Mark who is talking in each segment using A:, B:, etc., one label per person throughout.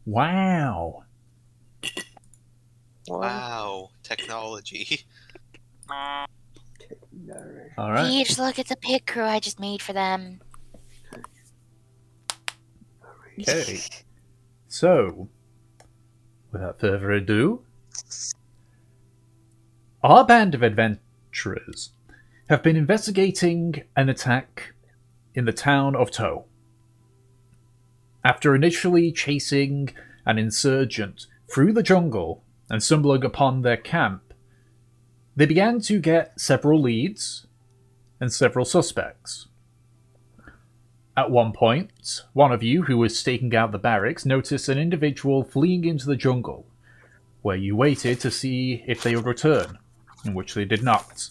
A: Wow.
B: Wow, technology.
C: No.
A: All right.
D: Peach, look at the pig crew I just made for them.
A: Okay. So, without further ado, our band of adventurers have been investigating an attack in the town of Tow. After initially chasing an insurgent through the jungle and stumbling upon their camp, they began to get several leads and several suspects. At one point, one of you who was staking out the barracks noticed an individual fleeing into the jungle, where you waited to see if they would return, in which they did not.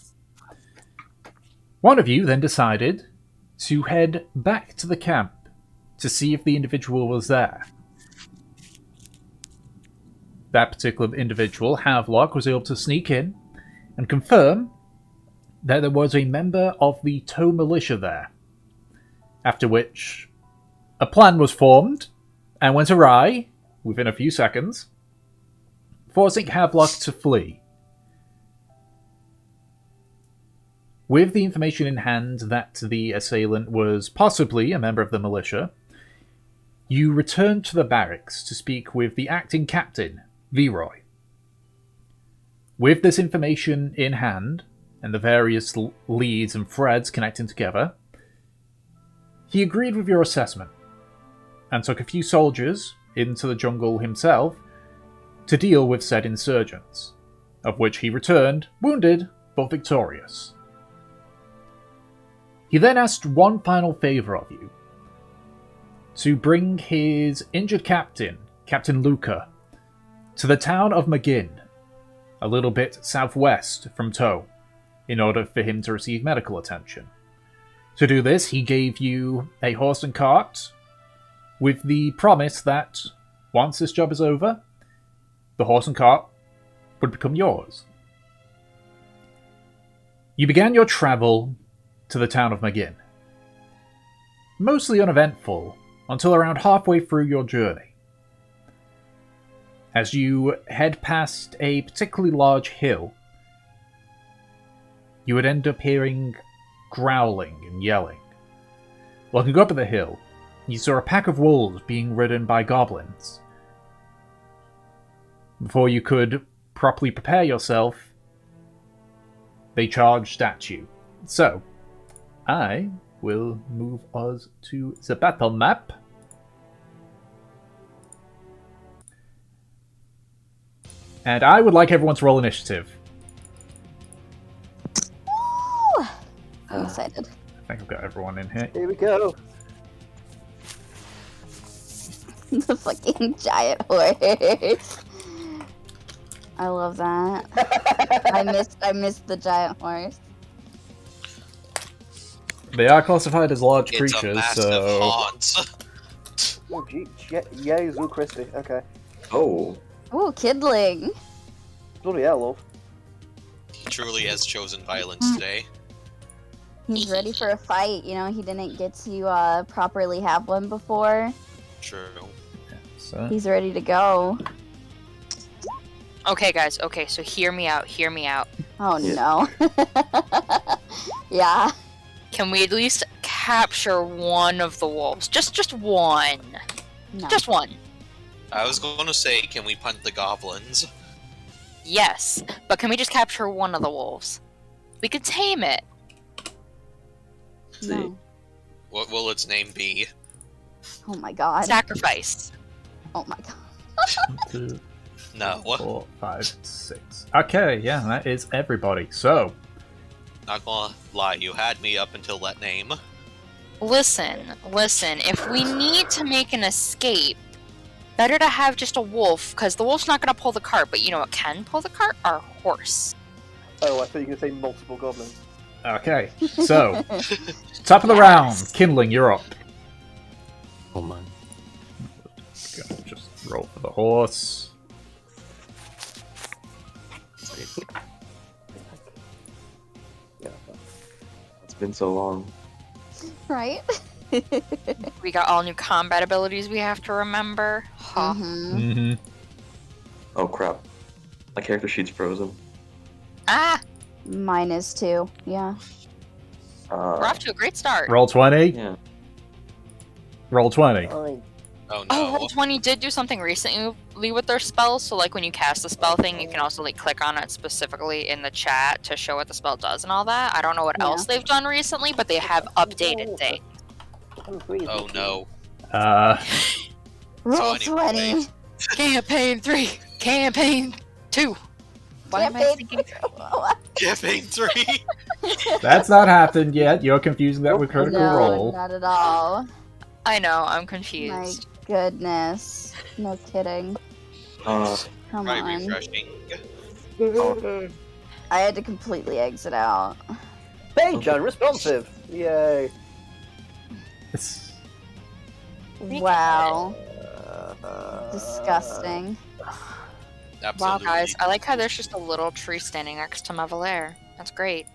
A: One of you then decided to head back to the camp to see if the individual was there. That particular individual, Havelock, was able to sneak in and confirm that there was a member of the Tow militia there. After which, a plan was formed and went awry within a few seconds, forcing Havelock to flee. With the information in hand that the assailant was possibly a member of the militia, you returned to the barracks to speak with the acting captain, Leroy. With this information in hand, and the various leads and threads connecting together, he agreed with your assessment, and took a few soldiers into the jungle himself to deal with said insurgents, of which he returned, wounded but victorious. He then asked one final favour of you, to bring his injured captain, Captain Luca, to the town of Magin, a little bit southwest from Tow, in order for him to receive medical attention. To do this, he gave you a horse and cart, with the promise that once this job is over, the horse and cart would become yours. You began your travel to the town of Magin. Mostly uneventful, until around halfway through your journey. As you head past a particularly large hill, you would end up hearing growling and yelling. Looking up at the hill, you saw a pack of wolves being ridden by goblins. Before you could properly prepare yourself, they charged at you. So, I will move us to the battle map. And I would like everyone to roll initiative.
E: Woo! I'm excited.
A: I think I've got everyone in here.
C: Here we go.
E: The fucking giant horse. I love that. I missed the giant horse.
A: They are classified as large
B: It's
A: creatures,
B: a massive
A: so...
B: haunt.
C: Oh, gee, yeah, he's real crispy. Okay.
F: Oh,
E: Ooh, kidling.
C: Bloody hell, love.
B: He truly has chosen violence today.
E: He's ready for a fight. You know, he didn't get to properly have one before.
B: True.
A: So,
E: He's ready to go.
D: Okay, guys. Okay, so hear me out. Hear me out.
E: Oh
F: Yeah.
E: no. Yeah.
D: Can we at least capture one of the wolves? Just one.
E: No.
D: Just one.
B: I was going to say, can we punt the goblins?
D: Yes, but can we just capture one of the wolves? We could tame it.
F: see.
E: No.
B: What will its name be?
E: Oh my god.
D: Sacrifice.
E: Oh my god.
A: 1, 2,
B: No.
A: 4, 5, 6. Okay, yeah, that is everybody. So,
B: Not gonna lie, you had me up until that name.
D: Listen. If we need to make an escape, better to have just a wolf, because the wolf's not going to pull the cart, but you know what can pull the cart? Our horse.
C: Oh, I thought you were going to say multiple goblins.
A: okay. So, top of the round. Kindling, you're up.
F: Oh my.
A: Gonna just roll for the horse.
C: Yeah.
F: It's been so long.
E: Right?
D: We got all new combat abilities we have to remember. Haha.
A: Mm-hmm.
F: Oh crap. My character sheet's frozen.
D: Ah!
E: Mine is too. Yeah.
D: We're off to a great start.
A: Roll 20.
F: Yeah.
A: Roll 20.
C: Fine.
B: Oh
D: Oh,
B: no.
D: Roll20 did do something recently with their spells, so like when you cast the spell thing, you can also like click on it specifically in the chat to show what the spell does and all that. I don't know what
E: Yeah.
D: else they've done recently, but they have updated things.
C: I'm breathing.
B: Oh no.
E: Roll
B: anyway.
E: 20.
D: Campaign 3, Campaign 2. Why am I
E: Campaign
D: thinking?
B: Campaign 3.
A: That's not happened yet. You're confusing that with Critical
E: No,
A: Role.
E: not at all.
D: I know, I'm
E: My
D: confused.
E: goodness. No kidding. Come
B: Try
E: on.
B: refreshing.
E: I had to completely exit out.
C: Page unresponsive. Yay.
A: It's-
E: Wow. Disgusting.
D: Wow,
B: Absolutely.
D: guys, I like how there's just a little tree standing next to Mavalaire. That's great.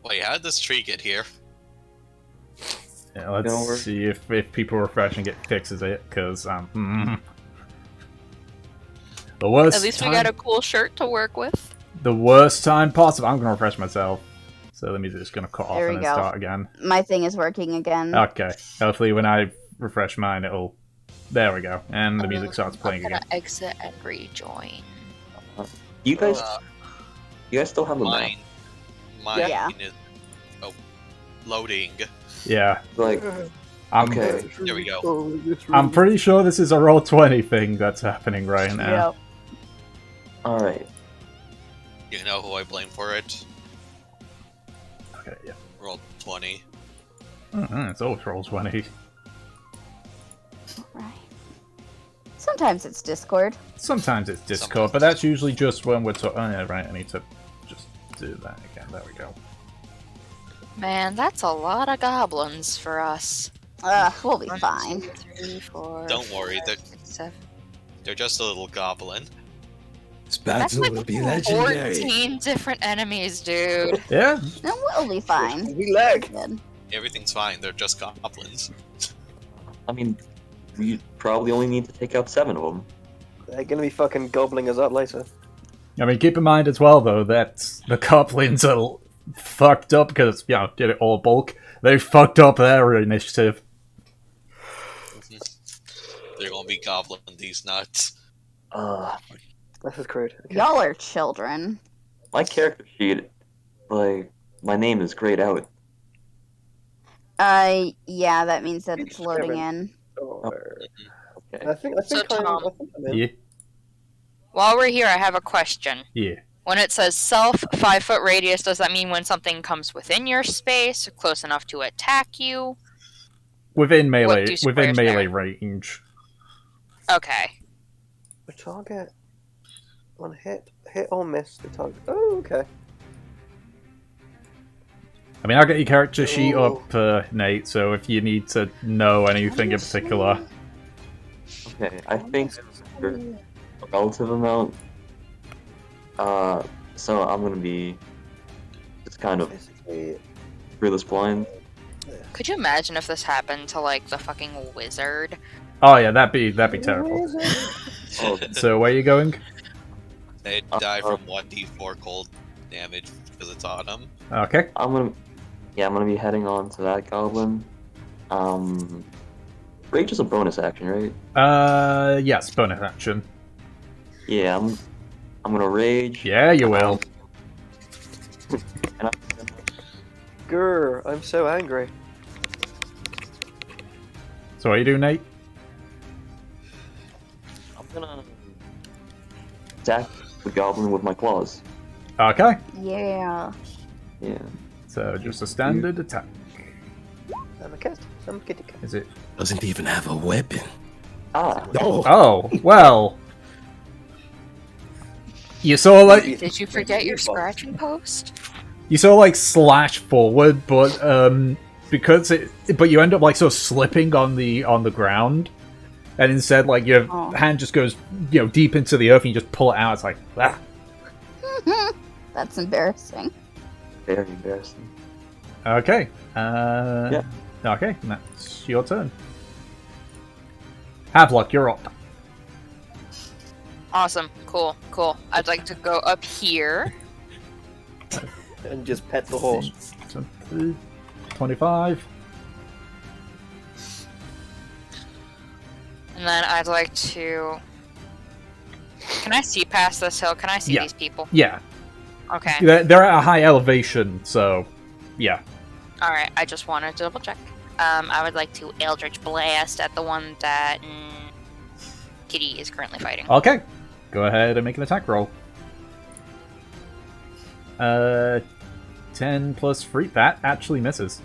B: Wait, how did this tree get here?
A: Yeah, let's
F: Don't worry.
A: see if people refreshing it fixes it, because the worst
D: At least we
A: time,
D: got a cool shirt to work with.
A: the worst time possible. I'm gonna refresh myself, so the music's gonna cut off
E: There
A: and
E: we
A: then
E: go.
A: start again.
E: My thing is working again.
A: Okay, hopefully when I refresh mine, it'll. There we go, and the music starts playing
D: I'm gonna
A: again.
D: exit and rejoin.
F: You guys,
B: Uh,
F: you guys still have the map.
B: Mine
E: Yeah.
B: is loading.
A: Yeah,
F: Like,
A: I'm.
F: okay.
B: There we go.
A: I'm pretty sure this is a roll 20 thing that's happening right now.
E: Yep.
F: all right.
B: You know who I blame for it?
A: Okay, yeah.
B: Roll 20.
A: It's always roll 20.
E: Right. Sometimes it's Discord.
A: Sometimes it's Discord, but that's usually just when we're talking. Oh, yeah, right. I need to just do that again. There we go.
D: Man, that's a lot of goblins for us.
E: We'll be
D: 1,
E: fine.
D: 2, 3, 4,
B: Don't worry,
D: 5, 6, 7.
B: they're just a little goblin.
G: This
D: That's
G: battle
D: like
G: will be legendary.
D: 14 different enemies, dude.
A: Yeah,
E: No, we'll be fine.
C: We lag.
E: Good.
B: Everything's fine, they're just goblins.
F: I mean, we probably only need to take out 7 of them.
C: They're gonna be fucking gobbling us up later.
A: I mean, keep in mind as well, though, that the goblins are fucked up because, you know, did it all bulk. They fucked up their initiative.
B: They're gonna be goblin these nuts.
C: This is crude. Okay.
E: Y'all are children.
F: My character sheet, like, my name is grayed out.
E: Yeah, that means that it's loading in.
C: Or-
F: Okay.
C: I think
D: So, Tom.
C: I'm in.
A: Yeah,
D: While we're here, I have a question.
A: yeah.
D: When it says self 5-foot radius, does that mean when something comes within your space, close enough to attack you?
A: Within
D: What
A: melee,
D: do
A: within
D: squares
A: melee
D: there?
A: range.
D: Okay.
C: The target. One hit or miss the target. Oh, okay.
A: I mean, I'll get your character sheet
C: Ooh.
A: up, Nate, so if you need to know anything in particular.
F: Okay, I think for a relative amount. So I'm gonna be just kind of
C: Basically,
F: fearless blind.
D: Could you imagine if this happened to, like, the fucking wizard?
A: Oh yeah, that'd be terrible.
F: Oh,
A: So where are you going?
B: They die from 1d4 cold damage because it's autumn.
A: Okay.
F: I'm gonna be heading on to that goblin. Rage is a bonus action, right?
A: Yes, bonus action.
F: Yeah, I'm gonna rage.
A: Yeah, you will.
F: And
C: grr, I'm so angry.
A: So what are you doing, Nate?
F: I'm gonna attack the goblin with my claws.
A: Okay.
E: Yeah.
F: Yeah.
A: So just a standard attack.
C: I'm a cat. I'm a kitty cat.
A: Is it?
G: Doesn't even have a weapon.
F: Ah.
G: Oh,
A: Oh, well. You saw like
D: Did you forget your scratching post?
A: slash forward, but but you end up like sort of slipping on the ground, and instead like your
E: Oh.
A: hand just goes deep into the earth, and you just pull it out. It's like ah.
E: That's embarrassing.
F: Very embarrassing.
A: Okay.
F: Yeah.
A: Okay, that's your turn. Havelock, you're up.
D: Awesome. Cool. Cool. I'd like to go up here.
C: And just pet the horse.
A: 25.
D: And then I'd like to... Can I see past this hill? Can I see
A: Yeah.
D: these people?
A: Yeah,
D: Okay.
A: they're at a high elevation, so yeah.
D: Alright, I just wanted to double check. I would like to Eldritch Blast at the one that Kitty is currently fighting.
A: Okay, go ahead and make an attack roll. 10 plus Freak. That actually misses.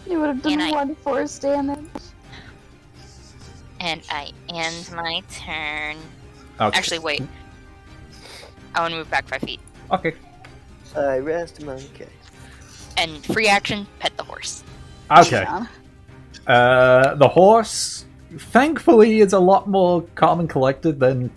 E: You would have done
D: And I-
E: 1 force damage.
D: And I end my turn.
A: Okay.
D: Actually, wait. I want to move back 5 feet.
A: Okay.
C: I rest my case.
D: And free action, pet the horse.
A: Okay.
E: Yeah.
A: The horse, thankfully, is a lot more calm and collected than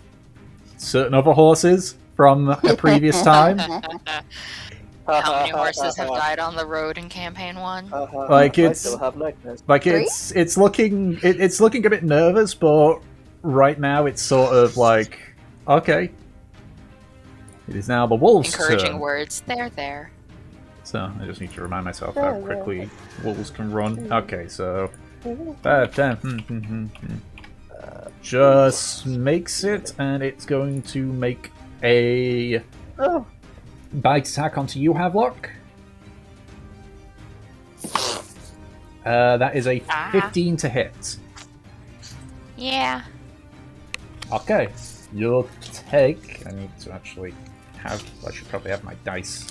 A: certain other horses from a previous time.
D: How many horses have died on the road in campaign 1?
A: Like,
C: I
A: it's-
C: still have nightmares.
A: Like
E: Three?
A: it's looking it's looking a bit nervous, but right now it's sort of like okay. It is now the wolves'
D: Encouraging
A: turn.
D: words. They're there.
A: So I just need to remind myself how quickly wolves can run. Okay, so 5, 10. Just makes it, and it's going to make a
C: Oh,
A: bite attack onto you, Havelock. That is a 15 to hit.
D: Yeah.
A: Okay, you'll take. I need to actually have. I should probably have my dice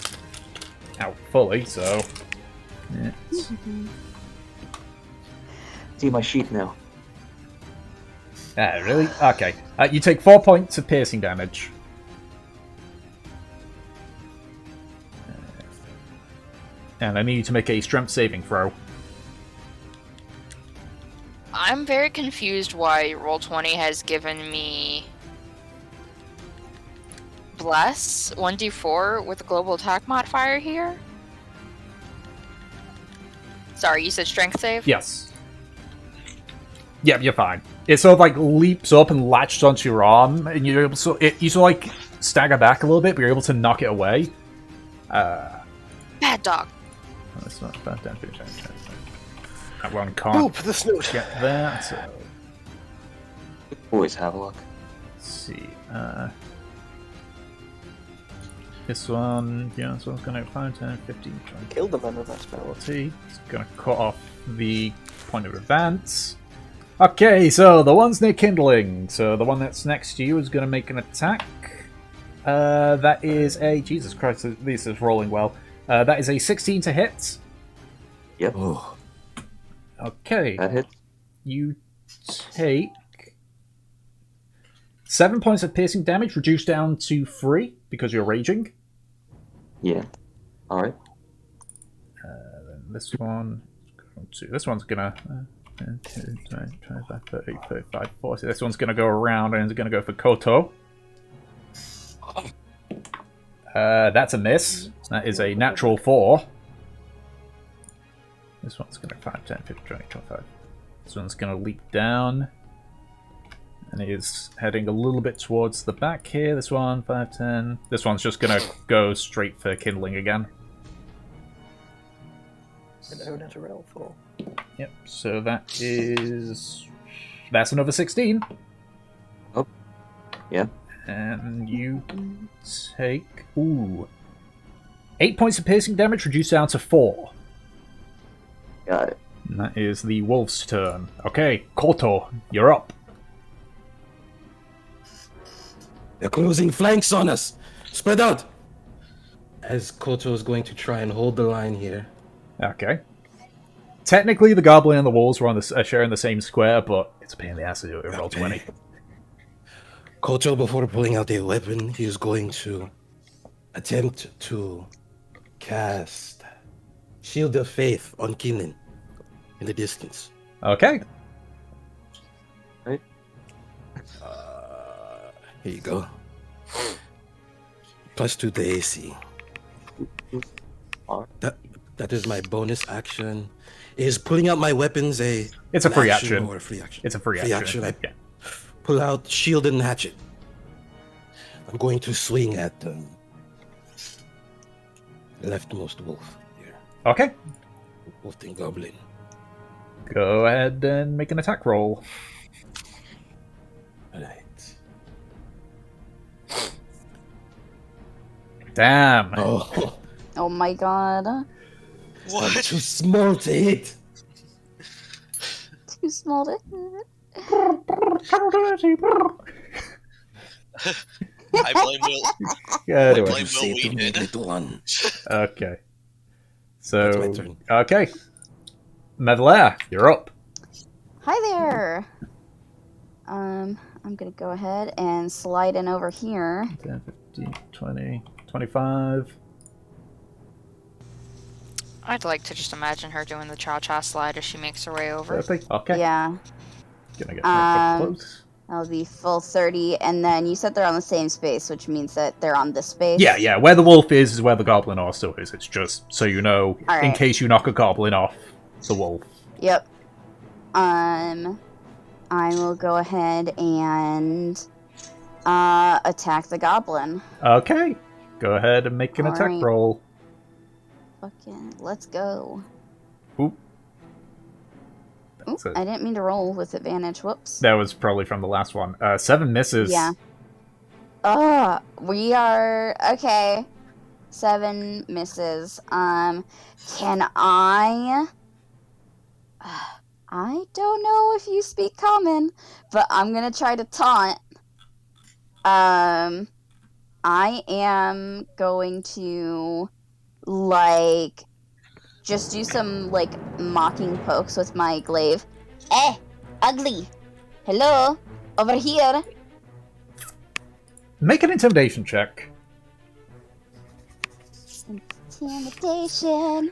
A: out fully. So, yeah.
F: See my sheet now.
A: Really? Okay. You take 4 points of piercing damage. And I need you to make a strength saving throw.
D: I'm very confused why Roll20 has given me Bless 1d4 with a global attack modifier here. Sorry, you said strength save?
A: Yes. Yeah, you're fine. It sort of like leaps up and latches onto your arm, and you're able to. You sort of like stagger back a little bit, but you're able to knock it away.
D: Bad dog.
A: Oh, that's not bad. That one can't
C: poop the snoot.
A: get there. So
F: Always have a look.
A: let's see. This one, yeah, this one's going to 5, 10, 15, 20,
C: Killed the man with that spell.
A: 40. It's going to cut off the point of advance. Okay, so the one's near kindling. So the one that's next to you is going to make an attack. That is a... Jesus Christ, this is rolling well. That is a 16 to hit.
F: Yep,
G: Oh,
A: Okay,
F: that hits.
A: you take 7 points of piercing damage, reduced down to 3 because you're raging.
F: Yeah. Alright.
A: This one... This one's gonna... 10, 20, 25, 30, 35, 40. This one's gonna go around and it's gonna go for Koto. That's a miss. That is a natural 4. This one's gonna 5, 10, 15, 20, 25. This one's gonna leap down. And it is heading a little bit towards the back here. This one, 5, 10. This one's just gonna go straight for kindling again.
C: And own at a roll for.
A: Yep, so that is... That's another 16.
F: Oh. Yeah.
A: And you take... Ooh. 8 points of piercing damage, reduced down to 4.
F: Got it.
A: And that is the wolf's turn. Okay, Koto, you're up.
G: they're closing flanks on us. Spread out. As Koto is going to try and hold the line here.
A: Okay. Technically, the goblin and the wolves were on sharing the same square, but it's a pain in the ass to do it with roll 20.
G: Koto, before pulling out a weapon, he is going to attempt to cast Shield of Faith on Keenan in the distance.
A: Okay.
F: Right?
G: Here you go. +2 to AC.
F: Alright.
G: That is my bonus action. Is pulling out my weapons
A: It's a
G: an
A: free action.
G: or a free action?
A: It's a free action.
G: I
A: Yeah.
G: pull out shield and hatchet. I'm going to swing at the leftmost wolf here.
A: Okay.
G: Wolf and goblin.
A: Go ahead and make an attack roll.
G: Alright.
A: Damn.
G: Oh,
E: Oh my god.
G: I'm
B: What?
G: too small to hit.
E: Too small to.
B: I blame Will.
A: Yeah, anyway.
B: Blame Will
G: Say to me,
B: Wheaton.
G: little one.
A: Okay.
G: That's my
A: So,
G: turn.
A: okay. Medelaire, you're up.
E: Hi there. I'm gonna go ahead and slide in over here.
A: 10, 15, 20, 25.
D: I'd like to just imagine her doing the cha-cha slide as she makes her way over.
A: 30. Okay.
E: Yeah,
A: Gonna get right up
E: Um,
A: close.
E: that'll be full 30, and then you said they're on the same space, which means that they're on this space.
A: Yeah. Where the wolf is where the goblin also is. It's just so you know, in
E: Alright.
A: case you knock a goblin off the wolf.
E: Yep. I will go ahead and attack the goblin.
A: Okay. Go ahead and make an attack
E: Alright.
A: roll.
E: Fucking, let's go.
A: Oop.
E: Oop,
A: That's it.
E: I didn't mean to roll with advantage. Whoops.
A: That was probably from the last one. 7 misses.
E: Yeah. We are okay. 7 misses. Can I? I don't know if you speak common, but I'm gonna try to taunt. I am going to just do some mocking pokes with my glaive. Ugly. Hello, over here.
A: Make an intimidation check.
E: Intimidation.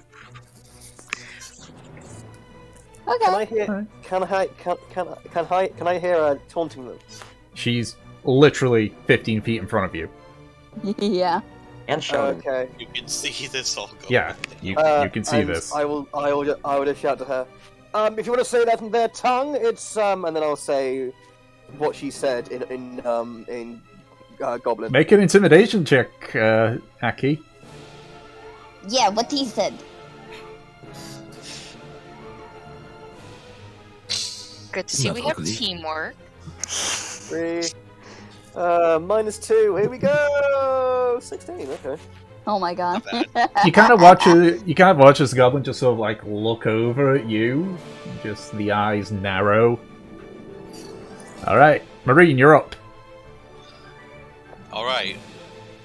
E: Okay.
C: Can I hear?
A: Alright.
C: Can I hear taunting them?
A: She's literally 15 feet in front of you.
E: Yeah.
F: And shouting.
C: Okay.
B: You can see this all go.
A: Yeah, you can see
C: and
A: this.
C: I will just shout to her. If you want to say that in their tongue, it's and then I'll say what she said in Goblin.
A: Make an intimidation check, Aki.
E: Yeah, what he said.
D: Good to see
G: Not
D: we have
G: ugly.
D: teamwork.
C: 3 -2. Here we go. 16. Okay.
E: Oh my god.
A: You kind of watch this goblin just sort of look over at you, just the eyes narrow. All right, Marine, you're up.
B: Alright.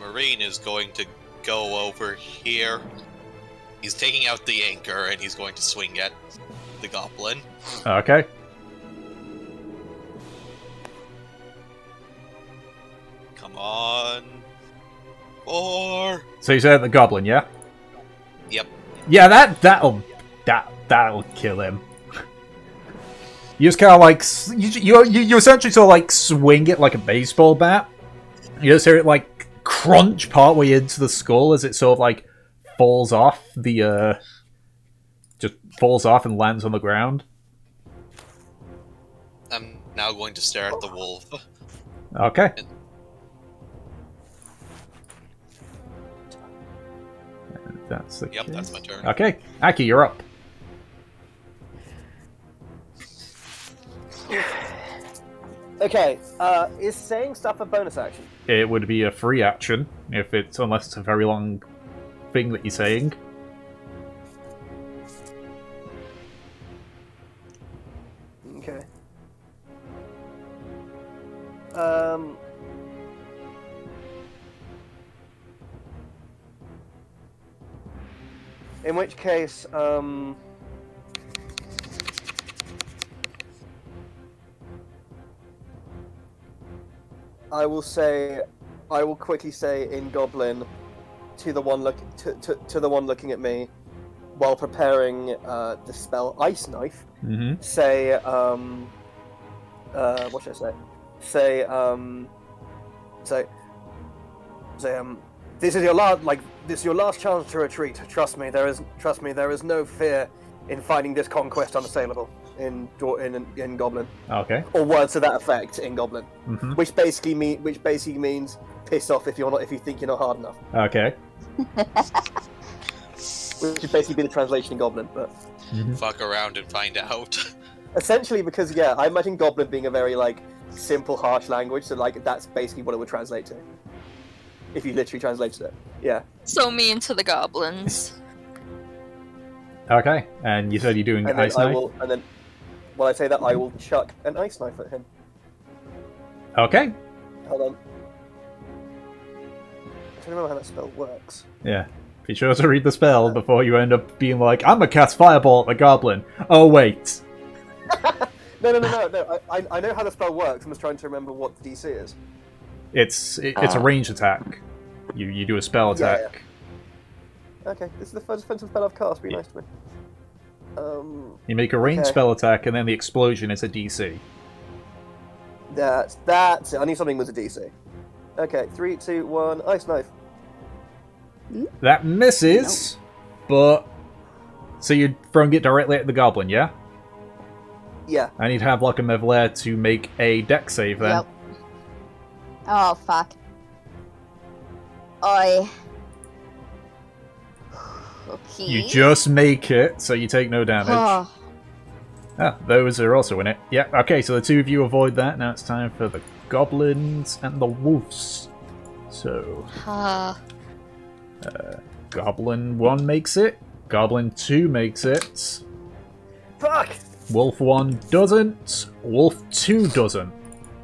B: Marine is going to go over here. He's taking out the anchor and he's going to swing at the goblin.
A: Okay.
B: Come on. 4.
A: So you said the goblin, yeah?
B: Yep.
A: Yeah, that'll kill him. You just kind of you essentially sort of swing it like a baseball bat. You just hear it crunch partway into the skull as it sort of falls off just falls off and lands on the ground.
B: I'm now going to stare at the wolf.
A: Okay. That's the
B: Yep,
A: case.
B: that's my turn.
A: Okay, Aki, you're up.
C: Okay. Is saying stuff a bonus action?
A: It would be a free action unless it's a very long thing that you're saying.
C: Okay. In which case, I will quickly say in Goblin to the one looking at me while preparing the spell Ice Knife.
A: Mm-hmm.
C: Say, what should I say? Say, this is your last, This is your last chance to retreat. Trust me, there is no fear in finding this conquest unassailable in Goblin,
A: Okay.
C: or words to that effect in Goblin,
A: Mm-hmm.
C: which basically means piss off if you think you're not hard enough.
A: Okay.
C: Which would basically be the translation in Goblin, but
B: Fuck around and find out.
C: essentially because I imagine Goblin being a very like simple, harsh language, so like that's basically what it would translate to. If you literally translated it, yeah.
D: So mean to the goblins.
A: Okay. And you said you're doing
C: And then
A: ice knife?
C: and then while I say that, I will chuck an ice knife at him.
A: Okay.
C: Hold on. I don't remember how that spell works.
A: Yeah. Be sure to read the spell before you end up being like, I'm gonna cast Fireball at the goblin. Oh, wait.
C: No. I know how the spell works. I'm just trying to remember what the DC is.
A: It's a range attack. You do a spell
C: Yeah,
A: attack.
C: Okay, this is the first defensive spell I've cast. Be nice to me.
A: You make a ranged
C: Okay.
A: spell attack, and then the explosion is a DC.
C: That's it. I knew something was a DC. Okay, 3, 2, 1, ice knife.
A: That misses, but... So you're throwing it directly at the goblin, yeah?
C: Yeah.
A: I need Havelock and Mevlair to make a dex save then.
E: Yep. Oh, fuck. Oi. Okay.
A: You just make it, so you take no damage.
E: Oh,
A: Ah, those are also in it. Yeah, okay, so the two of you avoid that. Now it's time for the goblins and the wolves. So, Goblin 1 makes it. Goblin 2 makes it.
C: Fuck!
A: Wolf 1 doesn't. Wolf 2 doesn't.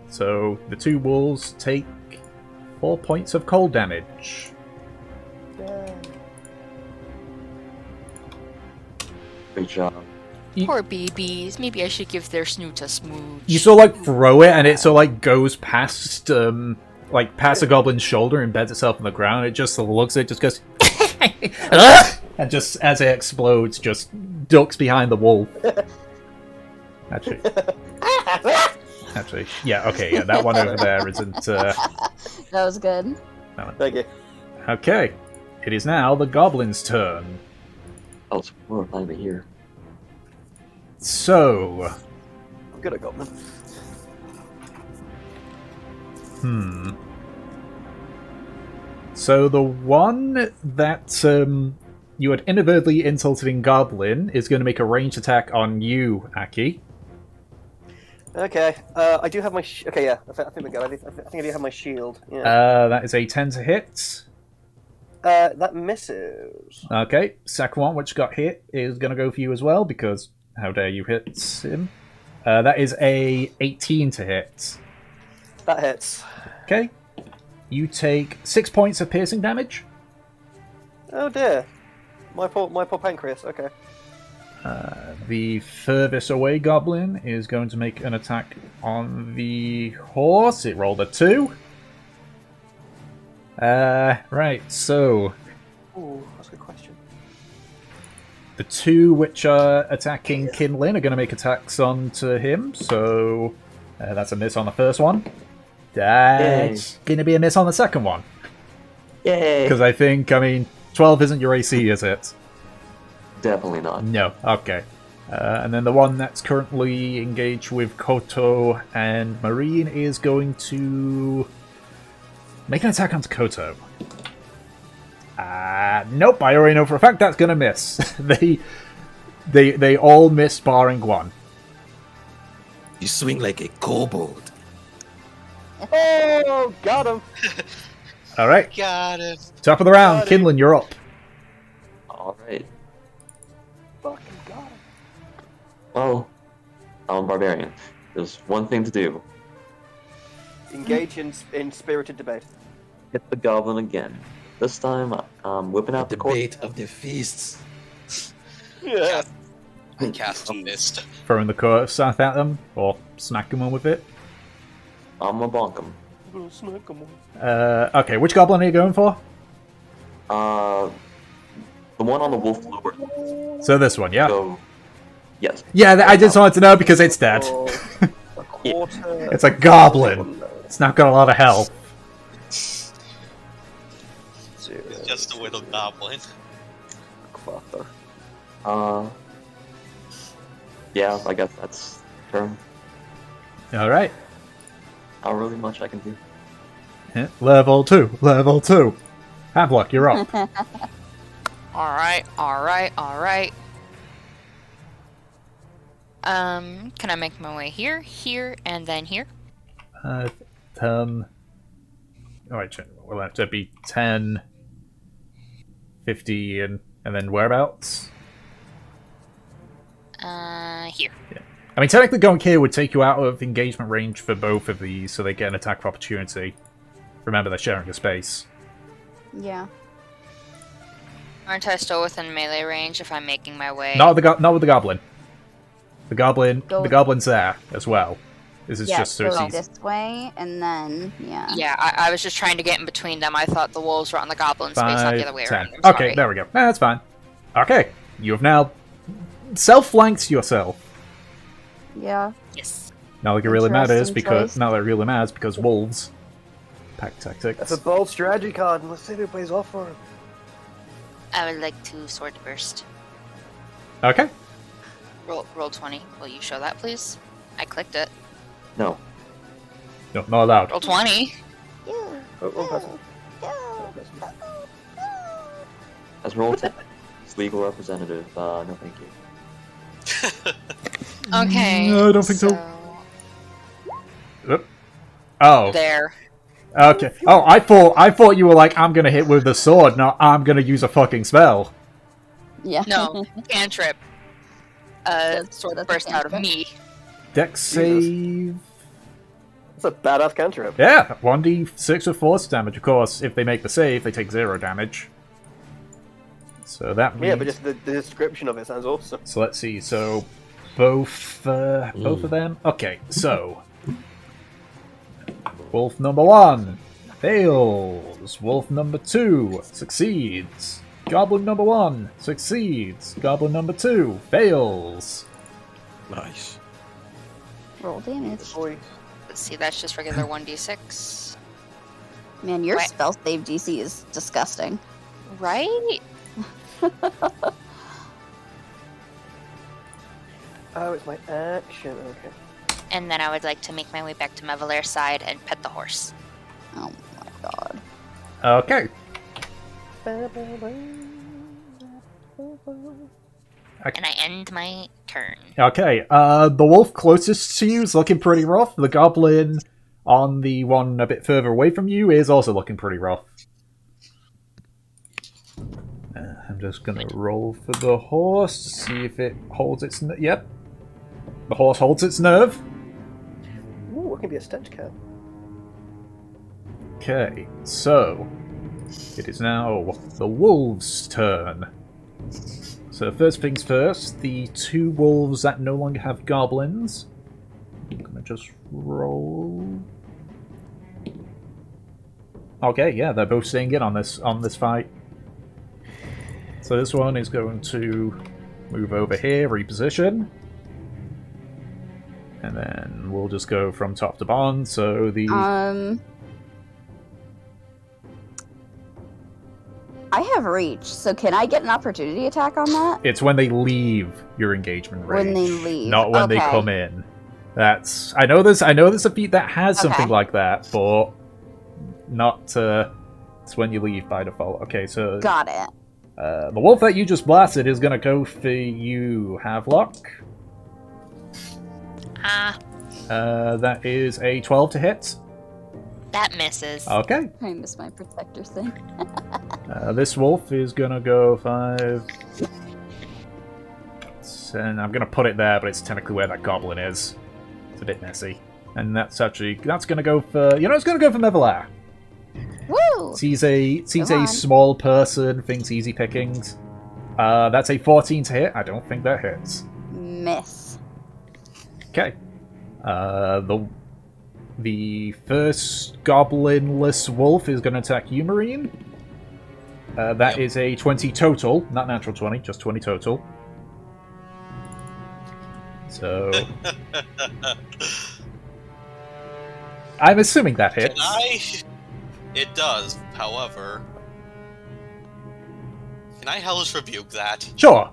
A: So, the two wolves take 4 points of cold damage.
F: Great job.
D: Poor babies. Maybe I should give their snoot a smooch.
A: You sort of like throw it, and it sort of like goes past, past the goblin's shoulder and embeds itself in the ground. It just sort of looks at it, just goes, and just as it explodes, just ducks behind the wolf. Actually, yeah, okay, yeah, that one over there isn't.
E: that was good.
C: Thank you.
A: Okay, it is now the goblin's turn.
F: Oh, it's horrifying to hear.
A: So,
C: I'm good at Goblin.
A: So the one that you had inadvertently insulted in Goblin is going to make a ranged attack on you, Aki.
C: Okay, I do have my. Okay, yeah, I think we're good. I think I do have my shield. Yeah.
A: That is a 10 to hit.
C: That misses.
A: Okay, second one, which got hit, is going to go for you as well, because how dare you hit him. That is a 18 to hit.
C: That hits.
A: Okay. You take 6 points of piercing damage.
C: Oh dear. My poor pancreas. Okay.
A: The furthest away goblin is going to make an attack on the horse. It rolled a 2. Right, so
C: Ooh, that's a good question.
A: the two which are attacking Kinlin are going to make attacks onto him, so that's a miss on the first one. That's going to be a miss on the second one.
F: Yay!
A: Because I think, 12 isn't your AC, is it?
F: Definitely not.
A: No, okay. And then the one that's currently engaged with Koto and Marine is going to make an attack onto Koto. Nope, I already know for a fact that's going to miss. They all miss barring one.
G: You swing like a kobold.
C: Oh, got him.
A: Alright,
B: Got it.
A: top of the round,
C: Got it.
A: Kinlan, you're up.
F: Alright.
C: Fucking got him.
F: Well, I'm a barbarian. There's one thing to do.
C: Engage in spirited debate.
F: Hit the goblin again. This time, I'm whipping out the cord.
G: Debate of the feasts.
C: Yeah.
B: I cast a mist.
A: Throwing the curve staff at them, or smacking them with it.
F: I'm gonna bonk him.
A: Okay, which goblin are you going for?
F: The one on the wolf lower.
A: So this one, yeah?
F: So, yes.
A: Yeah, I just wanted to know because it's dead.
C: Oh, a quarter.
A: It's a goblin. It's not got a lot of health.
B: It's has to whittle goblin.
C: Father.
F: Yeah, I guess that's turn.
A: All right.
F: Not really much I can do.
A: Yeah, level 2. Level 2. Havelock, you're up.
D: Alright. Can I make my way here, here, and then here?
A: Oh, wait, we'll have to be 10, 50, and then whereabouts?
D: Here.
A: I mean, technically going here would take you out of engagement range for both of these, so they get an attack of opportunity. Remember, they're sharing a space.
E: Yeah.
D: Aren't I still within melee range if I'm making my way?
A: Not with the goblin. The goblin's there as well. This is
E: Yeah,
A: just so it's
E: go
A: easy.
E: this way, and then, yeah.
D: Yeah, I was just trying to get in between them. I thought the wolves were on the goblin space, not the other way
A: 5, 10.
D: around. I'm
A: Okay,
D: sorry.
A: there we go. Nah, that's fine. Okay, you have now self-flanked yourself.
E: Yeah.
D: Yes.
A: Not like it really matters
E: Interesting
A: because wolves. Pack tactics.
C: That's a bold strategy card, and let's see who plays off for it.
D: I would like to sword burst.
A: Okay.
D: Roll 20. Will you show that, please? I clicked it.
F: No.
A: No, not allowed.
D: Roll 20.
E: Yeah.
C: Oh,
F: As roll 10. As legal representative, no thank you.
D: Okay.
A: No, I don't think so. Oh.
D: There.
A: Okay. Oh, I thought you were like, I'm gonna hit with the sword, not I'm gonna use a fucking spell.
E: Yeah.
D: No. Cantrip. Sword
E: that's a
D: burst out of
E: cantrip.
D: me.
A: Dex save.
C: That's a badass cantrip.
A: Yeah, 1d6 of force damage. Of course, if they make the save, they take 0 damage. So that means...
C: Yeah, but just the description of it sounds awesome.
A: So let's see. So both of them. Okay, so wolf number 1 fails. Wolf number 2 succeeds. Goblin number 1 succeeds. Goblin number 2 fails.
G: Nice.
E: Roll damage.
C: Boy.
D: Let's see, that's just regular 1d6.
E: Man, your
D: Right.
E: spell save DC is disgusting.
D: Right?
C: Oh, it's my action. Okay.
D: And then I would like to make my way back to Mevalair's side and pet the horse.
E: Oh my god.
A: Okay.
D: And I end my turn.
A: Okay, the wolf closest to you is looking pretty rough. The goblin on the one a bit further away from you is also looking pretty rough. I'm just gonna roll for the horse to see if it holds its... Yep. The horse holds its nerve.
C: Ooh, it can be a stench cat.
A: Okay, so... It is now the wolves' turn. So first things first, the 2 wolves that no longer have goblins. I'm gonna just roll. Okay, yeah, they're both staying in on this fight. So this one is going to move over here, reposition. And then we'll just go from top to bottom. So the
E: I have reach, so can I get an opportunity attack on that?
A: it's when they leave your engagement range.
E: When they leave,
A: not when they
E: okay.
A: come in. That's I know there's a feat that has something
E: Okay.
A: like that, but not it's when you leave by default. Okay, so
E: Got it.
A: the wolf that you just blasted is gonna go for you, Havelock. That is a 12 to hit.
D: That misses.
A: Okay.
E: I missed my protector thing.
A: This wolf is gonna go 5. And I'm gonna put it there, but it's technically where that goblin is. It's a bit messy. And that's gonna go for it's gonna go for Mevalair.
E: Woo!
A: Sees a
E: Come on.
A: small person, thinks easy pickings. That's a 14 to hit. I don't think that hits.
E: Miss.
A: Okay. The first goblinless wolf is going to attack you, Marine. That is a 20 total, not natural 20, just 20 total. So I'm assuming that hits.
B: It does, however. Can I hellish rebuke that?
A: Sure.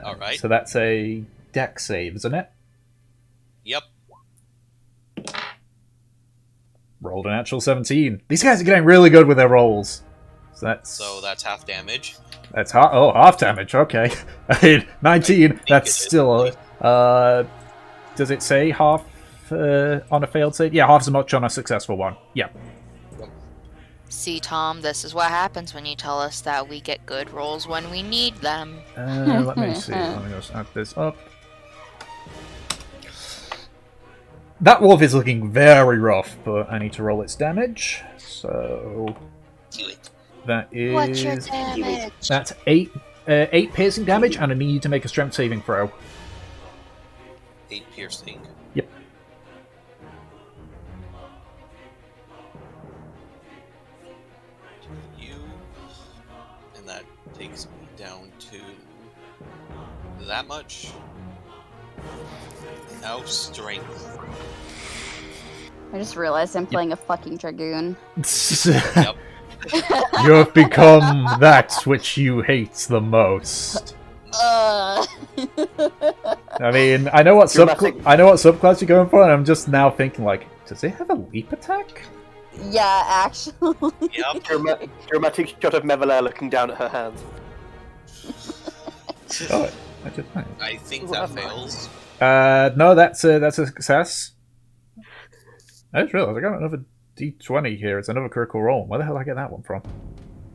B: All right.
A: So that's a deck save, isn't it?
B: Yep.
A: Rolled a natural 17. These guys are getting really good with their rolls.
B: So that's half damage.
A: That's half damage. Okay. I mean, 19. That's
B: it is,
A: still does it say half on a failed save? Yeah, half as much on a successful one. Yeah.
D: See, Tom, this is what happens when you tell us that we get good rolls when we need them.
A: Let me see. Let me just add this up. That wolf is looking very rough, but I need to roll its damage. So
B: Do it.
A: that is
D: What's your damage?
A: that's 8 piercing damage, and I need you to make a strength saving throw.
B: 8 piercing.
A: Yep.
B: And that takes me down to that much. Now strength.
E: I just realized I'm playing a fucking dragoon.
B: Yep.
A: You have become that which you hate the most.
E: Uh.
A: I mean, I know what subclass you're going for, and I'm just now thinking, like, does it have a leap attack?
E: Yeah, actually.
B: Yep.
C: Dramatic shot of Mevelair looking down at her hands.
A: Oh, I did that.
B: I think that fails.
A: No, that's a success. I just realized I got another D20 here. It's another critical roll. Where the hell did I get that one from?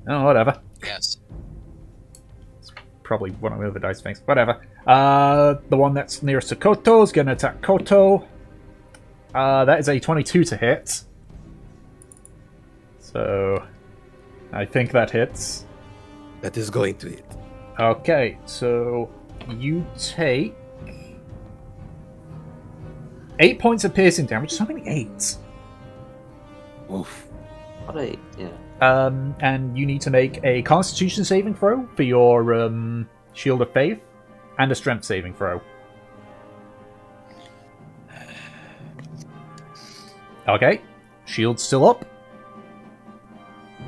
A: Oh, whatever.
B: Yes.
A: Probably one of the other dice things. Whatever. The one that's nearest to Koto is going to attack Koto. That is a 22 to hit. So, I think that hits.
G: That is going to hit.
A: Okay, so you take 8 points of piercing damage. So many 8s.
G: Oof.
F: What a yeah.
A: And you need to make a Constitution saving throw for your Shield of Faith, and a Strength saving throw. Okay, shield's still up.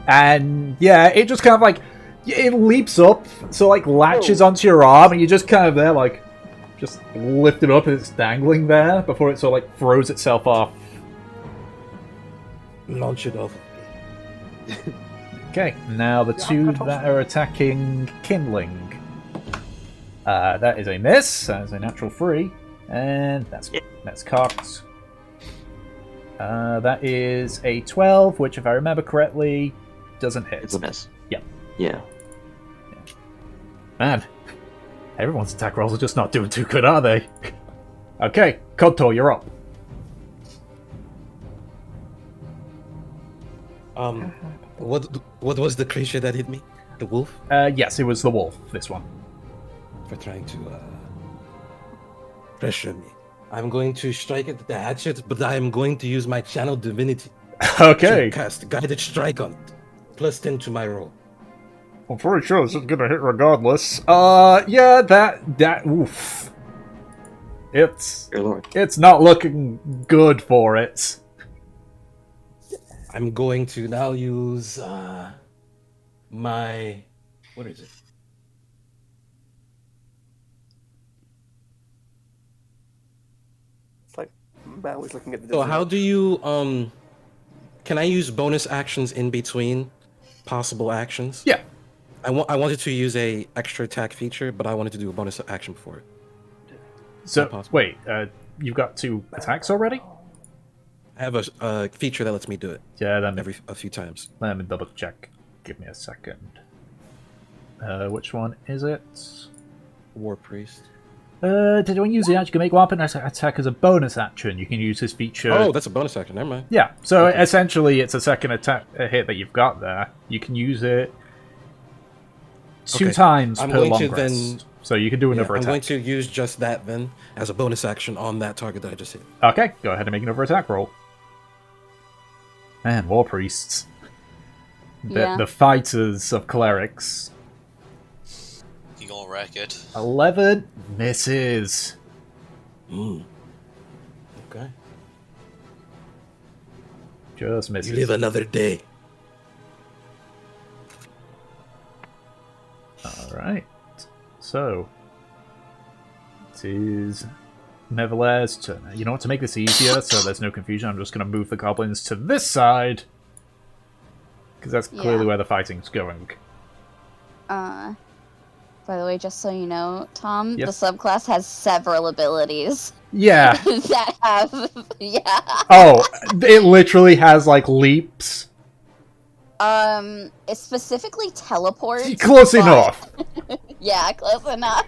A: And yeah, it just kind of like, it leaps up, so like latches onto your arm, and you're just kind of there like, just lift it up and it's dangling there before it sort of like throws itself off.
G: Launch it off.
A: Okay, now the two that are attacking Kindling. That is a miss, that is a natural 3, and that's cocked. That is a 12, which if I remember correctly, doesn't hit.
F: It's a miss.
A: Yep.
F: Yeah.
A: Man, everyone's attack rolls are just not doing too good, are they? Okay, Koto, you're up.
G: What was the creature that hit me? The wolf?
A: Yes, it was the wolf, this one.
G: For trying to pressure me. I'm going to strike it with the hatchet, but I am going to use my channel divinity
A: Okay.
G: to cast guided strike on it. Plus 10 to my roll.
A: I'm pretty sure this is gonna hit regardless. Yeah, that oof.
F: Your lord.
A: It's not looking good for it.
G: I'm going to now use my... What is it?
C: It's like Matt was looking at the.
G: So how do you... Can I use bonus actions in between possible actions?
A: Yeah.
G: I wanted to use a extra attack feature, but I wanted to do a bonus action for it.
A: So wait, you've got 2 attacks already?
G: I have a feature that lets me do it
A: Yeah, then
G: a few times.
A: let me double check. Give me a second. Which one is it?
G: War Priest.
A: Did one use the action? You can make weapon attack as a bonus action. You can use this feature.
G: Oh, that's a bonus action. Never mind.
A: Yeah, so
G: Okay.
A: essentially it's a second attack hit that you've got there. You can use it 2
G: Okay.
A: times
G: I'm
A: per
G: going
A: long
G: to
A: rest.
G: then-
A: So you can do
G: Yeah,
A: another
G: I'm
A: attack.
G: going to use just that then as a bonus action on that target that I just hit.
A: Okay, go ahead and make another attack roll. Man, war priests.
E: Yeah.
A: The fighters of clerics.
B: You gonna wreck it.
A: 11 misses.
G: Okay.
A: Just
G: You
A: misses.
G: live another day.
A: Alright. So, it is Neverlair's turn. You know what, to make this easier so there's no confusion, I'm just going to move the goblins to this side. Because that's clearly
E: Yeah.
A: where the fighting's going.
E: By the way, just so you know, Tom,
A: Yes.
E: the subclass has several abilities
A: Yeah.
E: that have, yeah.
A: Oh, it literally has, like, leaps.
E: It specifically teleports.
A: Close
E: but-
A: enough.
E: Yeah, close enough.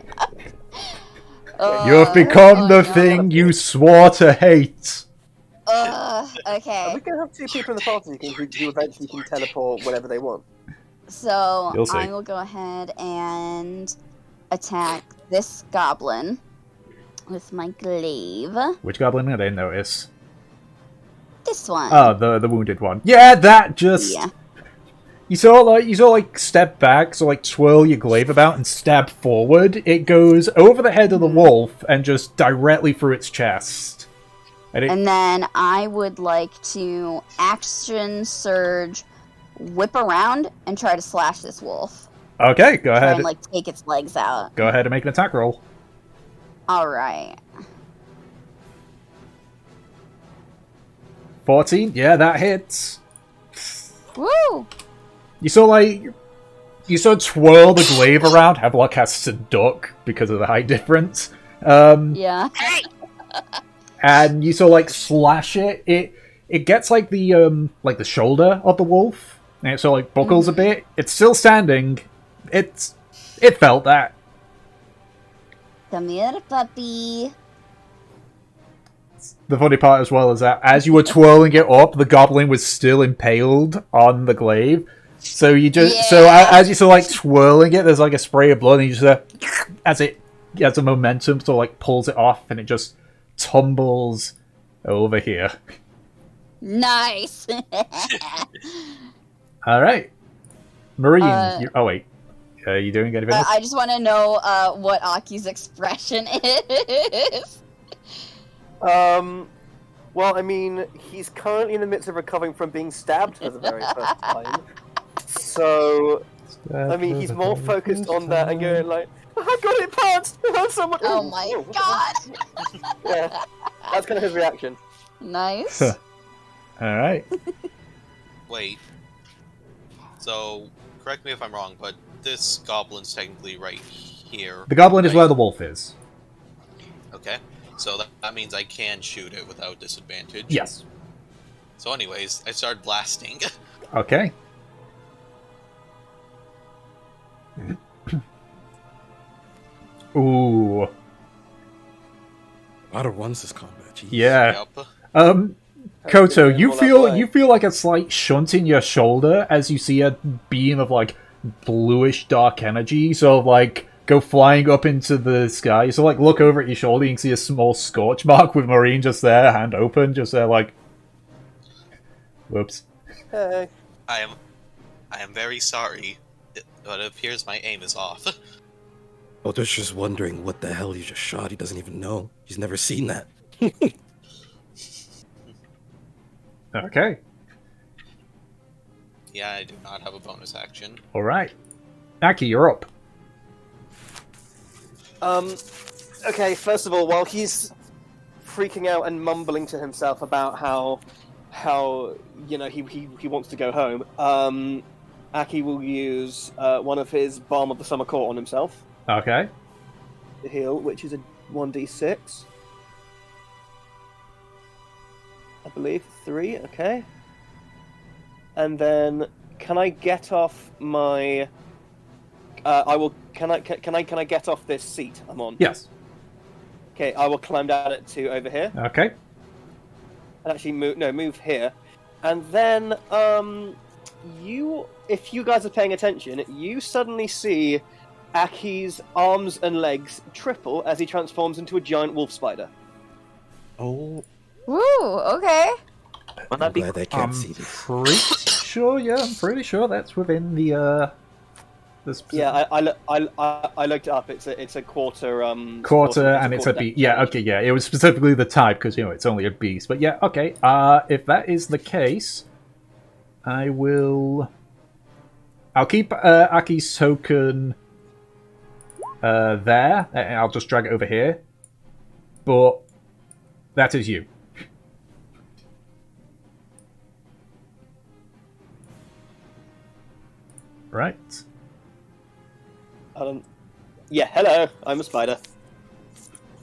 A: You have become
E: oh
A: the
E: no.
A: thing you swore to hate.
C: Are
E: Okay.
C: we gonna have two people in the party who eventually can teleport whenever they want?
E: So
A: You'll see.
E: I will go ahead and attack this goblin with my glaive.
A: Which goblin did I notice?
E: This one.
A: Oh, the wounded one. Yeah, that just...
E: Yeah.
A: You sort of like step back, so like twirl your glaive about and stab forward. It goes over the head of the wolf and just directly through its chest.
E: And then I would like to action surge, whip around, and try to slash this wolf.
A: Okay, go
E: Try
A: ahead.
E: and like take its legs out.
A: Go ahead and make an attack roll.
E: Alright.
A: 14. Yeah, that hits.
E: Woo!
A: You sort of twirl the glaive around. Havelock has to duck because of the height difference.
E: Yeah.
A: And you sort of like slash it. It gets like the shoulder of the wolf, and it sort of like buckles a bit. It's still standing. It felt that.
E: Come here, puppy.
A: The funny part as well is that as you were twirling it up, the goblin was still impaled on the glaive. So you just as you sort of like twirling it, there's like a spray of blood, and you just as it gets a momentum, sort of like pulls it off, and it just tumbles over here.
E: Nice.
A: All right, Marine. Oh wait, are you doing anything else?
E: I just want to know what Aki's expression is.
C: Well, I mean, he's currently in the midst of recovering from being stabbed for the very first time. So, I mean, he's more focused on that and going like, I got it past! Someone...
E: Oh my god!
C: Yeah, that's kind of his reaction.
E: Nice.
A: All right.
B: Wait. So, correct me if I'm wrong, but this goblin's technically right here.
A: The goblin is
B: right?
A: where the wolf is.
B: Okay. So that means I can shoot it without disadvantage.
A: Yes.
B: So anyways, I start blasting.
A: Okay. Ooh.
G: A lot of ones this combat. Jeez.
A: Yeah.
B: Yep.
A: Koto, you
C: Well, that way.
A: feel like a slight shunt in your shoulder as you see a beam of like bluish dark energy sort of like go flying up into the sky. You sort of like look over at your shoulder, you can see a small scorch mark with Marine just there, hand open, just there like whoops.
C: Hey.
B: I am very sorry, but it appears my aim is off.
G: Oto's just wondering what the hell he just shot. He doesn't even know. He's never seen that.
A: Okay.
B: Yeah, I do not have a bonus action.
A: Alright. Aki, you're up.
C: Okay, first of all, while he's freaking out and mumbling to himself about how you know he wants to go home, Aki will use one of his Balm of the Summer Court on himself
A: Okay.
C: to heal, which is a 1d6. I believe 3. Okay. And then, can I get off my? I will. Can I get off this seat I'm on?
A: Yes.
C: Okay, I will climb down it to over here.
A: Okay.
C: And actually move here. And then, if you guys are paying attention, you suddenly see Aki's arms and legs triple as he transforms into a giant wolf spider.
G: Oh,
E: Woo, okay.
F: Wouldn't that
G: I'm
F: be
G: glad I can't see this.
A: Pretty sure, yeah, I'm pretty sure that's within the
C: Yeah, I looked it up. It's a quarter
A: quarter and it's a
C: quarter
A: beast. Yeah,
C: damage.
A: okay, yeah. It was specifically the type because it's only a beast. But yeah, okay. If that is the case, I'll keep Aki's token there, and I'll just drag it over here. But that is you. Right.
C: Yeah, hello, I'm a spider.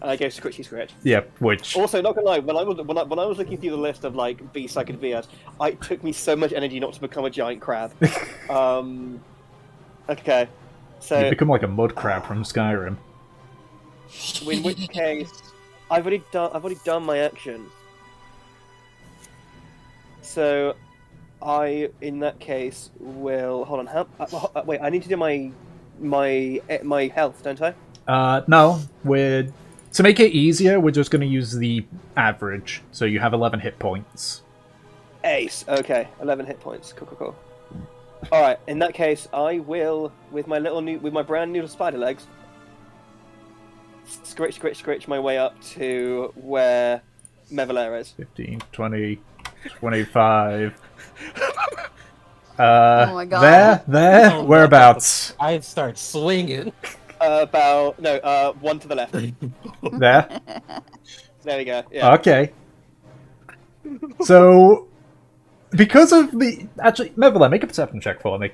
C: And I go scritchy scratch.
A: Yeah, which...
C: Also, not gonna lie, when I was looking through the list of like beasts I could be as, it took me so much energy not to become a giant crab. Okay, so
A: You become like a mud crab from Skyrim.
C: in which case, I've already done my action. So, in that case will hold on. Wait, I need to do my health, don't I?
A: No, to make it easier, we're just going to use the average. So you have 11 hit points.
C: Ace. Okay, 11 hit points. Cool. All right. In that case, I will, with my brand new spider legs, scritch my way up to where Mevalair is.
A: 15, 20, 25.
E: Oh my god.
A: There, whereabouts?
G: I start swinging.
C: One to the left.
A: There?
C: There we go. Yeah.
A: Okay. So, because of the... Actually, Mevalair, make a perception check for me.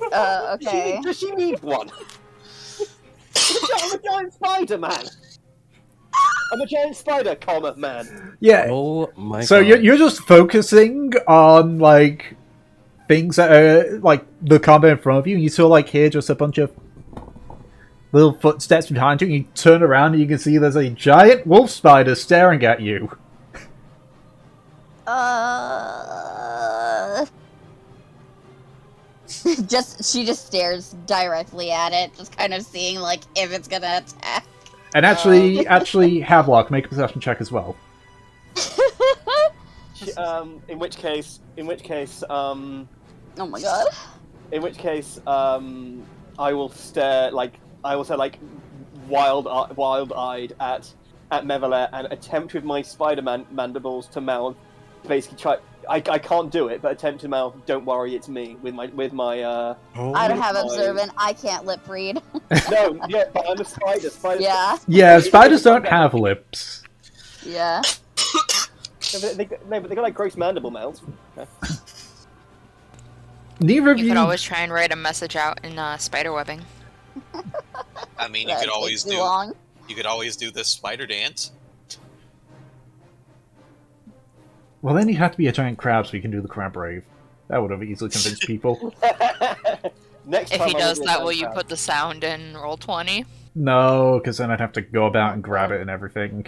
E: Okay.
C: Does she need one? I'm a giant spider, man. I'm a giant spider, man.
A: Yeah.
G: Oh my
A: So
G: god.
A: you're just focusing on, like, things that are, like, the combat in front of you, and you sort of, like, hear just a bunch of little footsteps behind you, and you turn around and you can see there's a giant wolf spider staring at you.
E: She just stares directly at it, just kind of seeing like if it's gonna attack.
A: And actually, Havelock, make a perception check as well.
C: In which case,
E: oh my god.
C: In which case, I will stare like wild-eyed at Mevalair and attempt with my Spider-Man mandibles to mouth. Basically, try. I can't do it, but attempt to mouth. Don't worry, it's me with my.
E: I don't have observant. I can't lip read.
C: No, yeah, but I'm a spider.
E: Yeah.
A: Yeah, spiders don't have lips.
E: Yeah.
C: But they got like gross mandible mouths. Okay.
A: Neither of
D: You
A: you.
D: could always try and write a message out in spider webbing.
B: I mean, you
E: That
B: could always
E: takes too long.
B: You could always do this spider dance.
A: Well, then you'd have to be a giant crab so you can do the crab rave. That would have easily convinced people.
C: Next
D: If
C: time
D: he
C: I
D: does
C: will be a
D: that,
C: giant
D: will you
C: crab.
D: put the sound in roll 20?
A: No, because then I'd have to go about and grab it and everything.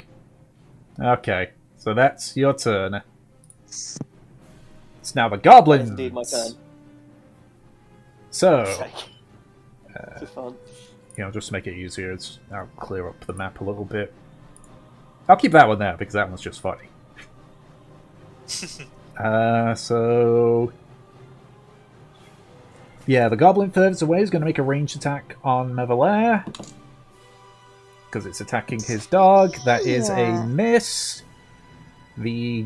A: Okay, so that's your turn. It's now the goblins.
C: That's indeed my turn.
A: So,
C: This is fun.
A: just to make it easier, I'll clear up the map a little bit. I'll keep that one there because that one's just funny. So yeah, the goblin furthest away is going to make a ranged attack on Mevalair because it's attacking his dog. That is a miss. The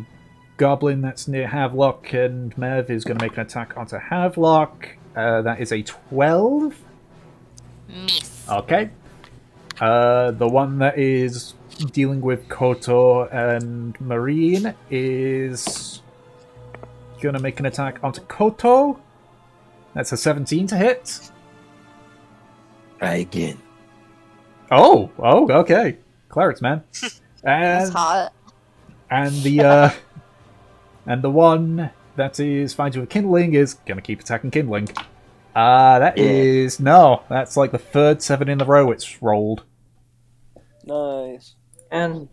A: goblin that's near Havelock and Mev is going to make an attack onto Havelock. That is a 12.
D: Miss.
A: Okay. The one that is dealing with Kotor and Marine is gonna make an attack onto Kotor. That's a 17 to hit.
G: Try again.
A: Oh, okay. Clarence, man.
E: That's
A: And
E: hot.
A: and the one that is fighting with Kindling is gonna keep attacking Kindling. That's like the third 7 in a row it's rolled.
C: Nice.
F: And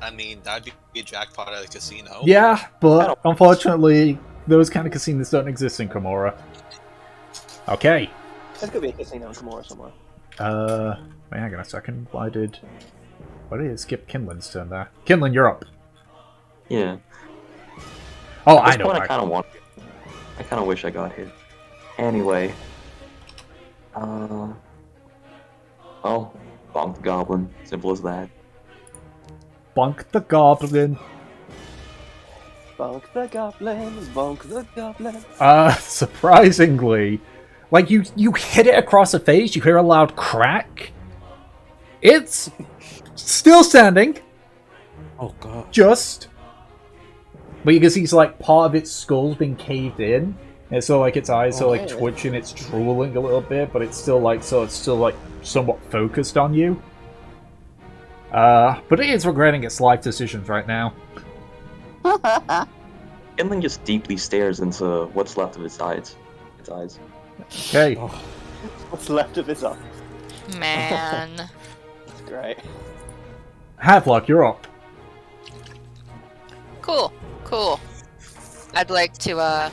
B: I mean, that'd be a jackpot at a casino.
A: Yeah, but unfortunately, those kind of casinos don't exist in Karmora. Okay.
C: There's gonna be a casino in Karmora somewhere.
A: Wait, hang on a second. Why did it skip Kinlan's turn there? Kinlan, you're up.
F: yeah,
A: Oh,
F: at this
A: I know.
F: point, I kind of wish I got here. Anyway, well, bonk the goblin. Simple as that.
A: Bonk the goblin.
C: Bonk the goblin, bonk the goblin.
A: Surprisingly, Like, you hit it across the face, you hear a loud crack. It's still standing,
G: Oh god.
A: just. But you can see, like, part of its skull's been caved in. And so, like, its eyes are, like, twitching, it's drooling a little bit, but it's still, like, somewhat focused on you. But it is regretting its life decisions right now.
F: Inling just deeply stares into what's left of its eyes.
A: Okay.
G: Oh,
C: What's left of his eye?
D: Man.
C: That's great.
A: Havelock, you're up.
D: Cool. I'd like to,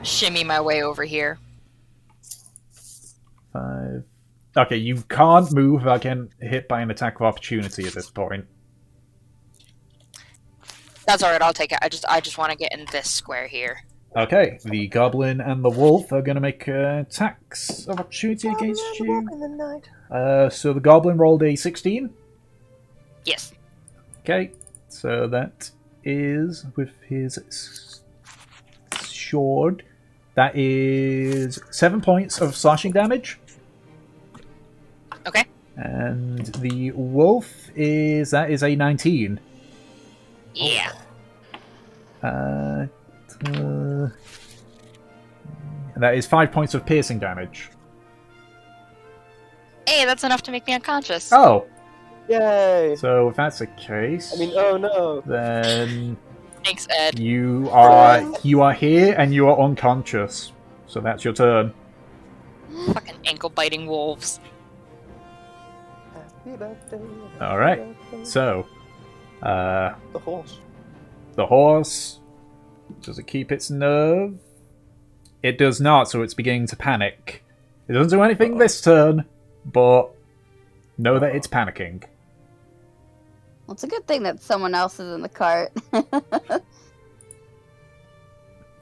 D: shimmy my way over here.
A: 5. Okay, you can't move without getting hit by an attack of opportunity at this point.
D: That's alright, I'll take it. I just want to get in this square here.
A: Okay, the goblin and the wolf are going to make attacks of opportunity against you.
C: In the night.
A: So the goblin rolled a 16.
D: Yes.
A: Okay, so that is with his sword. That is 7 points of slashing damage.
D: Okay.
A: And the wolf is a 19.
D: Yeah.
A: That is 5 points of piercing damage.
D: Hey, that's enough to make me unconscious.
A: Oh,
C: Yay!
A: so if that's the case,
C: I mean, oh no.
A: then
D: Thanks, Ed.
A: you are here and you are unconscious. So that's your turn.
D: Fucking ankle-biting wolves.
C: Happy birthday.
A: All right.
C: Happy birthday.
A: So,
C: The horse.
A: the horse, does it keep its nerve? It does not, so it's beginning to panic. It doesn't do anything this turn, but know that it's panicking.
E: Well, it's a good thing that someone else is in the cart.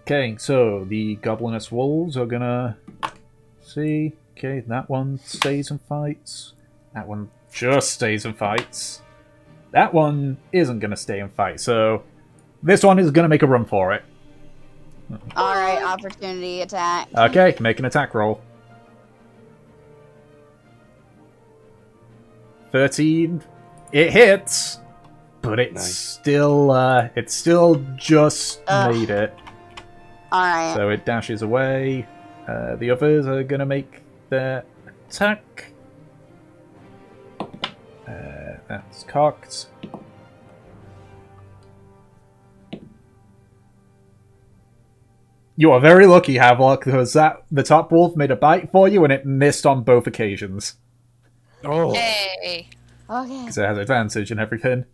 A: Okay, so the gobliness wolves are gonna see. Okay, that one stays and fights. That one just stays and fights. That one isn't gonna stay and fight, so this one is gonna make a run for it.
E: Alright, opportunity attack.
A: Okay, make an attack roll. 13. It hits, but it's
G: Nice.
A: still just
E: Ugh.
A: made it.
E: Alright.
A: So it dashes away. The others are gonna make their attack. That's cocked. You are very lucky, Havelock, because the top wolf made a bite for you and it missed on both occasions.
G: oh.
D: Hey.
E: Okay.
A: Because it has advantage and everything.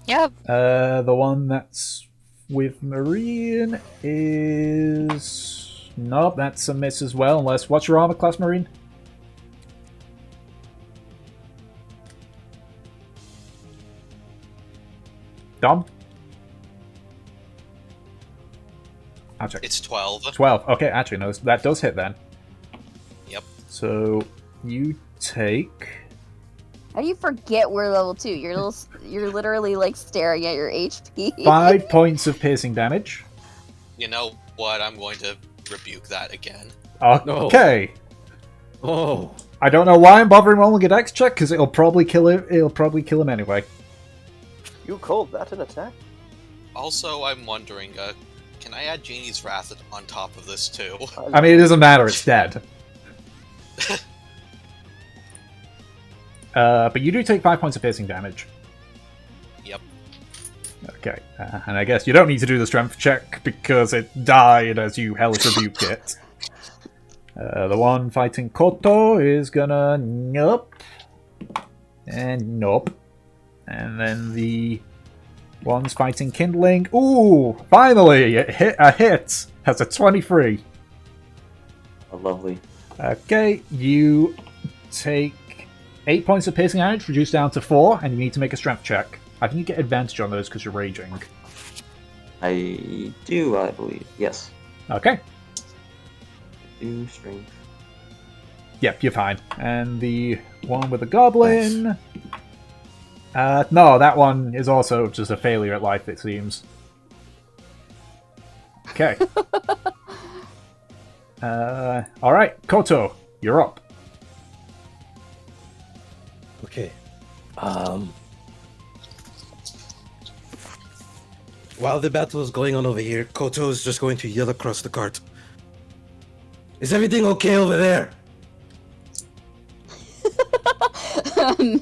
D: Yep.
A: The one that's with Marine is... Nope, that's a miss as well, unless... What's your armor class, Marine? Dom? I'll check.
B: It's 12.
A: 12. Okay, actually, no, that does hit then.
B: Yep.
A: So, you take...
E: How do you forget we're level 2? You're literally like staring at your HP.
A: 5 points of piercing damage.
B: You know what? I'm going to rebuke that again.
A: Okay.
G: Oh.
A: I don't know why I'm bothering rolling a dex check, because it'll probably kill him. It'll probably kill him anyway.
C: You called that an attack?
B: Also, I'm wondering, can I add Genie's Wrath on top of this too?
A: I mean, it doesn't matter. It's dead. But you do take 5 points of piercing damage.
B: Yep.
A: Okay. And I guess you don't need to do the strength check because it died as you hellish rebuked it. The one fighting Koto is gonna nope. And nope. And then the one's fighting Kindling. Ooh! Finally! It hit a hit! Has a 23.
F: Oh, lovely.
A: Okay, you take 8 points of piercing damage, reduced down to 4, and you need to make a strength check. I think you get advantage on those because you're raging.
F: I do, I believe. Yes.
A: Okay.
F: Do strength.
A: Yep, you're fine. And the one with the goblin... no, that one is also just a failure at life, it seems. Okay. Alright, Koto, you're up.
G: Okay. While the battle is going on over here, Koto is just going to yell across the cart. Is everything okay over there?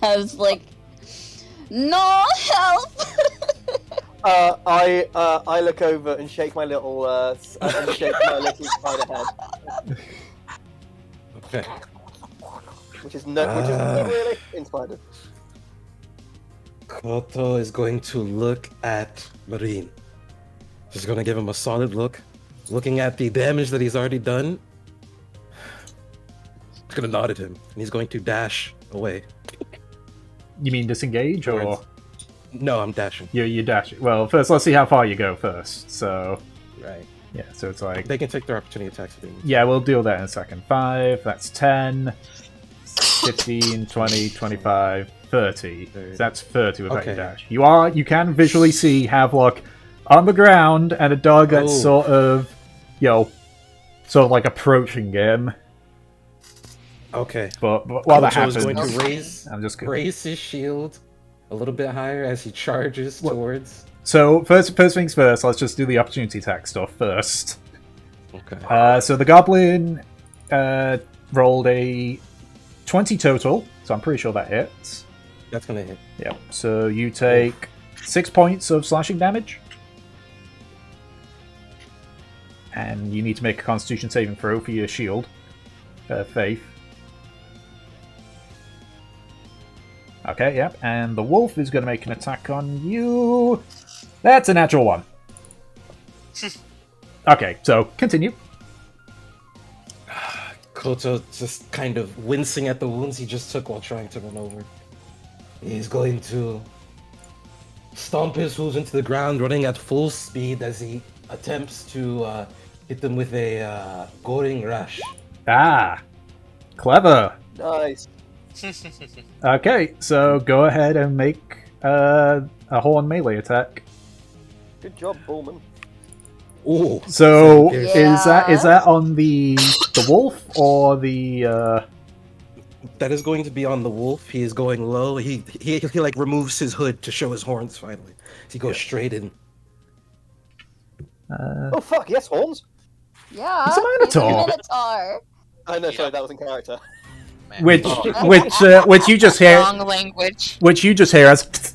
E: I was like, no help.
C: I look over and shake my little spider head,
G: Okay.
C: which is not really in spider.
G: Koto is going to look at Marine. He's going to give him a solid look. Looking at the damage that he's already done. He's going to nod at him. And he's going to dash away.
A: You mean disengage, or
G: Towards- No, I'm dashing.
A: you dash? Well, first let's see how far you go first. So
G: Right.
A: yeah, so it's like
G: They can take their opportunity attacks if they need.
A: yeah, we'll deal that in a second. 5, that's 10, 15, 20, 25, 30. So that's 30 without your
G: Okay.
A: dash. You can visually see Havelock on the ground and a dog that's
G: Oh.
A: sort of like approaching him.
G: Okay.
A: But while that
G: Koto is
A: happens,
G: going to
A: I'm just gonna...
G: raise his shield a little bit higher as he charges towards.
A: So first things first, let's just do the opportunity attack stuff first.
G: Okay.
A: So the goblin rolled a 20 total, so I'm pretty sure that hits.
G: That's gonna hit.
A: Yep. So you take 6 points of slashing damage. And you need to make a constitution saving throw for your shield. Faith. Okay, yep. And the wolf is going to make an attack on you. That's a natural 1. Okay, so continue.
G: Koto just kind of wincing at the wounds he just took while trying to run over. He's going to stomp his hooves into the ground, running at full speed as he attempts to hit them with a goring rush.
A: Ah, clever.
C: Nice.
A: Okay, so go ahead and make a horn melee attack.
C: Good job, Bullman.
G: Ooh.
A: So
E: Yeah.
A: is that on the wolf or the?
G: That is going to be on the wolf. He is going low. He like removes his hood to show his horns finally. He goes straight in.
C: Oh fuck! Yes, horns.
E: Yeah.
A: It's a minotaur.
E: Minotaur.
C: Oh no, sorry, that was in character.
B: Man.
A: Which you just hear,
D: Wrong language.
A: which you just hear as.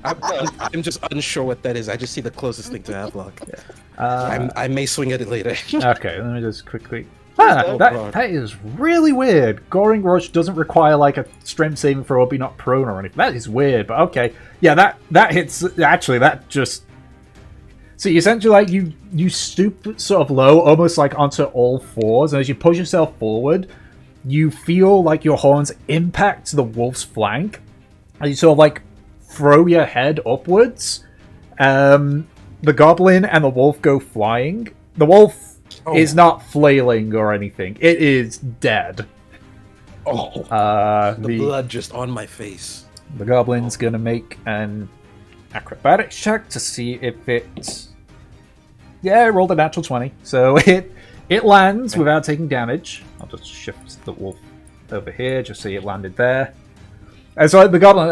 G: I'm just unsure what that is. I just see the closest thing to Havelock.
A: Uh,
G: I may swing at it later.
A: okay, let me just quickly.
G: Oh,
A: That
G: God.
A: is really weird. Goring Rush doesn't require like a strength saving throw or be not prone or anything. That is weird, but okay. Yeah, that hits. Actually, that just. So you essentially like you stoop sort of low, almost like onto all fours, and as you push yourself forward, you feel like your horns impact the wolf's flank, and you sort of like throw your head upwards. The goblin and the wolf go flying. The wolf is not flailing or anything. It is dead.
G: Oh, the
A: The
G: blood just on my face.
A: goblin's gonna make an acrobatics check to see if it. Yeah, it rolled a natural 20, so it lands without taking damage. I'll just shift the wolf over here, just see it landed there. And so the goblin,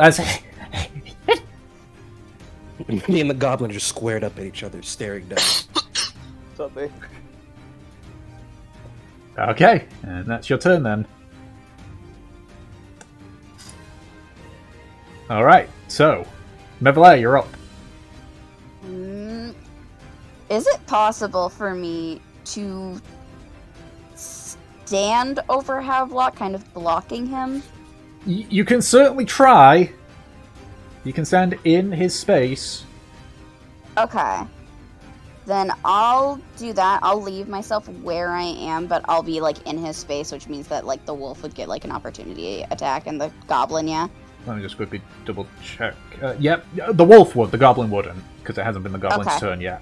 G: Me and the goblin just squared up at each other, staring down.
C: Something.
A: okay, and that's your turn then. All right, so Mevla, you're up.
E: Is it possible for me to stand over Havelock, kind of blocking him?
A: You can certainly try. You can stand in his space.
E: Okay. Then I'll do that. I'll leave myself where I am, but I'll be like in his space, which means that like the wolf would get like an opportunity attack and the goblin, yeah.
A: Let me just quickly double check. Yep, the wolf would, the goblin wouldn't, because it hasn't been the goblin's
E: Okay.
A: turn yet.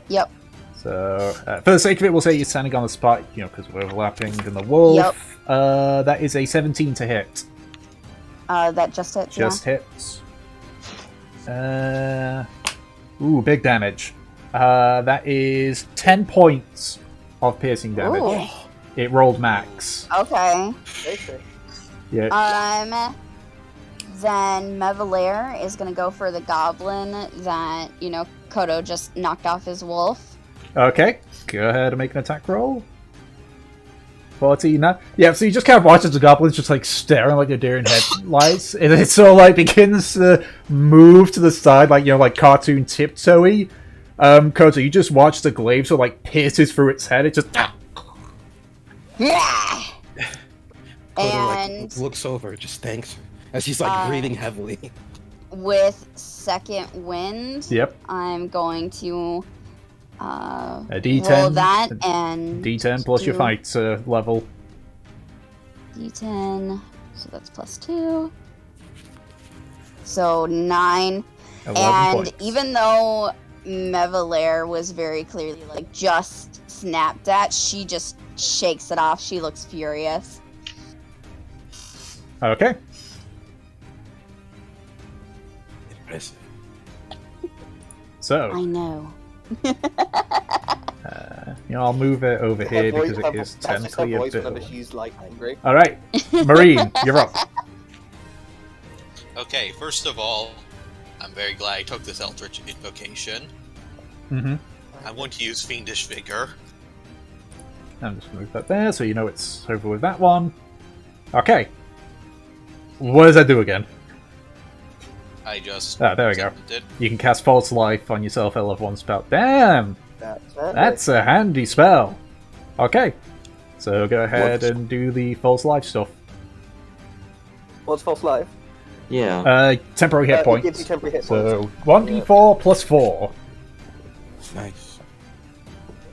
E: Yep.
A: So, for the sake of it, we'll say you're standing on the spot, because we're overlapping, and the wolf.
E: Yep.
A: That is a 17 to hit.
E: That just hits.
A: Just hits. Ooh, big damage. That is 10 points of piercing damage.
E: Ooh.
A: It rolled max.
E: Okay.
C: Basically.
A: Yeah.
E: Then Mevalair is gonna go for the goblin that, Kodo just knocked off his wolf.
A: Okay. Go ahead and make an attack roll. 14. Yeah, so you just kind of watch as the goblins just like staring like a deer in headlights, and it sort of like begins to move to the side, like like cartoon tiptoey. Koto, you just watch the glaive sort of like pierces through its head. It just
E: Yeah.
G: Kodo
E: And
G: looks over, just thanks her as he's like breathing heavily.
E: with second wind,
A: Yep.
E: I'm going to
A: A D10.
E: roll that and
A: D10 plus your
E: do
A: fight level.
E: D10. So that's +2. So 9.
A: 11
E: And
A: points.
E: even though Mevalair was very clearly like just snapped at, she just shakes it off. She looks furious.
A: Okay.
G: Impressive.
A: So,
E: I know.
A: I'll move it over
C: Her
A: here
C: voice-
A: because
C: her-
A: it is
C: that's just her
A: technically a
C: voice
A: bit.
C: whenever she's like angry.
A: All right, Marine, you're up.
B: Okay, first of all, I'm very glad I took this Eldritch Invocation.
A: Mm-hmm.
B: I want to use Fiendish Vigor.
A: I'm just gonna move that there so you know it's over with that one. Okay. What does that do again?
B: I just...
A: Ah, there we go.
B: Did.
A: You can cast False Life on yourself at level 1 spell. Damn!
C: That's
A: That's a handy spell. Okay. So go ahead and do the False Life stuff.
C: What's false life?
F: Yeah.
A: Temporary hit
C: It
A: points.
C: gives you temporary hit
A: So
C: points.
A: 1d4 plus 4.
G: Nice.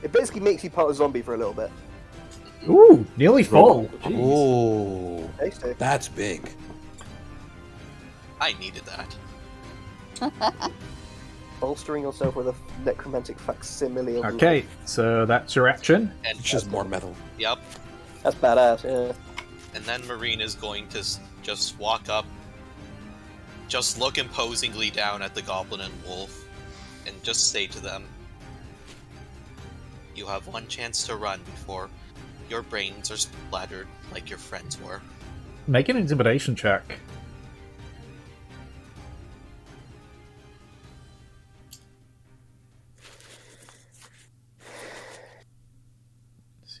C: It basically makes you part of zombie for a little bit.
A: Ooh, nearly full. Jeez.
G: Oh,
C: Tasty.
G: that's big.
B: I needed that.
C: Bolstering yourself with a necromantic facsimile of
A: Okay, so that's your action.
B: And
G: It's just more metal.
B: Yep.
C: That's badass, yeah.
B: And then Marine is going to just walk up, just look imposingly down at the Goblin and Wolf, and just say to them, "You have one chance to run before your brains are splattered like your friends were."
A: Make an intimidation check.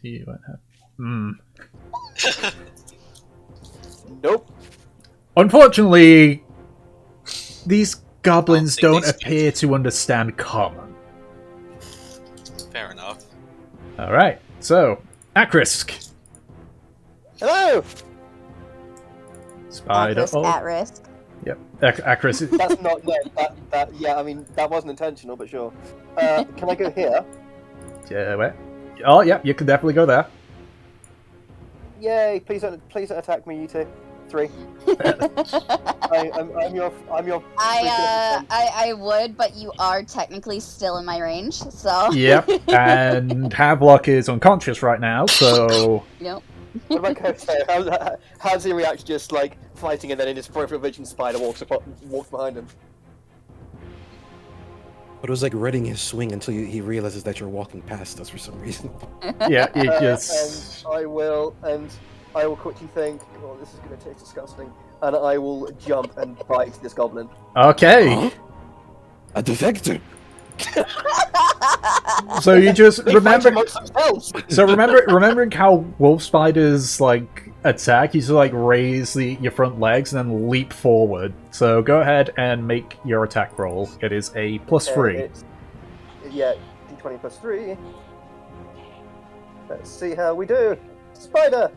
A: See what happens.
C: Nope.
A: Unfortunately, these goblins
B: I don't
A: don't
B: think they
A: appear to understand common.
B: Fair enough.
A: Alright, so, Akrisk.
C: Hello!
A: Spider.
E: At risk, at risk.
A: Yep, Akrisk.
C: That's not, no, yeah, I mean, that wasn't intentional, but sure. Can I go here?
A: Yeah, where? Oh, yeah, you can definitely go there.
C: Yay, please don't attack me, you two. 3. I'm your...
E: I would, but you are technically still in my range, so.
A: Yep, and Havelock is unconscious right now, so...
E: Nope.
C: What about Koto? How's he react just, like, fighting and then in his peripheral vision spider walks behind him?
G: But it was like readying his swing until he realizes that you're walking past us for some reason.
A: Yeah, it just...
C: And I will quickly think, oh, this is going to taste disgusting, and I will jump and bite this goblin.
A: Okay.
G: Huh? A defector.
A: So you just
C: They fight
A: remember...
C: amongst themselves.
A: So remembering how wolf spiders like attack, you just like raise your front legs and then leap forward. So go ahead and make your attack roll. It is a +3.
C: Yeah, d20 plus 3. Let's see how we do. Spider.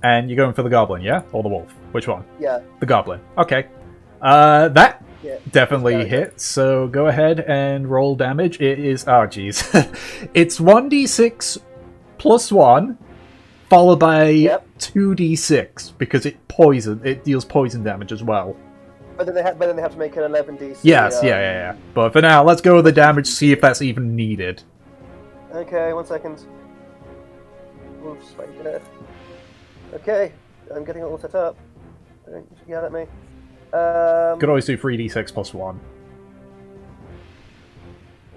A: And you're going for the goblin, yeah? Or the wolf? Which one?
C: Yeah.
A: The goblin. Okay. That
C: Yeah.
A: definitely
C: Yeah.
A: hits. So go ahead and roll damage. It is... Oh, jeez. It's 1d6 plus 1, followed by
C: Yep.
A: 2d6, because it deals poison damage as well.
C: But then they have to make an 11 DC.
A: Yes, yeah. But for now, let's go with the damage, see if that's even needed.
C: Okay, 1 second. Wolf spider. Okay, I'm getting it all set up. Don't yell at me.
A: Could always do 3d6 plus 1.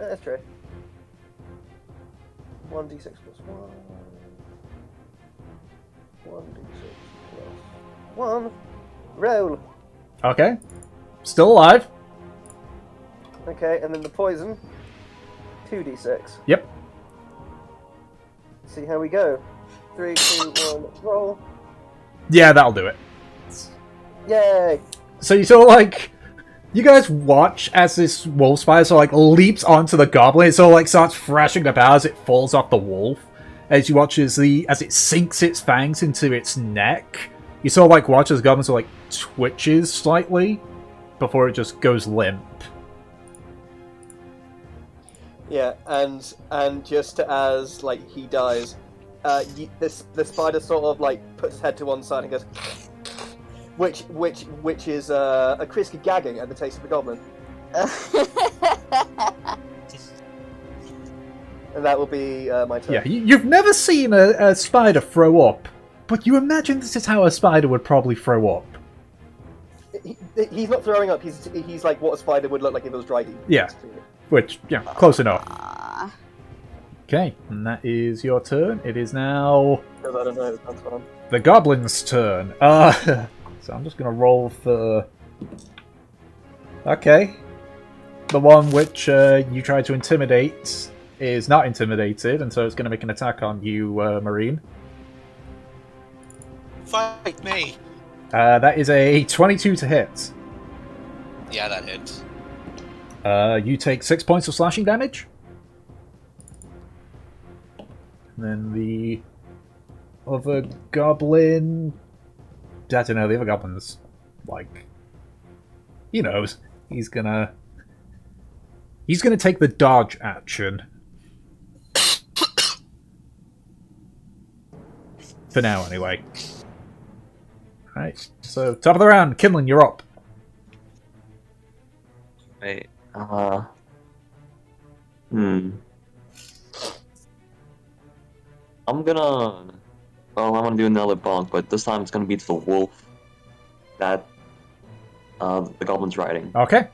C: That's true. 1d6 plus 1. 1d6 plus 1. Roll.
A: Okay. Still alive.
C: Okay, and then the poison. 2d6.
A: Yep.
C: See how we go. 3, 2, 1, roll.
A: Yeah, that'll do it.
C: Yay!
A: So you sort of like, you guys watch as this wolf spider sort of like leaps onto the goblin. It sort of like starts thrashing about as it falls off the wolf. As you watch as it sinks its fangs into its neck, you sort of like watch as the goblin sort of like twitches slightly before it just goes limp.
C: Yeah, and just as like he dies, the spider sort of like puts its head to one side and goes, which is a Kriska gagging at the taste of the goblin, and that will be my turn.
A: Yeah, you've never seen a spider throw up, but you imagine this is how a spider would probably throw up.
C: He's not throwing up. He's like what a spider would look like if it was dry heat.
A: Yeah. Which, yeah, close enough.
E: Aw.
A: Okay, and that is your turn. It is now
C: Because I don't know. That's fine.
A: the goblin's turn. So I'm just gonna roll for... Okay. The one which you tried to intimidate is not intimidated, and so it's gonna make an attack on you, Marine.
B: Fight me!
A: That is a 22 to hit.
B: Yeah, that hits.
A: You take 6 points of slashing damage. And then the other goblin... I don't know, the other goblin's like... He knows. He's gonna take the dodge action. For now, anyway. Right, so top of the round, Kinlan, you're up.
F: Wait. I'm gonna do another bonk, but this time it's gonna be to the wolf that the goblin's riding.
A: Okay.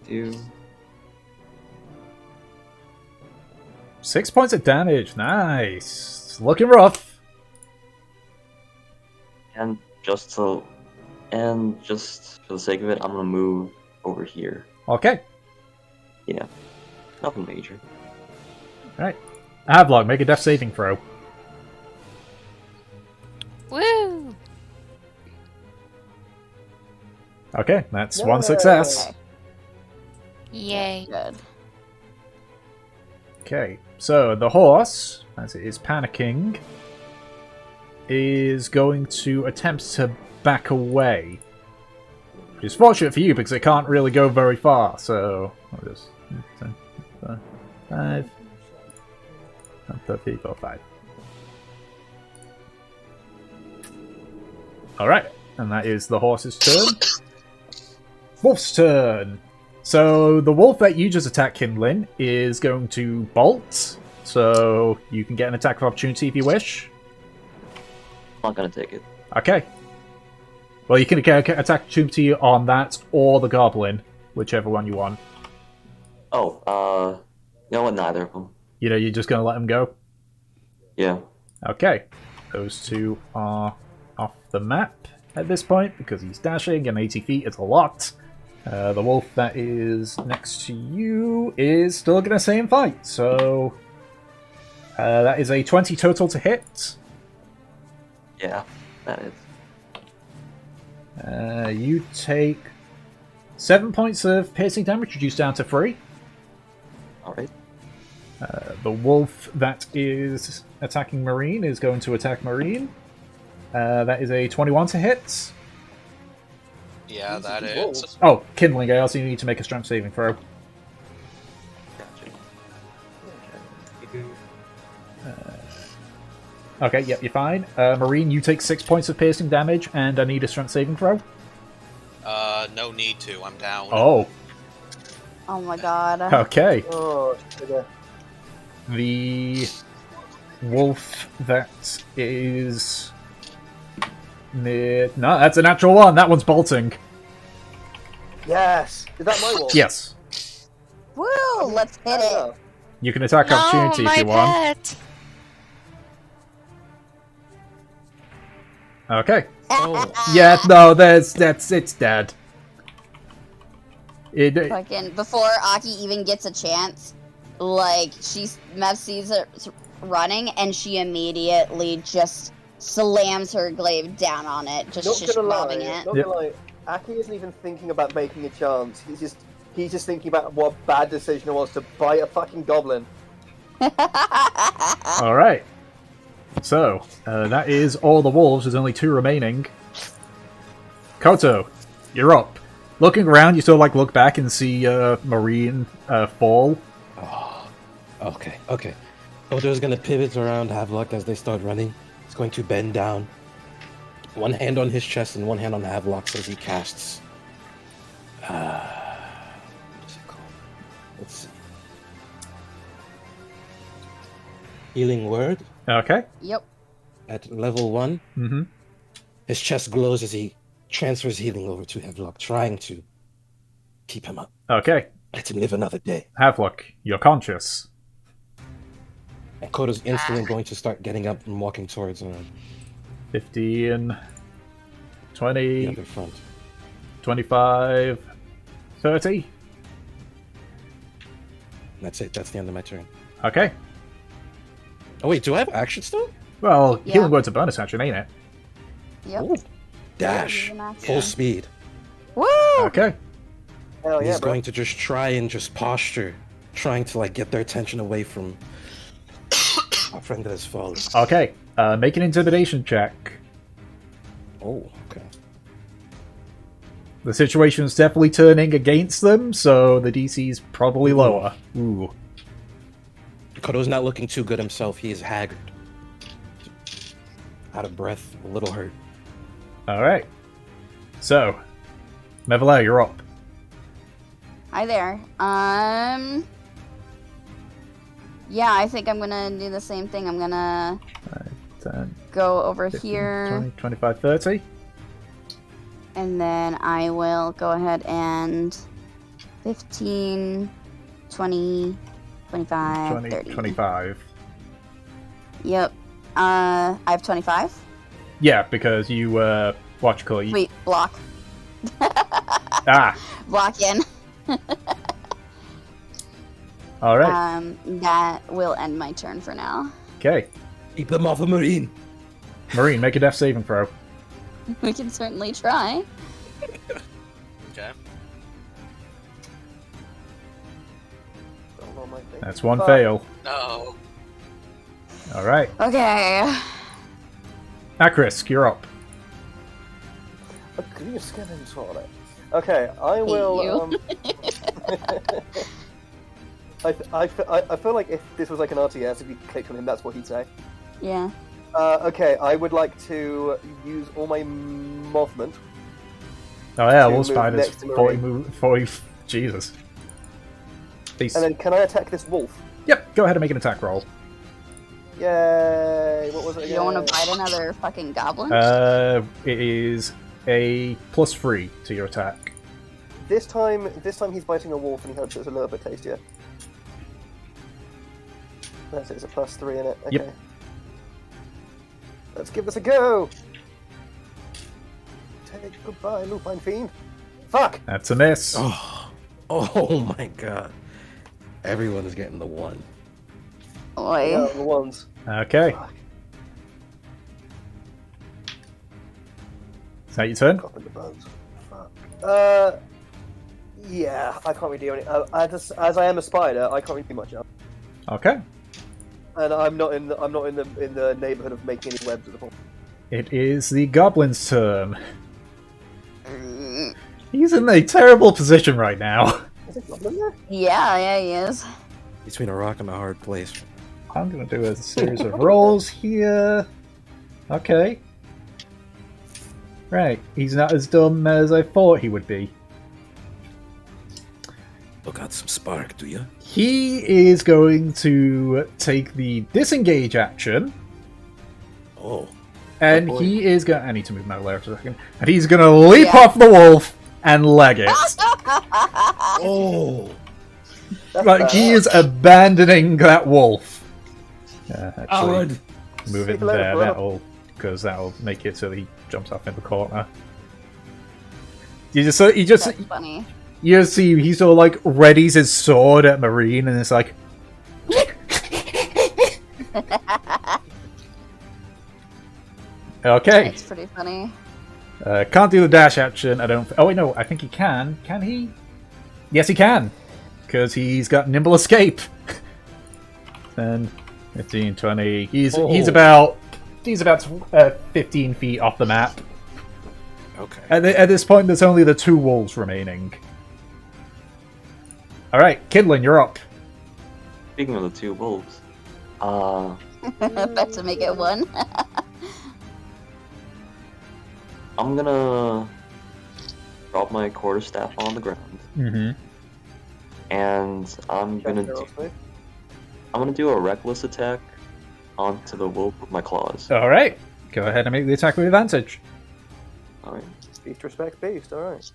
F: Do.
A: 6 points of damage, nice. It's looking rough.
F: And just for the sake of it, I'm gonna move over here.
A: Okay.
F: Yeah, nothing major.
A: Alright. Avlog, make a death saving throw.
D: Woo!
A: Okay, that's one success.
D: Yay.
E: Good.
A: Okay, so the horse, as it is panicking, is going to attempt to back away. Which is fortunate for you because it can't really go very far, so... I'll just... 10, 5... 3, 4, 5. Alright, and that is the horse's turn. Wolf's turn! So, the wolf that you just attacked, Kinlan, is going to bolt. So, you can get an attack of opportunity if you wish.
F: I'm not gonna take it.
A: Okay. Well, you can get an attack opportunity on that or the goblin, whichever one you want.
F: Oh, you know what? Neither of them.
A: You know, you're just going to let him go?
F: Yeah.
A: Okay. Those two are off the map at this point because he's dashing and 80 feet is a lot. The wolf that is next to you is still going to stay and fight, so... that is a 20 total to hit.
F: Yeah, that is.
A: You take 7 points of piercing damage, reduced down to 3.
F: Alright.
A: The wolf that is attacking Marine is going to attack Marine. That is a 21 to hit.
B: Yeah, that hits.
A: Oh, Kindling, I also need to make a strength saving throw.
F: Gotcha.
A: Okay, yep, you're fine. Marine, you take 6 points of piercing damage, and I need a strength saving throw.
B: No need to. I'm down.
A: Oh,
E: Oh my god.
A: okay.
C: Oh, sugar.
A: The wolf that is near... No, that's a natural one. That one's bolting.
C: Yes! Is that my wolf?
A: Yes.
E: Woo! Let's hit it.
C: Oh,
A: You can attack
D: No,
A: opportunity
D: my
A: if you want.
D: pet.
A: Okay.
G: Oh.
A: Yeah, no, it's dead.
E: Fucking before Aki even gets a chance, like Mev sees her running and she immediately just slams her glaive down on it,
C: not
E: just
C: gonna
E: rubbing
C: lie,
E: it.
C: not gonna lie. Aki isn't even thinking about making a chance. He's just thinking about what bad decision it was to bite a fucking goblin.
A: Alright. So, that is all the wolves. There's only 2 remaining. Koto, you're up. Looking around, you sort of like look back and see Marine fall.
G: Oh, okay. Odo's gonna pivot around Havelock as they start running. He's going to bend down. One hand on his chest and one hand on Havelock as he casts. What is it called? Let's see. Healing Word
A: Okay.
E: Yep.
G: at level 1.
A: Mm-hmm.
G: His chest glows as he transfers healing over to Havelock, trying to keep him up.
A: Okay.
G: Let him live another day.
A: Havelock, you're conscious.
G: And Kodo's instantly going to start getting up and walking towards
A: 15,
G: the
A: 20,
G: other front.
A: 25, 30.
G: And that's it. That's the end of my turn.
A: Okay.
G: Oh wait, do I have action still?
A: Well,
E: Yeah.
A: healing word's a bonus action, ain't it?
E: Yep.
G: Ooh. Dash. Full speed.
E: Woo!
A: Okay.
C: Hell yeah,
G: He's
C: bro.
G: going to just try and just posture, trying to like get their attention away from our friend that has fallen.
A: Okay. Make an intimidation check.
G: Oh, okay.
A: The situation's definitely turning against them, so the DC's probably lower. Ooh.
G: Kodo's not looking too good himself. He is haggard, out of breath, a little hurt.
A: Alright. So, Mevele, you're up.
E: Hi there. Yeah, I think I'm gonna do the same thing. I'm gonna
A: 10,
E: go over
A: 15,
E: here,
A: 20, 25, 30.
E: and then I will go ahead and 15, 20, 25,
A: 20,
E: 30.
A: 25.
E: Yep. I have 25.
A: Yeah, because you, what you call it?
E: Wait, block.
A: Ah!
E: Block in.
A: Alright.
E: That will end my turn for now.
A: Okay.
G: Keep them off of Marine.
A: Marine, make a death saving throw.
E: We can certainly try.
B: Okay.
C: Don't know my thing.
A: That's one
C: Fuck.
A: fail.
B: No.
A: Alright.
E: Okay.
A: Akrisk, you're up.
C: A green skin and sword. Okay, I will.
E: you.
C: I feel like if this was like an RTS, if you clicked on him, that's what he'd say.
E: Yeah.
C: Okay, I would like to use all my movement.
A: Oh yeah,
C: To
A: wolf
C: move
A: spiders.
C: next to
A: 40
C: Marine.
A: move. 40. Jesus. Peace.
C: And then can I attack this wolf?
A: Yep, go ahead and make an attack roll.
C: Yay! What was it again?
E: You don't want to bite another fucking goblin?
A: It is a +3 to your attack.
C: This time he's biting a wolf and he hopes it's a little bit tastier. That's it, it's a +3 in it. Okay.
A: Yep.
C: Let's give this a go! Take goodbye, Lupine Fiend. Fuck!
A: That's a miss.
G: Oh my god. Everyone's getting the 1.
E: Oi.
C: Yeah, the ones.
A: Okay.
C: Fuck.
A: Is that your turn?
C: Cop in the bones. Fuck. Yeah, I can't really do any. As I am a spider, I can't really do much else.
A: Okay.
C: And I'm not in the neighborhood of making any webs at the point.
A: It is the goblin's turn.
E: Mm,
A: He's in a terrible position right now.
C: Is it goblin there?
E: yeah, he is.
G: Between a rock and a hard place.
A: I'm going to do a series of rolls here. Okay. Right, he's not as dumb as I thought he would be.
G: Oh, got some spark, do you?
A: He is going to take the disengage action,
G: Oh.
A: and
G: boy.
A: he is going. I need to move my layer for a second. And he's going to leap
E: Yeah.
A: off the wolf and leg it.
G: Oh,
C: That's
A: Like, he
C: bad.
A: is abandoning that wolf. Actually,
G: Howard.
A: move it
C: See you later,
A: there,
C: bro.
A: because that'll make it so that he jumps off in the corner. You just
E: That's funny.
A: you see he sort of like readies his sword at Marine and it's like okay.
E: It's pretty funny.
A: Can't do the dash action. I don't. Oh wait, no. I think he can. Can he? Yes, he can, because he's got nimble escape. 10, 15, 20. He's about 15 feet off the map.
G: Okay.
A: At this point, there's only the 2 wolves remaining. All right, Kidlin, you're up.
F: Speaking of the 2 wolves,
E: About to make it 1.
F: I'm gonna drop my quarterstaff on the ground,
A: Mm-hmm.
F: and I'm gonna do a reckless attack onto the wolf with my claws.
A: All right, go ahead and make the attack with advantage.
F: All right.
C: Beast respects beast. All right.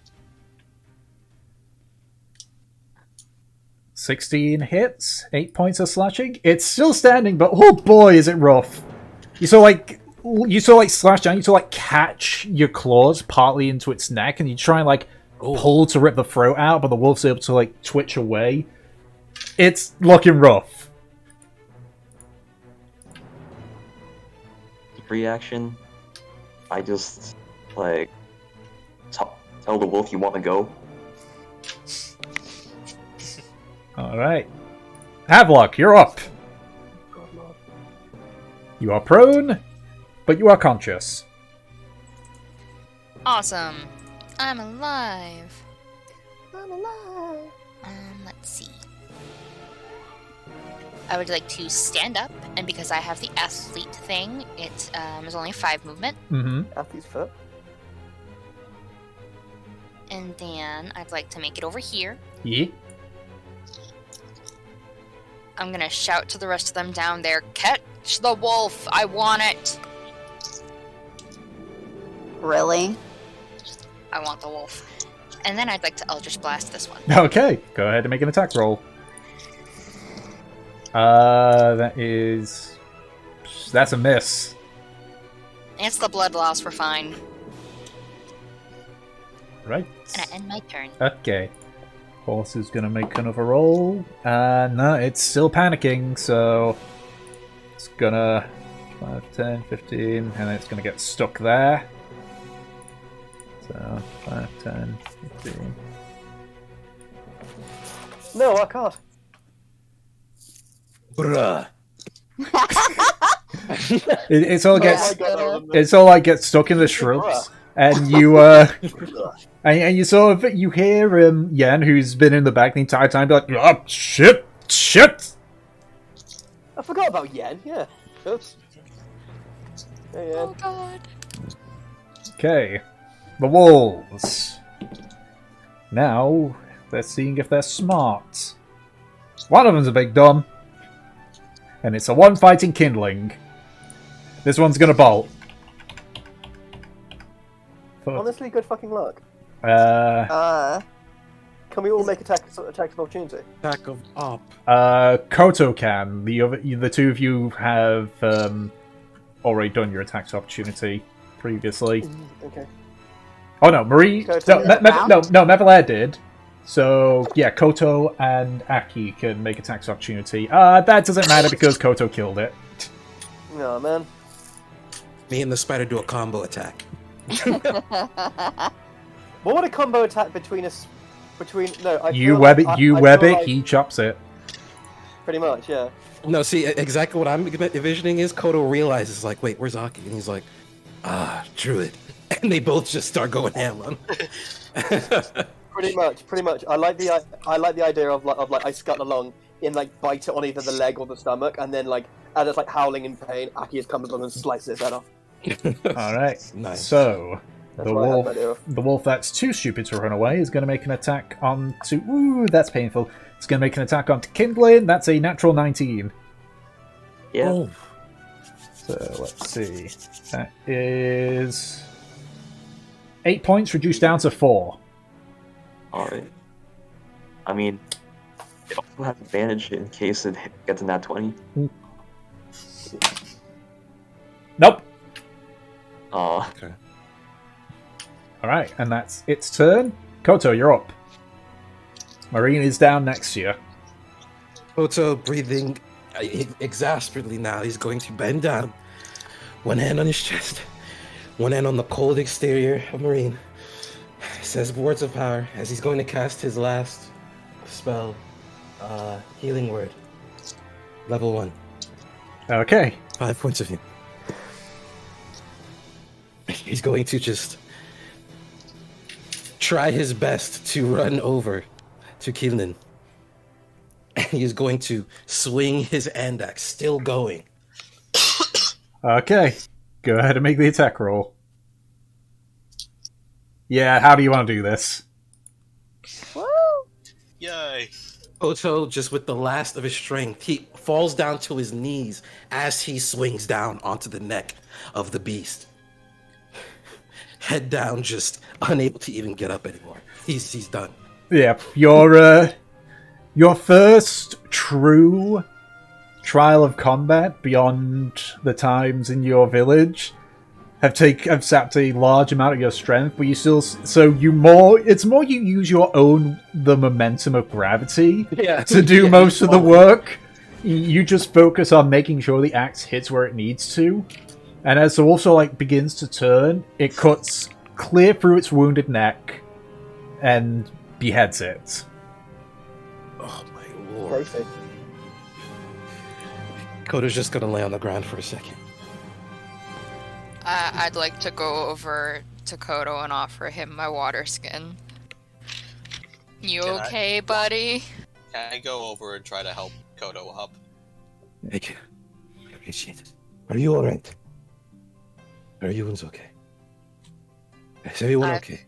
A: 16 hits, 8 points of slashing. It's still standing, but oh boy, is it rough. You saw like slash down, you saw like catch your claws partly into its neck, and you try and like pull to rip the throat out, but the wolf's able to like twitch away. It's looking rough.
F: Free action. I just like tell the wolf you want to go.
A: Alright. Havelock, you're up. You are prone, but you are conscious.
D: Awesome. I'm alive.
C: I'm alive.
D: Let's see. I would like to stand up, and because I have the athlete thing, it is only 5 movement.
A: Mm-hmm.
C: Athlete's foot.
D: And then I'd like to make it over here.
A: Yeah.
D: I'm gonna shout to the rest of them down there, catch the wolf! I want it!
E: Really?
D: I want the wolf. And then I'd like to Eldritch Blast this one.
A: Okay, go ahead and make an attack roll. That's a miss.
D: It's the blood loss, we're fine.
A: Right.
D: And I end my turn.
A: Okay. Horse is gonna make another roll. No, it's still panicking, so it's gonna 5, 10, 15, and then it's gonna get stuck there. So 5, 10, 15.
C: No, I can't.
G: Bruh.
A: It's all gets
C: Oh my God,
A: it's all like gets stuck in the shrubs, and you and you sort of you hear Yen, who's been in the back the entire time, be like, oh, shit.
C: I forgot about Yen. Yeah. Oops. Hey, Yen.
D: Oh god.
A: Okay, the wolves. Now they're seeing if they're smart. One of them's a big dumb, and it's a one fighting kindling. This one's gonna bolt.
C: Honestly, good fucking luck.
A: Uh,
C: Can we all make attacks of opportunity?
G: Attack of op.
A: Koto can. The two of you have already done your attacks of opportunity previously.
C: Okay.
A: Oh no, Marie.
C: Koto.
A: No, Mevalair did. So yeah, Koto and Aki can make attacks of opportunity. That doesn't matter because Koto killed it.
C: No, man.
G: Me and the spider do a combo attack.
C: What would a combo attack between us?
A: You web it,
C: like,
A: he chops it.
C: Pretty much, yeah.
G: No, see, exactly what I'm envisioning is Kodo realizes, like, wait, where's Aki? And he's like, Druid. And they both just start going ham on.
C: Pretty much. I like the idea of like I scuttle along and like bite it on either the leg or the stomach, and then like as it's like howling in pain, Aki just comes along and slices its head off.
A: All right.
G: Nice.
A: So
C: That's
A: the
C: what I had
A: wolf,
C: that idea of.
A: the wolf that's too stupid to run away, is going to make an attack onto. Ooh, that's painful. It's going to make an attack onto Kindling. That's a natural 19.
F: Yeah.
G: Oh,
A: So let's see. That is 8 points reduced down to 4.
F: Alright. I mean, it also has advantage in case it gets in that 20.
A: Nope.
G: Okay.
A: Alright, and that's its turn. Koto, you're up. Marine is down next to you.
G: Koto breathing exasperately now. He's going to bend down. One hand on his chest. One hand on the cold exterior of Marine. Says words of power as he's going to cast his last spell. Healing word. Level 1.
A: Okay.
G: 5 points of healing. He's going to just try his best to run over to Keelan. And he's going to swing his hand axe, still going.
A: Okay. Go ahead and make the attack roll. Yeah, how do you want to do this?
E: Woo!
B: Yay!
G: Koto, just with the last of his strength, he falls down to his knees as he swings down onto the neck of the beast. Head down, just unable to even get up anymore. He's done.
A: Yeah, your first true trial of combat beyond the times in your village have sapped a large amount of your strength, but you still it's more you use the momentum of gravity to do most of the work. You just focus on making sure the axe hits where it needs to, and as it also begins to turn, it cuts clear through its wounded neck and beheads it.
G: Oh my lord.
C: Perfect.
G: Koto's just gonna lay on the ground for a second.
D: I'd like to go over to Koto and offer him my water skin. You
B: Can I-
D: okay, buddy?
B: Can I go over and try to help Koto up?
G: Thank you. I appreciate it. Are you alright? Are everyone's okay? Is everyone okay?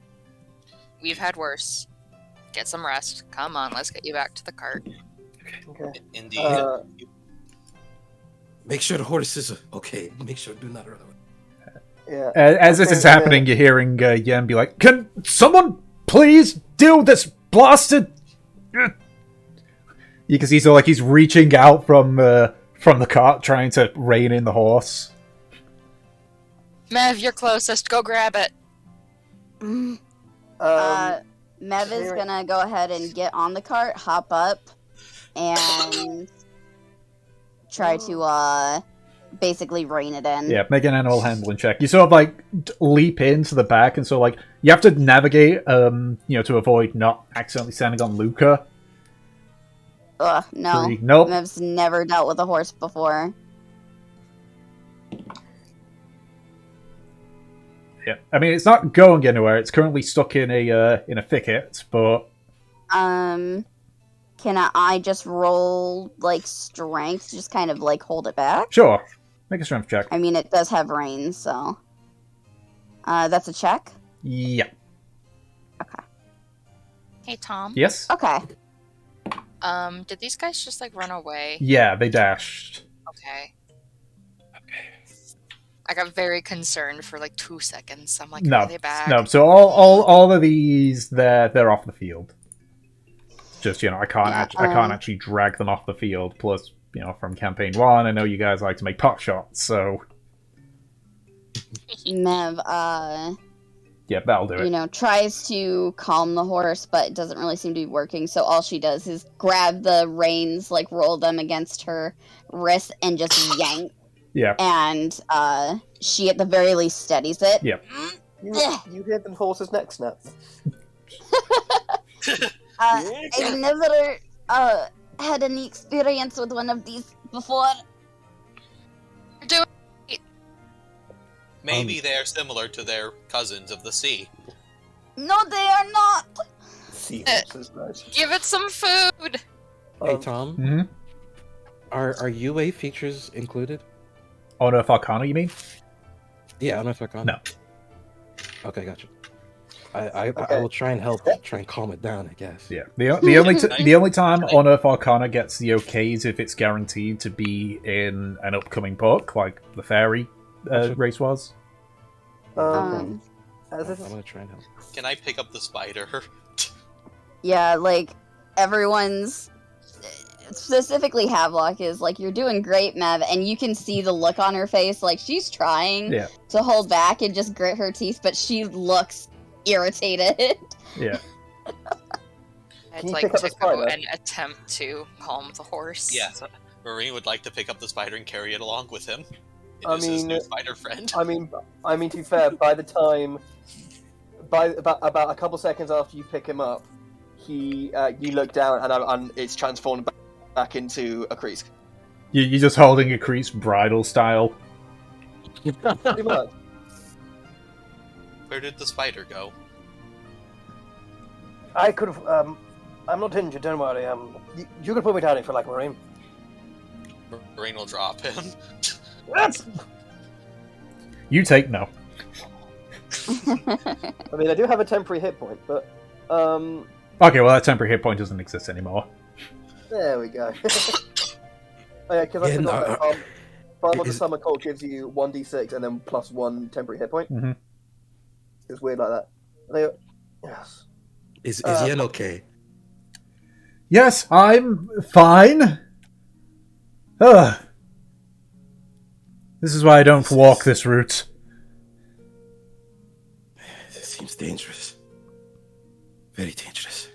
D: We've had worse. Get some rest. Come on, let's get you back to the cart.
C: Okay.
B: Indeed.
G: Make sure the horses are okay. Make sure do not run away.
C: Yeah.
A: As this is happening, you're hearing Yen be like, "Can someone please deal with this blasted?" You can see he's reaching out from the cart, trying to rein in the horse.
D: Mev, you're closest. Go grab it.
E: Mev is gonna go ahead and get on the cart, hop up, and try to basically rein it in.
A: Yeah, make an animal handling check. You sort of leap into the back, and so you have to navigate, to avoid not accidentally standing on Luca.
E: Ugh, no.
A: 3. Nope.
E: Mev's never dealt with a horse before.
A: Yeah, I mean it's not going anywhere. It's currently stuck in a thicket, but
E: Can I just roll strength, just kind of hold it back?
A: sure. Make a strength check.
E: I mean, it does have reins, so that's a check.
A: Yeah.
E: Okay.
D: Hey, Tom.
A: Yes.
E: Okay.
D: Did these guys just run away?
A: Yeah, they dashed.
D: Okay. I got very concerned for 2 seconds. I'm like,
A: No,
D: are they back?
A: no. So all of these, they're off the field. Just I can't actually drag them off the field. Plus, from campaign 1, I know you guys like to make pot shots, so
E: Mev,
A: yeah, that'll do it.
E: tries to calm the horse, but it doesn't really seem to be working. So all she does is grab the reins, roll them against her wrist, and just yank.
A: Yeah.
E: And she, at the very least, steadies it.
A: Yep.
C: You hear the horse's neck snap.
E: I've never had any experience with one of these before.
B: Maybe they're similar to their cousins of the sea.
E: No, they are not.
C: Sea horses, right?
D: Give it some food.
G: Hey Tom,
A: Mm-hmm.
G: are UA features included?
A: Honor of Arcana, you mean?
G: Yeah, I don't know if I can.
A: No.
G: Okay, gotcha. I will try and help, try and calm it down, I guess.
A: Yeah. The only time Honor of Arcana gets the okay is if it's guaranteed to be in an upcoming book, like the fairy race was.
C: As
G: I'm
C: this
G: gonna try and help.
B: Can I pick up the spider?
E: Yeah, everyone's specifically Havelock is like, you're doing great, Mev, and you can see the look on her face, like she's trying
A: Yeah.
E: to hold back and just grit her teeth, but she looks irritated.
A: Yeah.
D: I'd
C: Can you
D: like
C: pick up
D: to
C: the
D: go
C: spider?
D: and attempt to calm the horse.
B: Yes, Marine would like to pick up the spider and carry it along with him. It
C: I
B: is his new
C: mean-
B: spider friend.
C: I mean, to be fair, by about a couple seconds after you pick him up, you look down and it's transformed back into a crease.
A: You're just holding a crease bridal style.
C: Pretty much.
B: Where did the spider go?
C: I could have. I'm not injured. Don't worry. You could put me down if you like, Marine.
B: Marine will drop him.
A: You take no.
C: I mean, I do have a temporary hit point, but
A: Okay, well that temporary hit point doesn't exist anymore.
C: there we go. Oh yeah, because I
G: Yeah,
C: forgot
G: no,
C: that Balm of the
G: is-
C: Summer Cold gives you 1d6 and then +1 temporary hit point.
A: Mhm.
C: It's weird like that. Yes.
G: Is
C: Uh,
G: Yen okay?
A: Yes, I'm fine. Ugh. This is why I don't walk this route.
G: It seems dangerous. Very dangerous.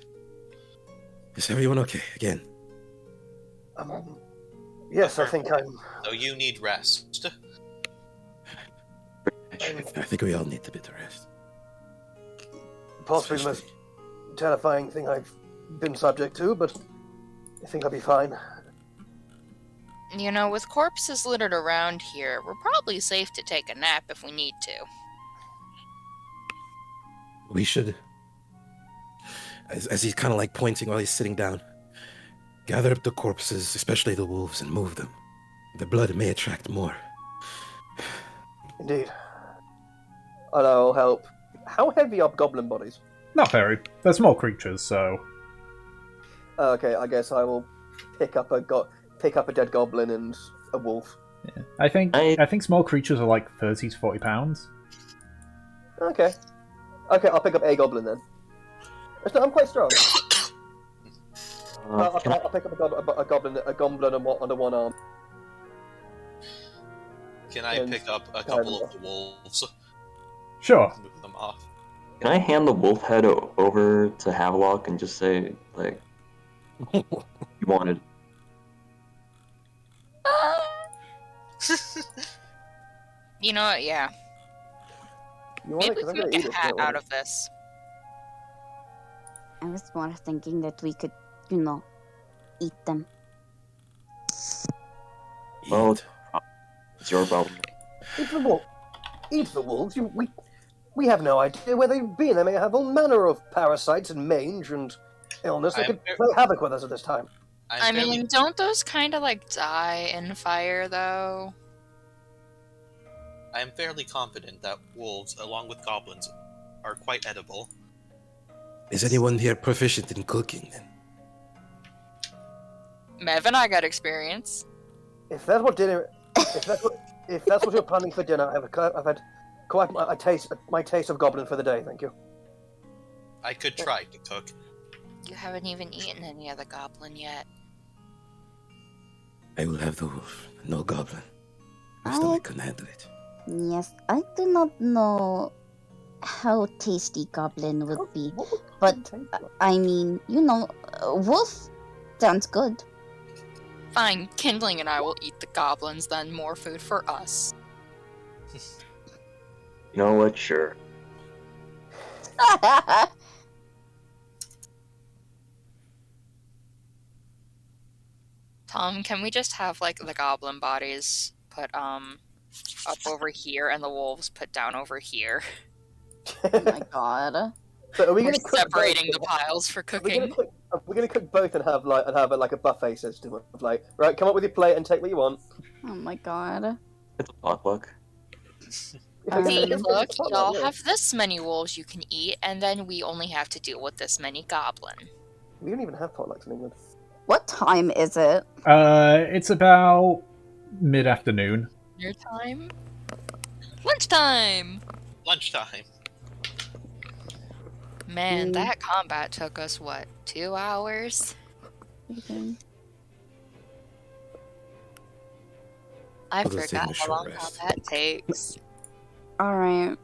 G: Is everyone okay? Again.
C: Yes, I think I'm.
B: So you need rest.
G: I think we all need a bit of rest.
C: Possibly the most terrifying thing I've been subject to, but I think I'll be fine.
D: You know, with corpses littered around here, we're probably safe to take a nap if we need to.
G: We should, as he's kind of like pointing while he's sitting down, gather up the corpses, especially the wolves, and move them. The blood may attract more.
C: Indeed. And I'll help. How heavy are goblin bodies?
A: Not very. They're small creatures, so
C: Okay, I guess I will pick up a dead goblin and a wolf.
A: yeah. I think small creatures are like 30 to 40 pounds.
C: Okay. Okay, I'll pick up a goblin then. I'm quite strong. I'll
F: Can I,
C: pick up a goblin under one arm.
B: Can I
C: And
B: pick up a couple of the wolves?
A: Sure.
B: Move them off.
F: can I hand the wolf head over to Havelock and just say, like, you wanted?
D: You know what? Yeah.
C: You want it?
D: Maybe
C: 'Cause
D: we
C: I'm
D: can
C: gonna
D: make
C: eat
D: a
C: it.
D: hat
C: don't
D: out
C: worry.
D: of this.
E: I was more thinking that we could, eat them.
F: Well,
G: Eat.
F: it's your problem.
C: Eat the wolf. Eat the wolves. We have no idea where they've been. They may have all manner of parasites and mange and illness. They
B: I'm
C: could
B: very-
C: play havoc with us at this time.
D: I mean, don't those kind of like die in fire though?
B: I am fairly confident that wolves, along with goblins, are quite edible.
G: Is anyone here proficient in cooking? Then?
D: Mev and I got experience.
C: If that's what you're planning for dinner, I've had quite my taste of goblin for the day. Thank you.
B: I could try to cook.
D: You haven't even eaten any of the goblin yet.
G: I will have the wolf, no goblin. My
E: I-
G: stomach can handle it.
E: Yes, I do not know how tasty goblin would be.
C: What would
E: But,
C: it taste like?
E: I mean, wolf sounds good.
D: Fine, Kindling and I will eat the goblins then. More food for us.
F: You know what? Sure.
D: Tom, can we just have like the goblin bodies put up over here and the wolves put down over here?
E: Oh my god.
C: So are we
D: We're
C: going to cook
D: separating the
C: both?
D: piles for
C: Are we gonna
D: cooking.
C: cook? Are we going to cook both and have like a buffet system of like, right, come up with your plate and take what you want.
E: Oh my god.
F: It's a potluck.
D: I mean,
C: It's
D: look,
C: fun,
D: y'all
C: yeah.
D: have this many wolves you can eat, and then we only have to deal with this many goblin.
C: We don't even have potlucks in England.
E: What time is it?
A: It's about mid-afternoon.
D: Dinner time? Lunchtime!
B: Lunchtime.
D: Man, that combat took us, what, 2 hours?
E: Okay.
D: I
G: I'll just take
D: forgot
G: a
D: how
G: short
D: long
G: rest.
D: that takes.
E: All right.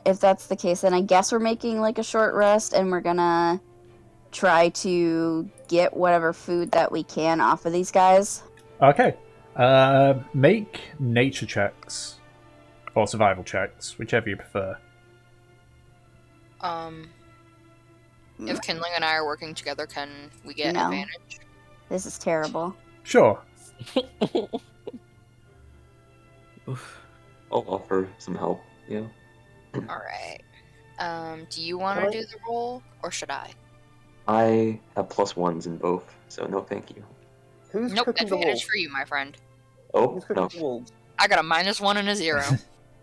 E: If that's the case, then I guess we're making like a short rest, and we're gonna try to get whatever food that we can off of these guys.
A: Okay. Make nature checks or survival checks, whichever you prefer.
D: If Kindling and I are working together, can we get
E: No.
D: advantage?
E: This is terrible.
A: Sure.
F: I'll offer some help. Yeah.
D: Alright. Do you want to
C: Can I-
D: do the roll, or should I?
F: I have +1s in both, so no thank you.
C: Who's
D: Nope,
C: cooking the
D: advantage
C: wolves?
D: for you, my friend.
F: Oh,
C: Who's cooking
F: no.
C: the wolves?
D: I got a -1 and a 0.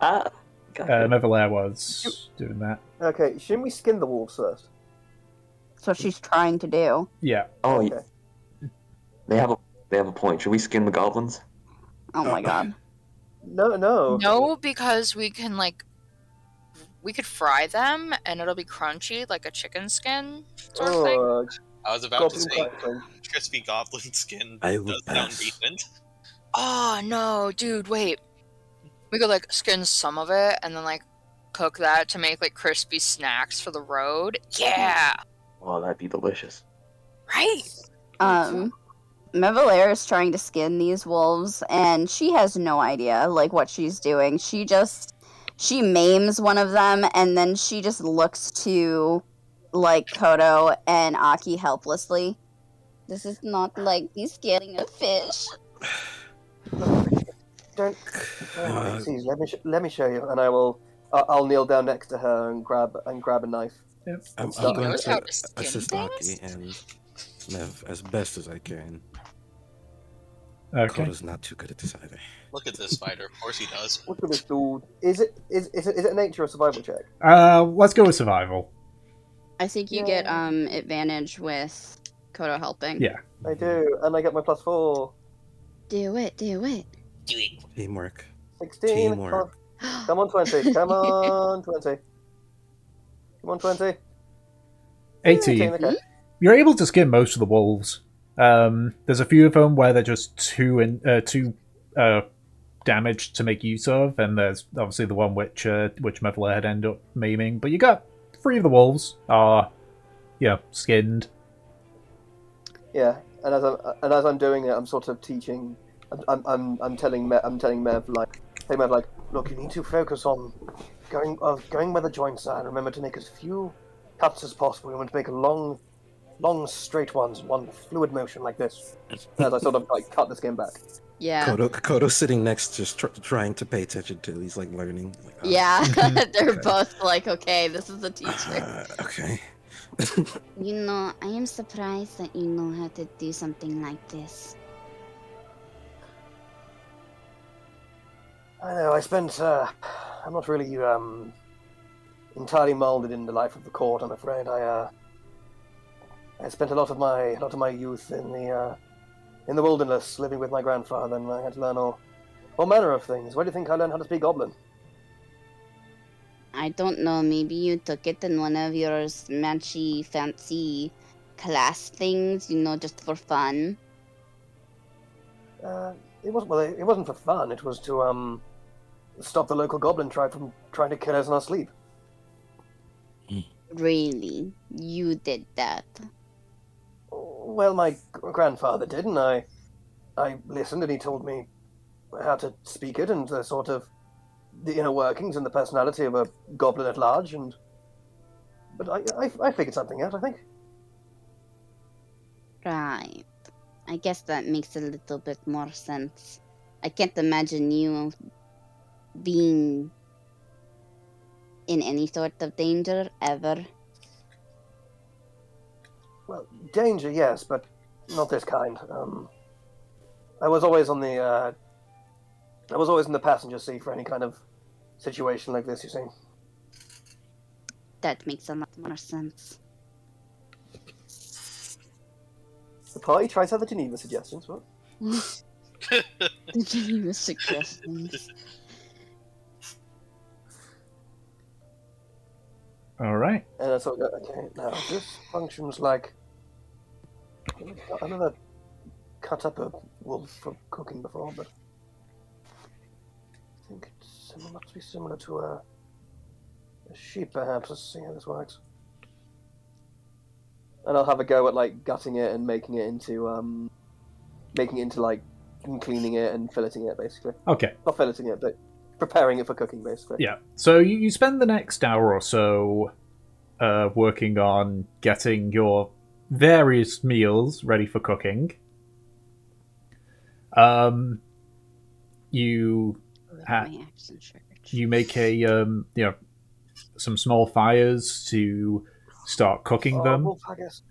F: Ah! Gotcha.
A: Mevalair was doing that.
C: Okay, shouldn't we skin the wolves first?
E: That's what she's trying to do.
A: Yeah.
F: Oh,
C: Okay.
F: they have a point. Should we skin the goblins?
E: Oh my god.
C: No.
D: No, because we can, like, we could fry them, and it'll be crunchy, like a chicken skin sort of thing.
C: Oh,
B: I was about to
C: goblin
B: say,
C: crackling.
B: crispy goblin skin
G: I will
B: does sound
G: pass.
B: decent.
D: Oh, no, dude, wait. We could, like, skin some of it, and then, like, cook that to make, like, crispy snacks for the road. Yeah!
F: Oh, that'd be delicious.
D: Right?
E: Mevalair is trying to skin these wolves, and she has no idea, like, what she's doing. She maims one of them, and then she just looks to, like, Kodo and Aki helplessly. This is not like me scaling a fish.
C: Don't. Please, let me show you, and I'll kneel down next to her and grab a knife.
G: I'm
C: He
G: going
D: knows how
G: to
D: to skin
G: assist
D: things?
G: Aki and Mev as best as I can.
A: Okay.
G: Koda's not too good at this either.
B: Look at this fighter. Of course he does.
C: Look at this dude. Is it a nature or survival check?
A: Let's go with survival.
E: I think you get advantage with Kodo helping.
A: Yeah.
C: I do, and I get my +4.
E: Do it.
G: Teamwork.
C: 16.
G: Teamwork.
C: Come on, 20. Come on, 20. Come on, 20.
A: 18.
C: Okay.
A: You're able to skin most of the wolves. There's a few of them where they're just too damaged to make use of, and there's obviously the one which Mevalair had ended up maiming. But you got 3 of the wolves are, skinned.
C: Yeah, and as I'm doing it, I'm sort of teaching. I'm telling Mev like, hey Mev, like, look, you need to focus on going where the joints are. And remember to make as few cuts as possible. You want to make long straight ones, one fluid motion like this. As I sort of like cut the skin back.
E: Yeah.
G: Kodo's sitting next, just trying to pay attention to. He's like learning. Like, oh,
E: Yeah, they're
G: okay.
E: both like, okay, this is the teacher.
G: Okay.
H: You know, I am surprised that you know how to do something like this.
C: I know. I spent. I'm not really entirely molded in the life of the court. I'm afraid. I spent a lot of my youth in the wilderness, living with my grandfather, and I had to learn all manner of things. Where do you think I learned how to speak Goblin?
H: I don't know, maybe you took it in one of your smashy, fancy class things, you know, just for fun.
C: It wasn't. Well, it wasn't for fun. It was to stop the local goblin tribe from trying to kill us in our sleep.
H: Really? You did that?
C: Well, my grandfather did, and I listened, and he told me how to speak it and the sort of the inner workings and the personality of a goblin at large. But I figured something out, I think.
H: Right. I guess that makes a little bit more sense. I can't imagine you being in any sort of danger ever.
C: Well, danger, yes, but not this kind. I was always in the passenger seat for any kind of situation like this, you see.
H: That makes a lot more sense.
C: The party tries out the Geneva suggestions, what?
H: The Geneva suggestions.
A: All right.
C: And I sort of go, okay, now this functions like. I've never cut up a wolf for cooking before, but I think it must be similar to a sheep, perhaps. Let's see how this works. And I'll have a go at like gutting it and making it into like cleaning it and filleting it, basically.
A: Okay.
C: Not filleting it, but preparing it for cooking, basically.
A: Yeah. So you spend the next hour or so working on getting your various meals ready for cooking. You you make some small fires to start cooking them,
C: Wolf haggis.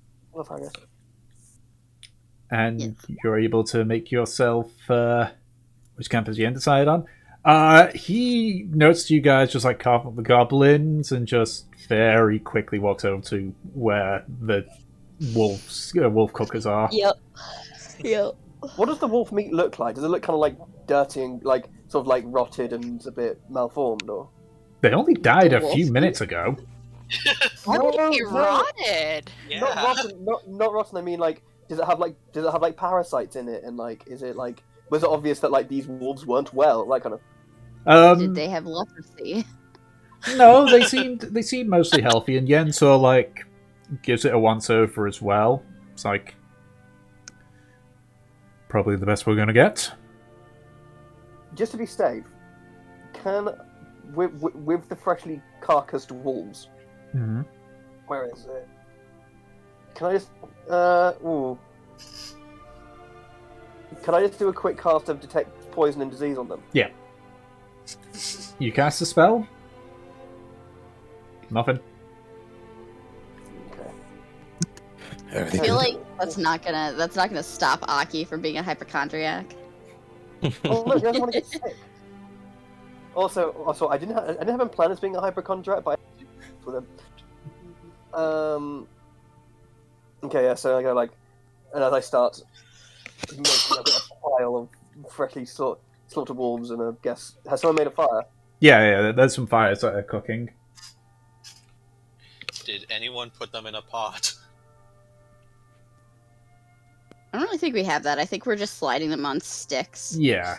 A: and you're able to make yourself. Which camp has Yen decided on? He noticed you guys just like carve up the goblins and just very quickly walks over to where the wolf cookers are.
E: Yep.
C: What does the wolf meat look like? Does it look kind of like dirty and like sort of like rotted and a bit malformed, or?
A: They only died a
E: wolf
A: few
E: meat?
A: minutes ago.
D: Why would it be
C: No.
D: rotted?
B: Yeah.
C: Not rotten. Not rotten. I mean, like, does it have like parasites in it, and like, is it like, was it obvious that like these wolves weren't well, like kind of?
E: Did they have leprosy?
A: No, they seemed mostly healthy, and Yen sort of like gives it a once over as well. It's like probably the best we're gonna get.
C: Just to be safe, can with the freshly carcassed wolves.
A: Mm-hmm.
C: Where is it? Can I just Can I just do a quick cast of detect poison and disease on them?
A: Yeah. You cast a spell? Nothing.
C: Okay.
E: I
G: Everything
E: feel like that's not gonna stop Aki from being a hypochondriac.
C: Oh look, he doesn't want to get sick. Also, I didn't have him planned as being a hypochondriac, but I with him. Okay, yeah. So I go like, and as I start making a pile of freshly slaughtered wolves, and I guess has someone made a fire?
A: Yeah. There's some fires that are cooking.
B: Did anyone put them in a pot?
E: I don't really think we have that. I think we're just sliding them on sticks.
A: Yeah.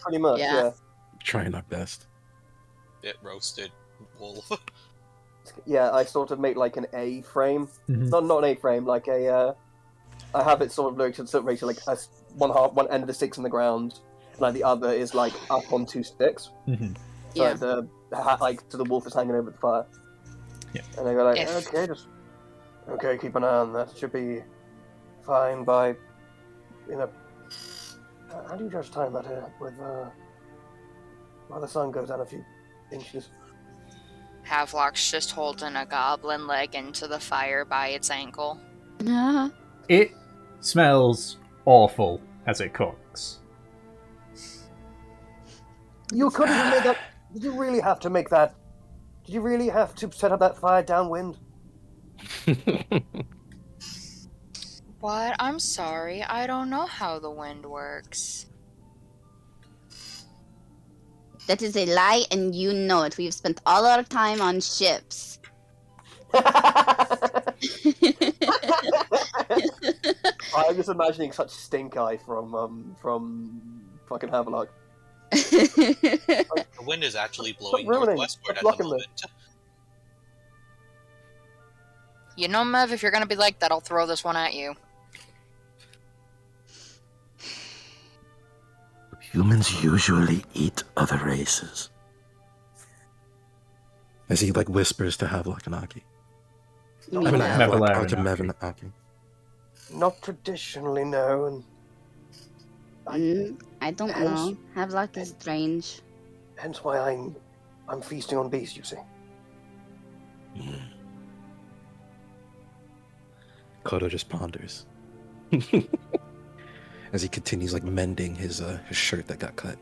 C: Pretty much,
E: Yeah.
C: yeah.
G: trying our best.
B: Bit roasted wolf.
C: Yeah, I sort of make like an A frame.
A: Mhm.
C: Not an A frame, like a. I have it sort of located so like one end of the sticks in the ground, and like the other is like up on two sticks.
A: Mm-hmm.
C: So
E: Yeah.
C: so the wolf is hanging over the fire.
A: Yeah.
C: And I go like,
D: If-
C: okay, keep an eye on that. Should be fine by, how do you judge time out here with while the sun goes down a few inches?
D: Havelock's just holding a goblin leg into the fire by its ankle.
E: Nah.
A: It smells awful as it cooks.
C: You could have made that. Did you really have to make that? Did you really have to set up that fire downwind?
D: What? I'm sorry. I don't know how the wind works.
E: That is a lie, and you know it. We've spent all our time on ships.
C: I'm just imagining such stink eye from fucking Havelock.
B: The wind is actually blowing
C: ruining.
B: northwestward
C: Stop
B: at the
C: blocking
B: moment.
D: You know, Mev, if you're gonna be like that, I'll throw this one at you.
G: Humans usually eat other races. As he like whispers to Havelock and Aki.
E: You
G: I
E: mean
G: mean,
E: that?
G: Havelock,
A: Mevelar
G: to
A: and
G: Mev and Aki.
C: Not traditionally, no. And
E: I don't know. Havelock is strange.
C: hence why I'm feasting on beasts. You see.
G: Kodo just ponders. As he continues like mending his shirt that got cut.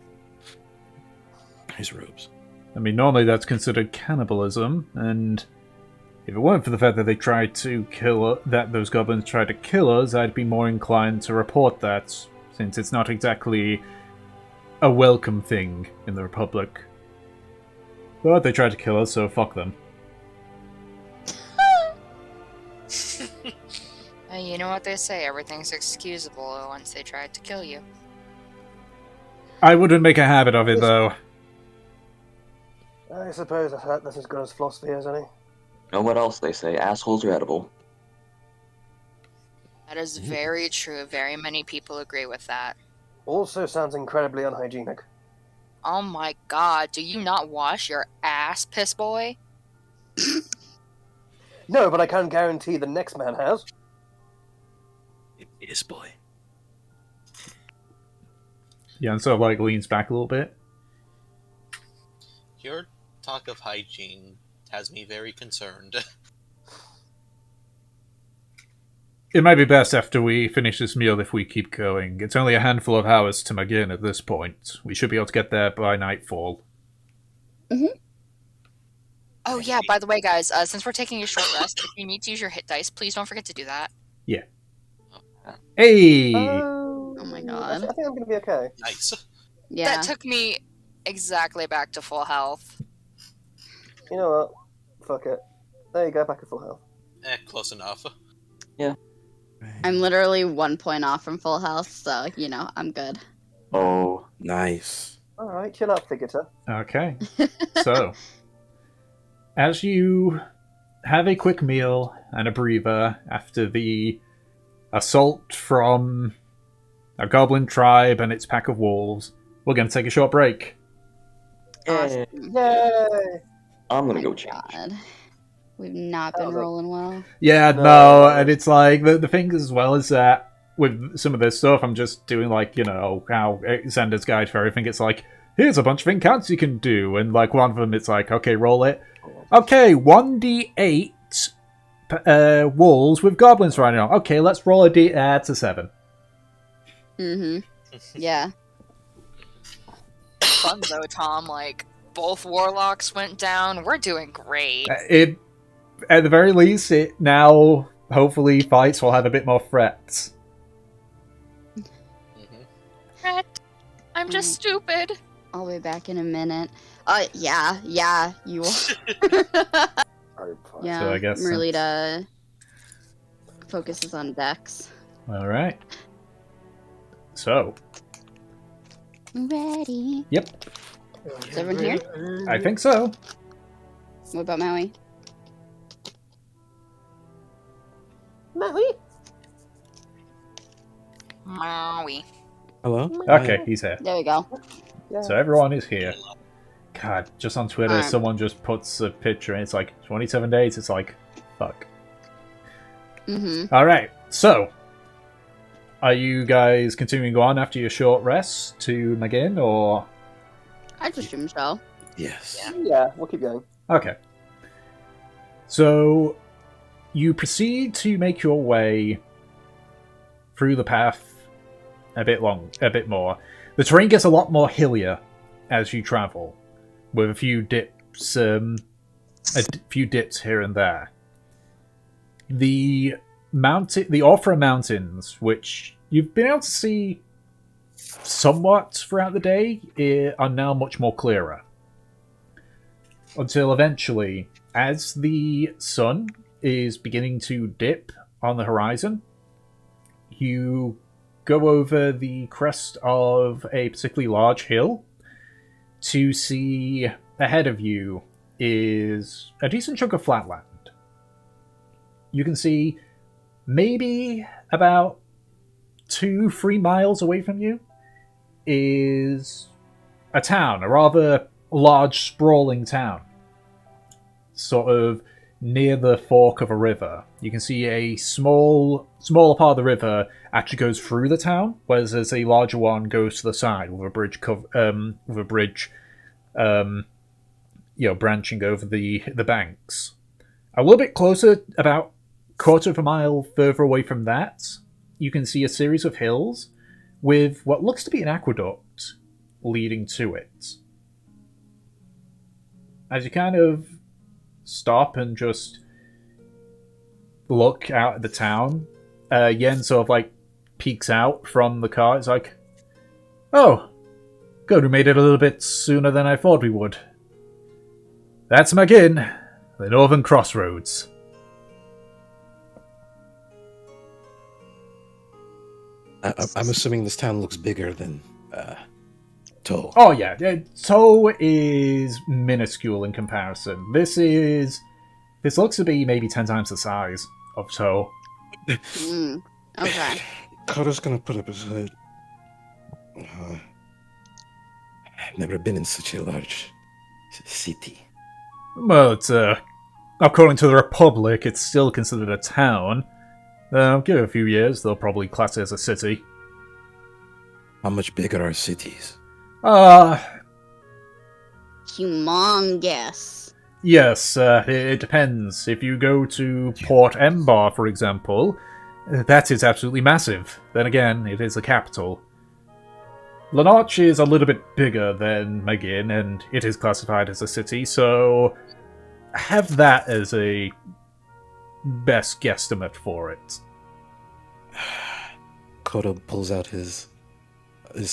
G: His robes.
A: I mean, normally that's considered cannibalism, and if it weren't for the fact that they tried to that those goblins tried to kill us, I'd be more inclined to report that, since it's not exactly a welcome thing in the Republic. But they tried to kill us, so fuck them.
D: You know what they say, everything's excusable once they tried to kill you.
A: I wouldn't make a habit of it, though.
C: I suppose that's as good as philosophy as any.
F: Know what else they say? Assholes are edible.
D: That is very true. Very many people agree with that.
C: Also sounds incredibly unhygienic.
D: Oh my god, do you not wash your ass, piss boy?
C: No, but I can guarantee the next man has.
G: Yes, boy.
A: Yeah, and sort of like leans back a little bit.
B: Your talk of hygiene has me very concerned.
A: It might be best after we finish this meal if we keep going. It's only a handful of hours to Magin at this point. We should be able to get there by nightfall.
D: Oh yeah, by the way, guys, since we're taking a short rest, if you need to use your hit dice, please don't forget to do that.
A: Hey!
E: Oh my
C: I
E: god.
C: think I'm gonna be okay.
B: Nice.
E: Yeah.
D: That took me exactly back to full health.
C: You know what? Fuck it. There you go, back at full health.
B: Close enough.
E: I'm literally 1 point off from full health, so, you know, I'm good.
F: Oh.
G: Nice.
C: Alright, chill out, Figata.
A: Okay. So, as you have a quick meal and a breather after the assault from a goblin tribe and its pack of wolves, we're going to take a short break.
F: Yay.
C: Yay!
F: I'm
E: Oh
F: gonna
E: my
F: go change.
E: god. We've not been
C: was a-
E: rolling well.
A: Yeah,
C: No.
A: no, and it's like, the thing as well is that with some of this stuff, I'm just doing like, you know, how Xander's Guide for everything, it's like, here's a bunch of encounters you can do, and like one of them, it's like, okay, roll it. Okay, 1d8 wolves with goblins running on. Okay, let's roll a d. It's a 7.
E: Yeah.
D: Fun though, Tom. Like, both warlocks went down. We're doing great.
A: It, at the very least, it now hopefully fights will have a bit more threats.
D: Threat. I'm just stupid.
E: I'll be back in a minute. Yeah, you are. Yeah,
A: So I guess
E: Merlita focuses on Dex.
A: All right. So,
E: Ready.
A: yep,
E: Is everyone here?
A: I think so.
E: What about Maui?
C: Maui?
D: Maui.
G: Hello?
A: Okay, he's here.
E: There we go.
C: Yeah.
A: So everyone is here. God, just on Twitter,
E: Alright.
A: someone just puts a picture and it's like 27 days. It's like, fuck. Alright, so are you guys continuing on after your short rest to Magin, or?
E: I just assume so.
G: Yes.
C: Yeah, we'll keep going.
A: Okay. So you proceed to make your way through the path a bit more. The terrain gets a lot more hillier as you travel, with a few dips, few dips here and there. The Orphra Mountains, which you've been able to see somewhat throughout the day, are now much more clearer. Until eventually, as the sun is beginning to dip on the horizon, you go over the crest of a particularly large hill to see ahead of you is a decent chunk of flatland. You can see maybe about 2-3 miles away from you is a town, a rather large, sprawling town, sort of near the fork of a river. You can see a smaller part of the river actually goes through the town, whereas there's a larger one goes to the side with a bridge, branching over the banks. A little bit closer, about quarter of a mile further away from that, you can see a series of hills with what looks to be an aqueduct leading to it. As you kind of stop and just look out at the town, Yen sort of like peeks out from the car. It's like, oh, good, we made it a little bit sooner than I thought we would. That's Magin, the Northern Crossroads.
G: I'm assuming this town looks bigger than Toh.
A: Oh yeah, Toh is minuscule in comparison. This looks to be maybe 10 times the size of Toh.
H: Okay.
G: Carter's gonna put up his hood. I've never been in such a large city.
A: Well, according to the Republic, it's still considered a town. Give it a few years, they'll probably class it as a city.
G: How much bigger are cities?
H: Humongous.
A: Yes, it depends. If you go to Port Embar, for example, that is absolutely massive. Then again, it is the capital. Lenoch is a little bit bigger than Magin, and it is classified as a city, so have that as a best guesstimate for it.
G: Kodo pulls out his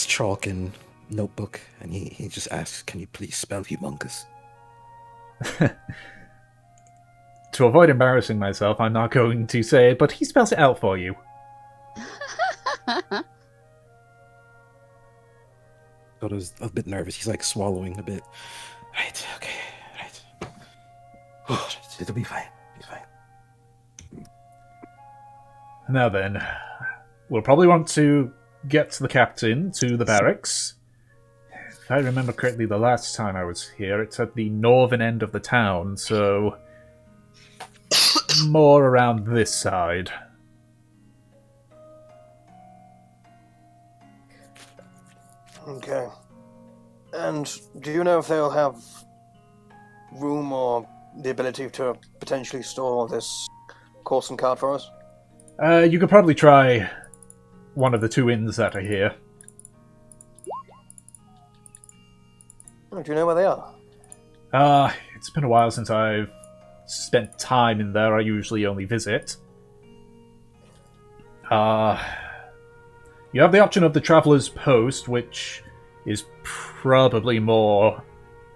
G: chalk and notebook, and he just asks, "Can you please spell humongous?"
A: To avoid embarrassing myself, I'm not going to say it, but he spells it out for you.
G: Kodo's a bit nervous. He's like swallowing a bit. Right, okay, right. It'll be fine. Be fine.
A: Now then, we'll probably want to get the captain to the barracks. If I remember correctly, the last time I was here, it's at the northern end of the town, so more around this side.
C: Okay. And do you know if they'll have room or the ability to potentially store this course and card for us?
A: You could probably try one of the two inns that are here.
C: Oh, do you know where they are?
A: It's been a while since I've spent time in there. I usually only visit. You have the option of the Traveller's Post, which is probably more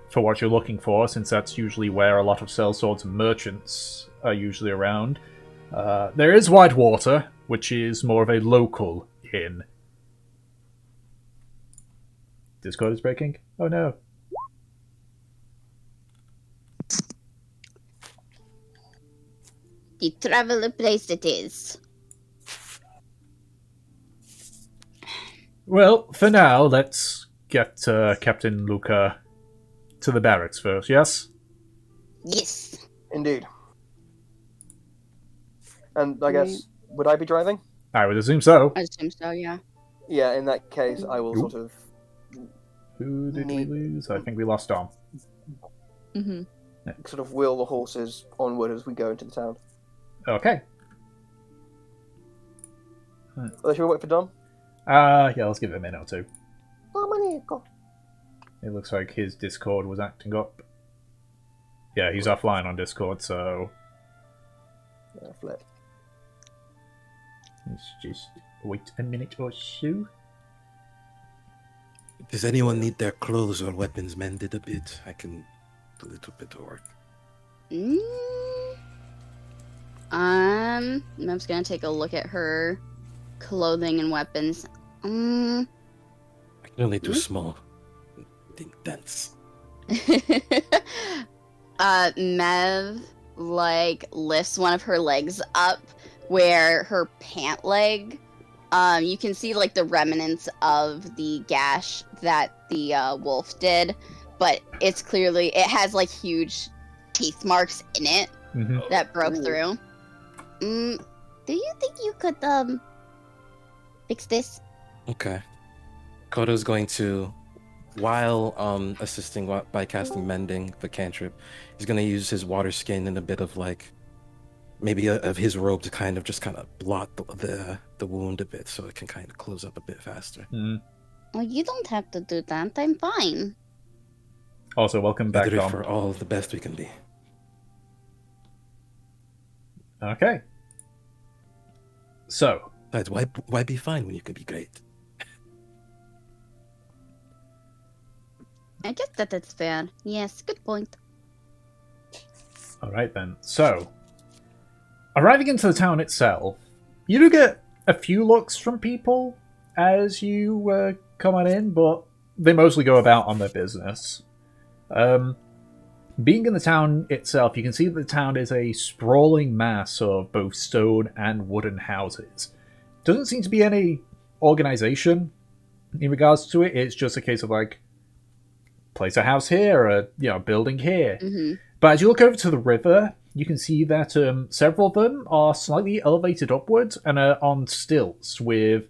A: for what you're looking for, since that's usually where a lot of sellswords and merchants are usually around. There is Whitewater, which is more of a local inn. Discord is breaking? Oh no.
H: The traveler place it is.
A: Well, for now, let's get Captain Luca to the barracks first, yes?
H: Yes.
C: Indeed. And I guess, would I be driving?
A: I would assume so.
H: I assume so, yeah.
C: Yeah, in that case, I will sort of...
A: Who did we lose? I think we lost Dom.
H: Mm-hmm.
C: sort of wheel the horses onward as we go into the town.
A: Okay.
C: Well, should we wait for Dom?
A: Yeah, let's give it a minute or two.
C: Domenico.
A: It looks like his Discord was acting up. Yeah, he's offline on Discord, so...
C: Yeah, flip.
A: Let's just wait a minute or so.
G: Does anyone need their clothes or weapons mended a bit? I can do a little bit of work.
H: I'm just gonna take a look at her clothing and weapons.
G: I can only do small dents.
H: Mev lifts one of her legs up where her pant leg, you can see the remnants of the gash that the wolf did, but it has huge teeth marks in it that broke through. Do you think you could fix this?
G: Okay. Kodo's going to, while assisting by casting Mending, the cantrip, he's going to use his water skin and a bit of maybe of his robe to kind of blot the wound a bit so it can kind of close up a bit faster.
H: Well, you don't have to do that. I'm fine.
A: Also, welcome back,
G: Better
A: Dom.
G: for all the best we can be.
A: Okay. So.
G: Besides, why be fine when you could be great?
H: I guess that's fair. Yes, good point.
A: Alright then. So, arriving into the town itself, you do get a few looks from people as you come on in, but they mostly go about on their business. Being in the town itself, you can see that the town is a sprawling mass of both stone and wooden houses. Doesn't seem to be any organization in regards to it. It's just a case of like, place a house here, a building here.
E: Mm-hmm.
A: But as you look over to the river, you can see that several of them are slightly elevated upwards and are on stilts with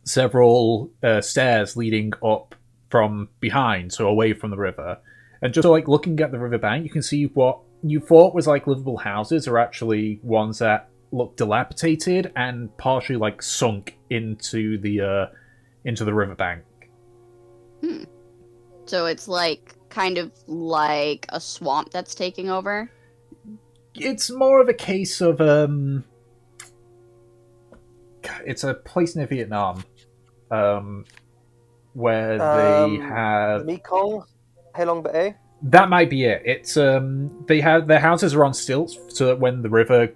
A: several stairs leading up from behind, so away from the river. And just like looking at the riverbank, you can see what you thought was like livable houses are actually ones that look dilapidated and partially like sunk into the riverbank.
E: So it's like kind of like a swamp that's taking over.
A: It's more of a case of it's a place near Vietnam, where they have
C: the Mekong, Halong Bay.
A: That might be it. It's they have their houses are on stilts, so that when the river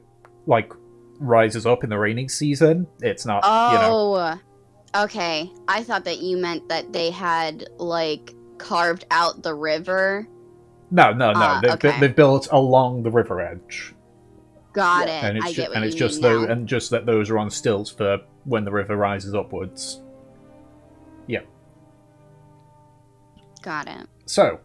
A: like rises up in the raining season, it's not.
E: Oh, okay. I thought that you meant that they had like carved out the river.
A: No. They've built along the river edge.
E: Got
C: Yeah.
E: it.
A: And it's
E: I get what you
A: just
E: mean now.
A: and just that those are on stilts for when the river rises upwards. Yeah.
E: Got it.
A: So,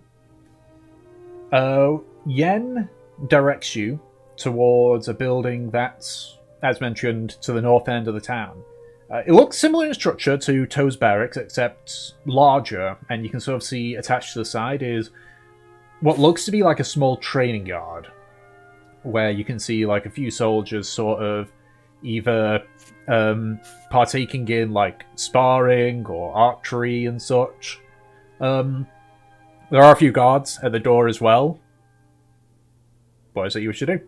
A: Yen directs you towards a building that's, as mentioned, to the north end of the town. It looks similar in structure to Toe's Barracks, except larger, and you can sort of see attached to the side is what looks to be like a small training yard, where you can see like a few soldiers sort of either partaking in like sparring or archery and such. There are a few guards at the door as well. What is it you wish to do?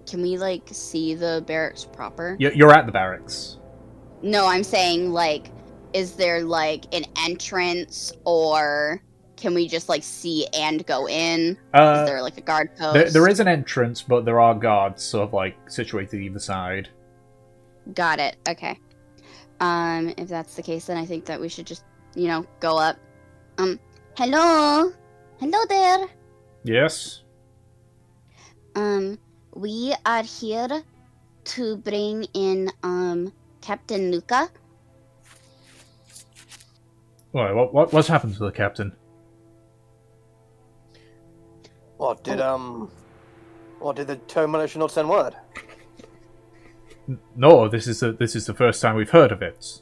E: Can we like see the barracks proper?
A: You're at the barracks.
E: No, I'm saying like, is there like an entrance, or can we just like see and go in? Is there like a guard post?
A: There is an entrance, but there are guards sort of like situated either side.
E: Got it. Okay. If that's the case, then I think that we should just, go up. Hello there.
A: Yes.
H: We are here to bring in Captain Luca.
A: What's happened to the captain?
C: What did the Toe militia not send word?
A: No, this is the first time we've heard of it.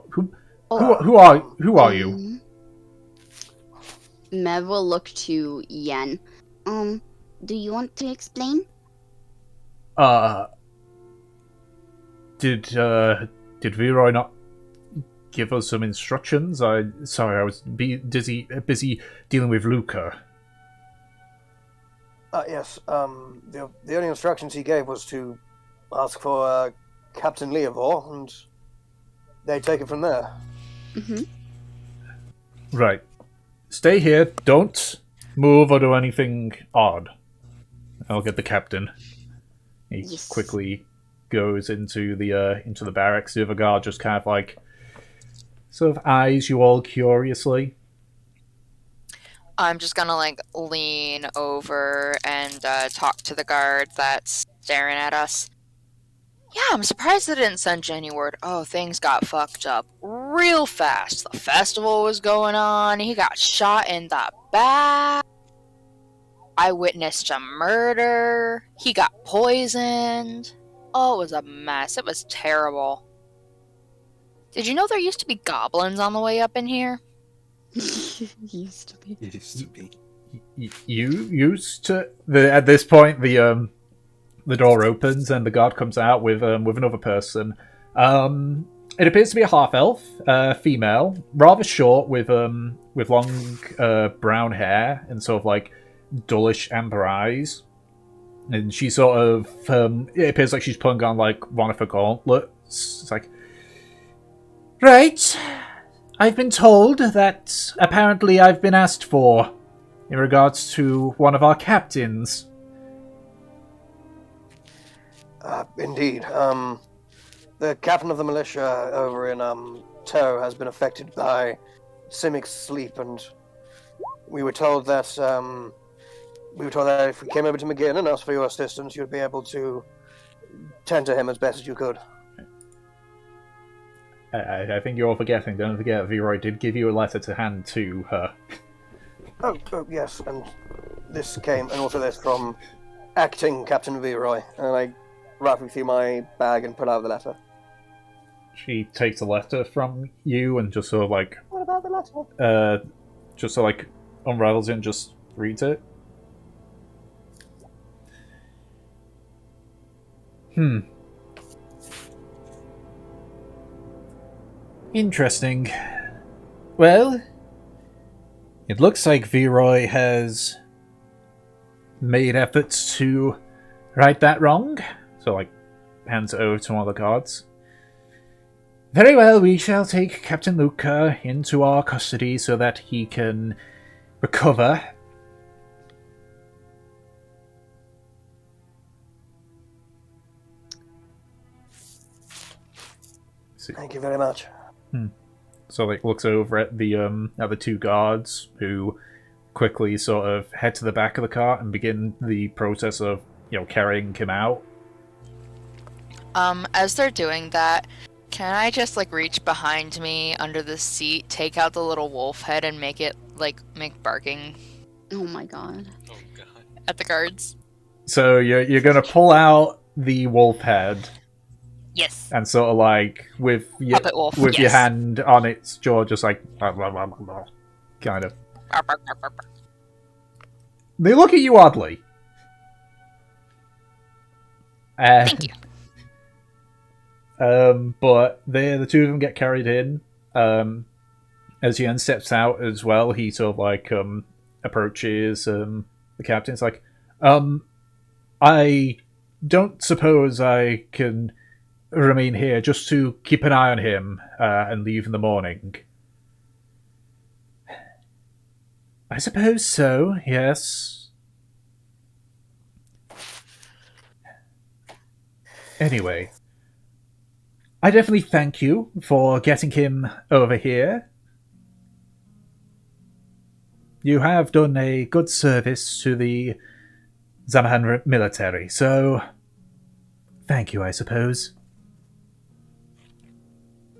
A: Who are you?
E: Mev will look to Yen.
H: Do you want to explain?
A: Did Viroy not give us some instructions? I was busy dealing with Luca.
C: Yes. The only instructions he gave was to ask for Captain Leovor, and they take it from there.
E: Mm-hmm.
A: Right. Stay here. Don't move or do anything odd. I'll get the captain. He
H: Yes.
A: quickly goes into the barracks. The other guard just kind of like sort of eyes you all curiously.
D: I'm just gonna like lean over and talk to the guard that's staring at us. Yeah, I'm surprised they didn't send Jenny word. Oh, things got fucked up real fast. The festival was going on. He got shot in the back. I witnessed a murder. He got poisoned. Oh, it was a mess. It was terrible. Did you know there used to be goblins on the way up in here?
E: Used to be.
G: It used to be.
A: You used to at this point the door opens and the guard comes out with another person. It appears to be a half elf, female, rather short with long brown hair and sort of like dullish amber eyes, and she sort of it appears like she's putting on like one of her gauntlets. It's like, right, I've been told that apparently I've been asked for in regards to one of our captains.
C: Indeed. The captain of the militia over in Terror has been affected by Simic's sleep, and we were told that if we came over to Magin and asked for your assistance, you'd be able to tend to him as best as you could.
A: I think you're all forgetting. Don't forget, Viroy did give you a letter to hand to her.
C: Oh, yes, and this came, and also this from acting Captain Viroy, and I rifled through my bag and put out the letter.
A: She takes a letter from you and just sort of like...
C: What about the letter?
A: Just sort of like unravels it and just reads it. Interesting. Well, it looks like Viroy has made efforts to right that wrong. So, like, hands it over to one of the guards. Very well, we shall take Captain Luca into our custody so that he can recover.
C: Thank you very much.
A: So, like, looks over at the two guards who quickly sort of head to the back of the car and begin the process of, carrying him out.
D: As they're doing that, can I just, like, reach behind me under the seat, take out the little wolf head, and make it, like, make barking
E: Oh my god.
B: Oh god.
D: at the guards?
A: So you're gonna pull out the wolf head
D: Yes.
A: and sort of like with your
D: Puppet wolf,
A: your
D: yes.
A: hand on its jaw, just like kind of.
D: Bark, bark, bark, bark, bark.
A: They look at you oddly.
D: Thank you.
A: But the two of them get carried in. As Yen steps out as well, he sort of like approaches the captain. It's like, I don't suppose I can remain here just to keep an eye on him and leave in the morning. I suppose so, yes. Anyway, I definitely thank you for getting him over here. You have done a good service to the Zamahan military, so thank you, I suppose.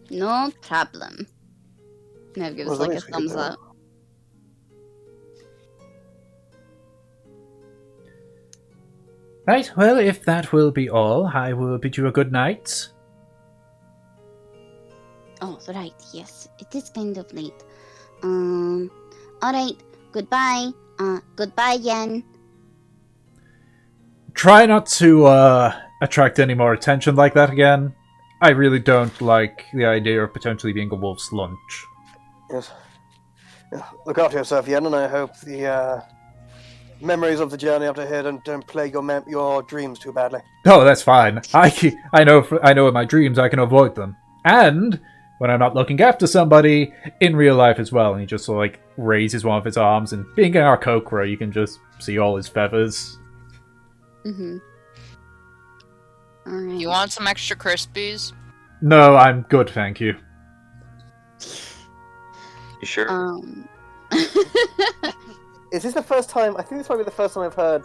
E: No problem. Nev gives
C: Well,
E: like a
C: thanks,
E: thumbs
C: Peter.
E: up.
A: Right, well, if that will be all, I will bid you a good night.
H: Oh, right, yes. It is kind of late. Alright. Goodbye. Goodbye, Yen.
A: Try not to attract any more attention like that again. I really don't like the idea of potentially being a wolf's lunch.
C: Yes. Yeah. Look after yourself, Yen, and I hope the memories of the journey up to here don't plague your dreams too badly.
A: Oh, that's fine. I know in my dreams I can avoid them. And when I'm not looking after somebody, in real life as well. And he just sort of like raises one of his arms, and being an Arkokra, you can just see all his feathers.
E: Mm-hmm.
H: Alright.
D: You want some extra Crispies?
A: No, I'm good, thank you.
F: You sure?
C: Is this the first time? I think this might be the first time I've heard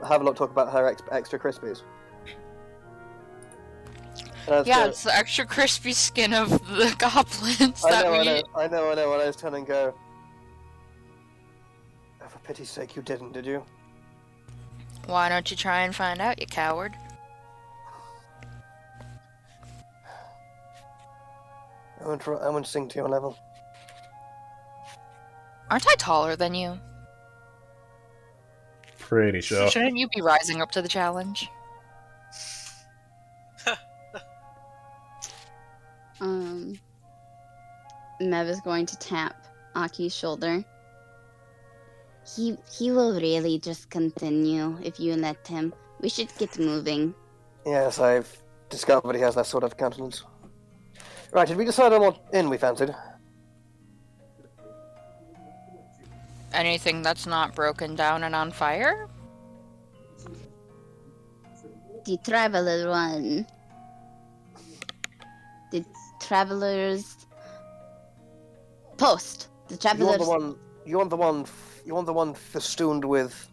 C: Havelock talk about her extra Crispies.
D: Yeah, it's the extra crispy skin of the goblins that we...
C: I know. And I was turning and go. Oh, for pity's sake, you didn't, did you?
D: Why don't you try and find out, you coward?
C: I won't sing to your level.
D: Aren't I taller than you?
A: Pretty sure.
D: Shouldn't you be rising up to the challenge?
E: Mev is going to tap Aki's shoulder.
H: He will really just continue if you let him. We should get moving.
C: Yes, I've discovered he has that sort of countenance. Right, did we decide on what inn we fancied?
D: Anything that's not broken down and on fire?
H: The traveler one. The traveler's post. The
C: You
H: traveler's.
C: want the one festooned with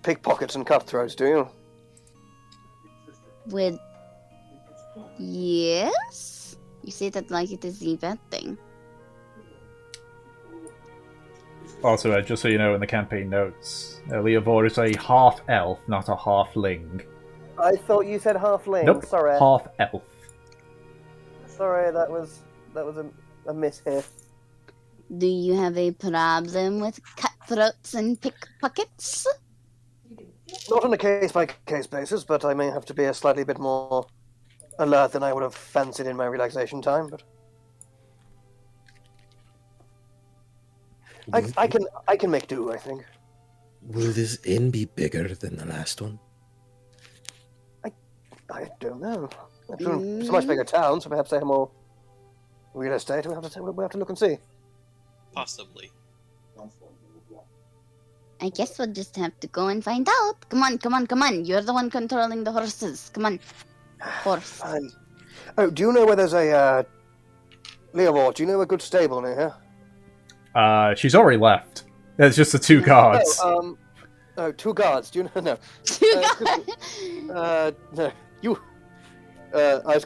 C: pickpockets and cutthroats, do you?
H: With. Yes? You say that like it is the bad thing.
A: Also, just so you know, in the campaign notes, Leovor is a half-elf, not a halfling.
C: I thought you said halfling.
A: Nope,
C: Sorry.
A: half-elf.
C: Sorry, that was a miss here.
H: Do you have a problem with cutthroats and pickpockets?
C: Not on a case-by-case basis, but I may have to be a slightly bit more alert than I would have fancied in my relaxation time. But I can make do, I think.
G: Will this inn be bigger than the last one?
C: I don't know. It's a much bigger town, so perhaps they have more real estate. We have to look and see.
B: Possibly.
H: I guess we'll just have to go and find out. Come on. You're the one controlling the horses. Come on. Horse.
C: Fine. Oh, do you know where there's a Leovor, do you know a good stable near here?
A: She's already left. There's just the two guards.
C: Oh, 2 guards. Do you know? No. No. You. I was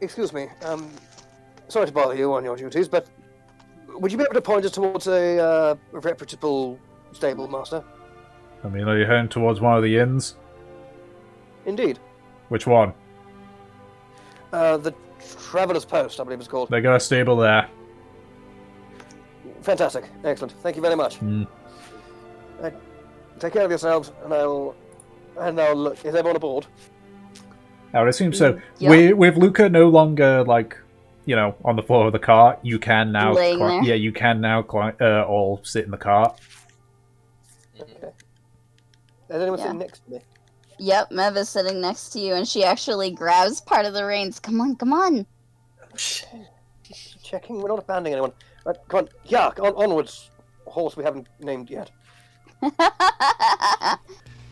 C: excuse me. Sorry to bother you on your duties, but would you be able to point us towards a reputable stable master?
A: I mean, are you heading towards one of the inns?
C: Indeed.
A: Which one?
C: The Traveller's Post, I believe it's called.
A: They got a stable there.
C: Fantastic. Excellent. Thank you very much. Take care of yourselves, and I'll look. Is everyone aboard?
A: I would assume so.
H: Yeah.
A: With Luca no longer, on the floor of the cart, you can now...
H: Laying there.
A: Yeah, you can now all sit in the cart.
C: Okay. Is anyone
H: Yeah.
C: sitting next to me?
H: Yep, Mev is sitting next to you, and she actually grabs part of the reins. Come on.
C: Checking. We're not abandoning anyone. Right, come on. Yeah, onwards. A horse we haven't named yet.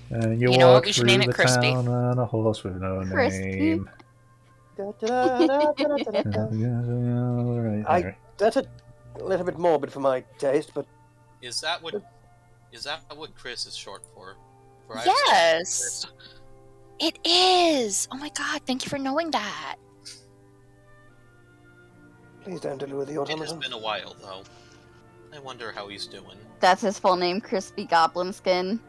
A: And
D: You know what,
A: walk
D: we should
A: through
D: name it
A: the
D: Crispy.
A: town on a horse with no
H: Crispy.
A: name.
C: I That's a little bit morbid for my taste, but
B: Is that what Chris is short for?
D: Yes. It is. Oh my god, thank you for knowing that.
C: please don't delude the
B: It has
C: automaton.
B: been a while though. I wonder how he's doing.
H: That's his full name, Crispy Goblin Skin.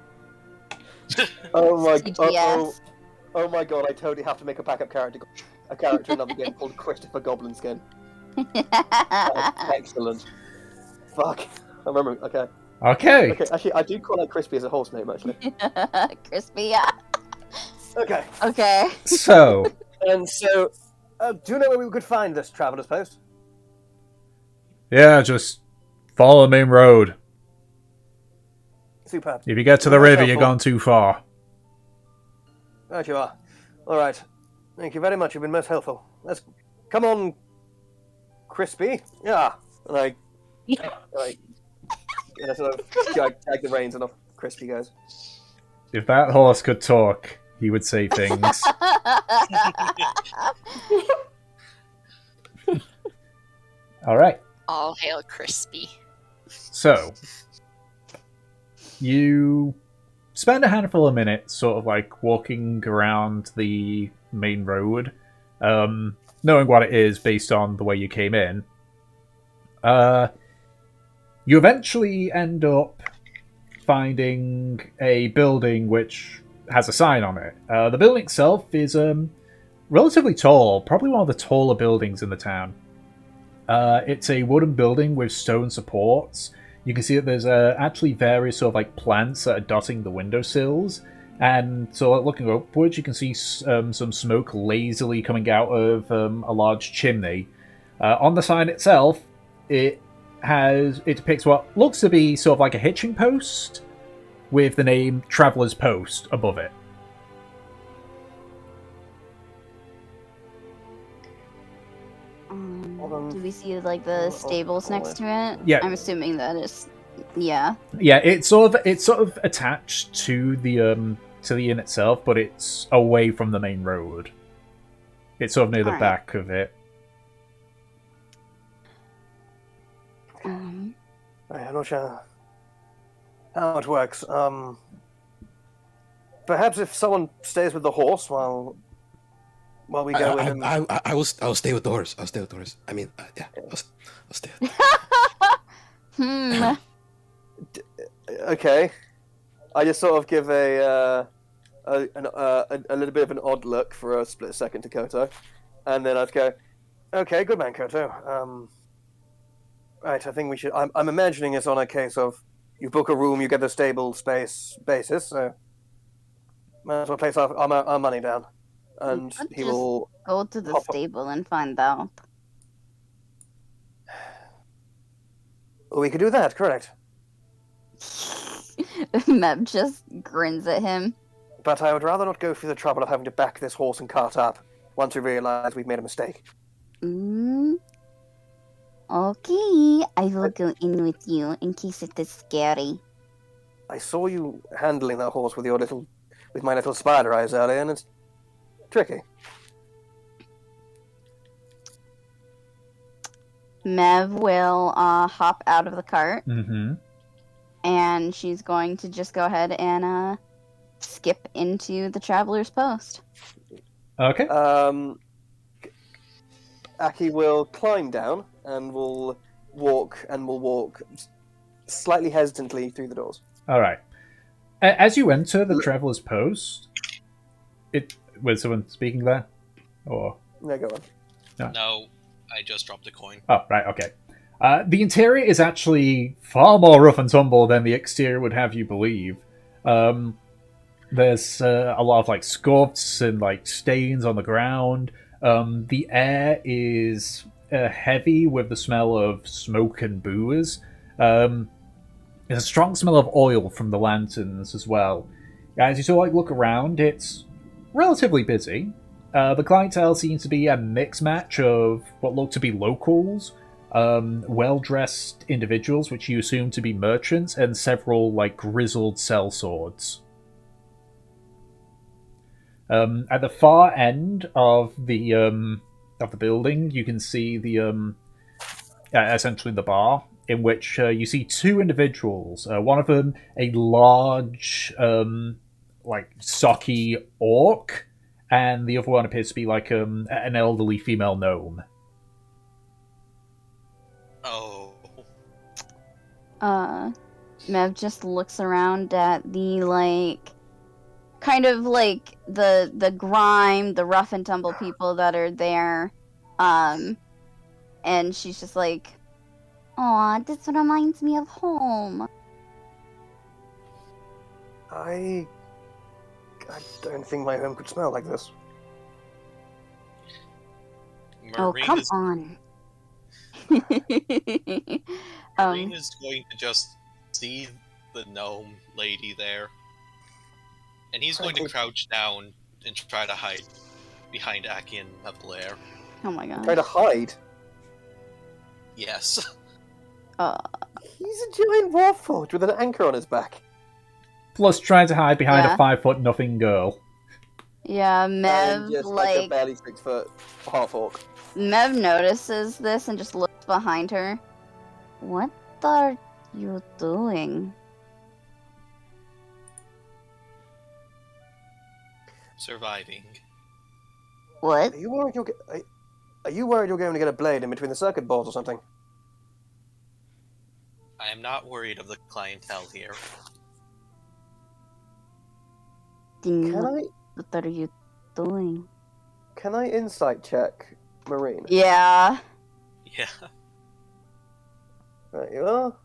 C: Oh my
H: CGS.
C: oh my god! I totally have to make a backup character, in another game called Christopher Goblin Skin. Excellent. Fuck. I remember. Okay.
A: Okay.
C: Okay. Actually, I do quite like Crispy as a horse name. Actually.
H: Crispy, yeah.
C: Okay.
H: Okay.
A: So,
C: And so, do you know where we could find this Traveller's Post?
A: yeah, just follow the main road.
C: Superb.
A: If you get to the
C: That's
A: river, you're
C: helpful.
A: gone too far.
C: Right you are. All right. Thank you very much. You've been most helpful. Let's come on, Crispy. Yeah. And I sort of tag the reins and off Crispy goes.
A: If that horse could talk, he would say things. Alright,
D: All hail Crispy.
A: so you spend a handful of minutes sort of walking around the main road, knowing what it is based on the way you came in. You eventually end up finding a building which has a sign on it. The building itself is relatively tall, probably one of the taller buildings in the town. It's a wooden building with stone supports. You can see that there's actually various sort of plants that are dotting the windowsills. And so looking upwards, you can see some smoke lazily coming out of a large chimney. On the sign itself, it depicts what looks to be sort of a hitching post with the name Traveller's Post above it.
E: Do we see like the stables next to it?
A: Yeah.
E: I'm assuming that is. Yeah.
A: Yeah, it's sort of attached to the inn itself, but it's away from the main road. It's sort of near the
E: Alright.
A: back of it.
E: Um,
C: I'm not sure how it works. Perhaps if someone stays with the horse while we go in.
G: I will stay with the horse. I'll stay with the horse. I mean, yeah, I'll stay. With
E: hmm.
C: Okay. I just sort of give a little bit of an odd look for a split second to Koto, and then I'd go, "Okay, good man, Koto. Right, I think we should. I'm imagining it's on a case of you book a room, you get the stable space basis, so might as well place our money down, and
E: Could
C: he
E: just
C: will
E: go to the
C: hop up.
E: stable and find out.
C: We could do that, correct?
E: Meb just grins at him.
C: But I would rather not go through the trouble of having to back this horse and cart up once we realise we've made a mistake.
H: Okay, I will go in with you in case it is scary.
C: I saw you handling that horse with my little spider eyes earlier, and it's tricky.
E: Mev will hop out of the cart,
A: Mm-hmm.
E: and she's going to just go ahead and skip into the traveler's post.
A: Okay.
C: Aki will climb down and will walk slightly hesitantly through the doors.
A: All right. As you enter the traveler's post, was someone speaking there, or
C: No, go on.
B: No, I just dropped a coin.
A: oh, right, okay. The interior is actually far more rough and tumble than the exterior would have you believe. There's a lot of like scuffs and like stains on the ground. The air is heavy with the smell of smoke and booze. There's a strong smell of oil from the lanterns as well. As you sort of like look around, it's relatively busy. The clientele seems to be a mixed match of what look to be locals, well-dressed individuals, which you assume to be merchants, and several like grizzled sellswords. At the far end of the building, you can see the essentially the bar, in which you see two individuals. One of them, a large, like stocky orc, and the other one appears to be like an elderly female gnome.
B: Oh.
E: Mev just looks around at the like kind of like the grime, the rough and tumble people that are there. And she's just like, "Aw, this reminds me of home."
C: I don't think my home could smell like this.
E: Oh,
B: Marine
E: come
B: is,
E: on.
B: Marine is going to just see the gnome lady there. And he's going to crouch down and try to hide behind Aki and Mevalair.
E: Oh my god.
C: Try to hide.
B: Yes.
C: He's a giant warforged with an anchor on his back.
A: Plus trying to hide behind
E: Yeah.
A: a 5 nothing girl.
E: Yeah,
C: And
E: Mev
C: just
E: like
C: a barely 6 foot half orc.
E: Mev notices this and just looks behind her.
H: What are you doing?
B: Surviving.
H: What?
C: Are you worried you're going to get a blade in between the circuit boards or something?
B: I am not worried of the clientele here.
H: Then
C: Can
H: what are you doing?
C: Can I insight check Marine?
E: Yeah.
B: Yeah.
C: There you are.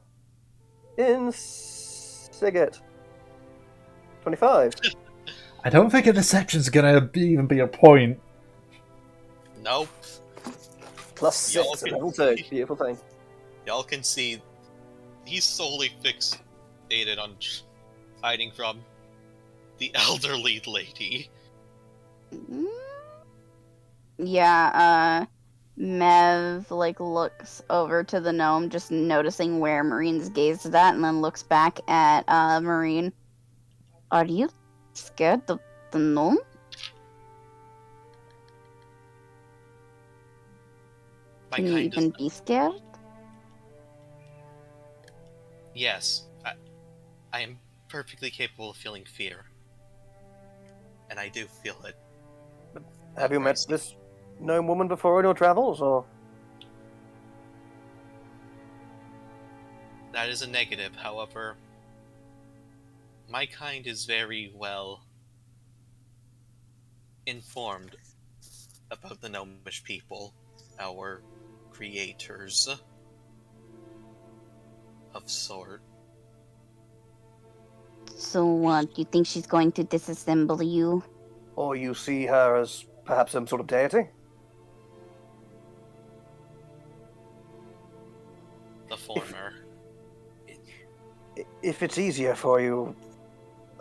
C: Insigit. 25.
A: I don't think a deception's gonna even be a point.
B: Nope.
C: Plus
B: Y'all
C: 6 at
B: can
C: level 2.
B: see-
C: Beautiful thing.
B: Y'all can see he's solely fixated on hiding from the elderly lady.
E: Yeah, Mev like looks over to the gnome, just noticing where Marine's gaze is at, and then looks back at Marine. Are you scared of the gnome?
B: My
E: Can you
B: kind
E: even
B: of...
E: be scared?
B: Yes, I am perfectly capable of feeling fear. And I do feel it.
C: Have you met this gnome woman before in your travels, or?
B: That is a negative, however. My kind is very well informed about the gnomish people, our creators of sort.
E: So, do you think she's going to disassemble you?
C: Or you see her as perhaps some sort of deity?
B: The former.
C: If it's easier for you,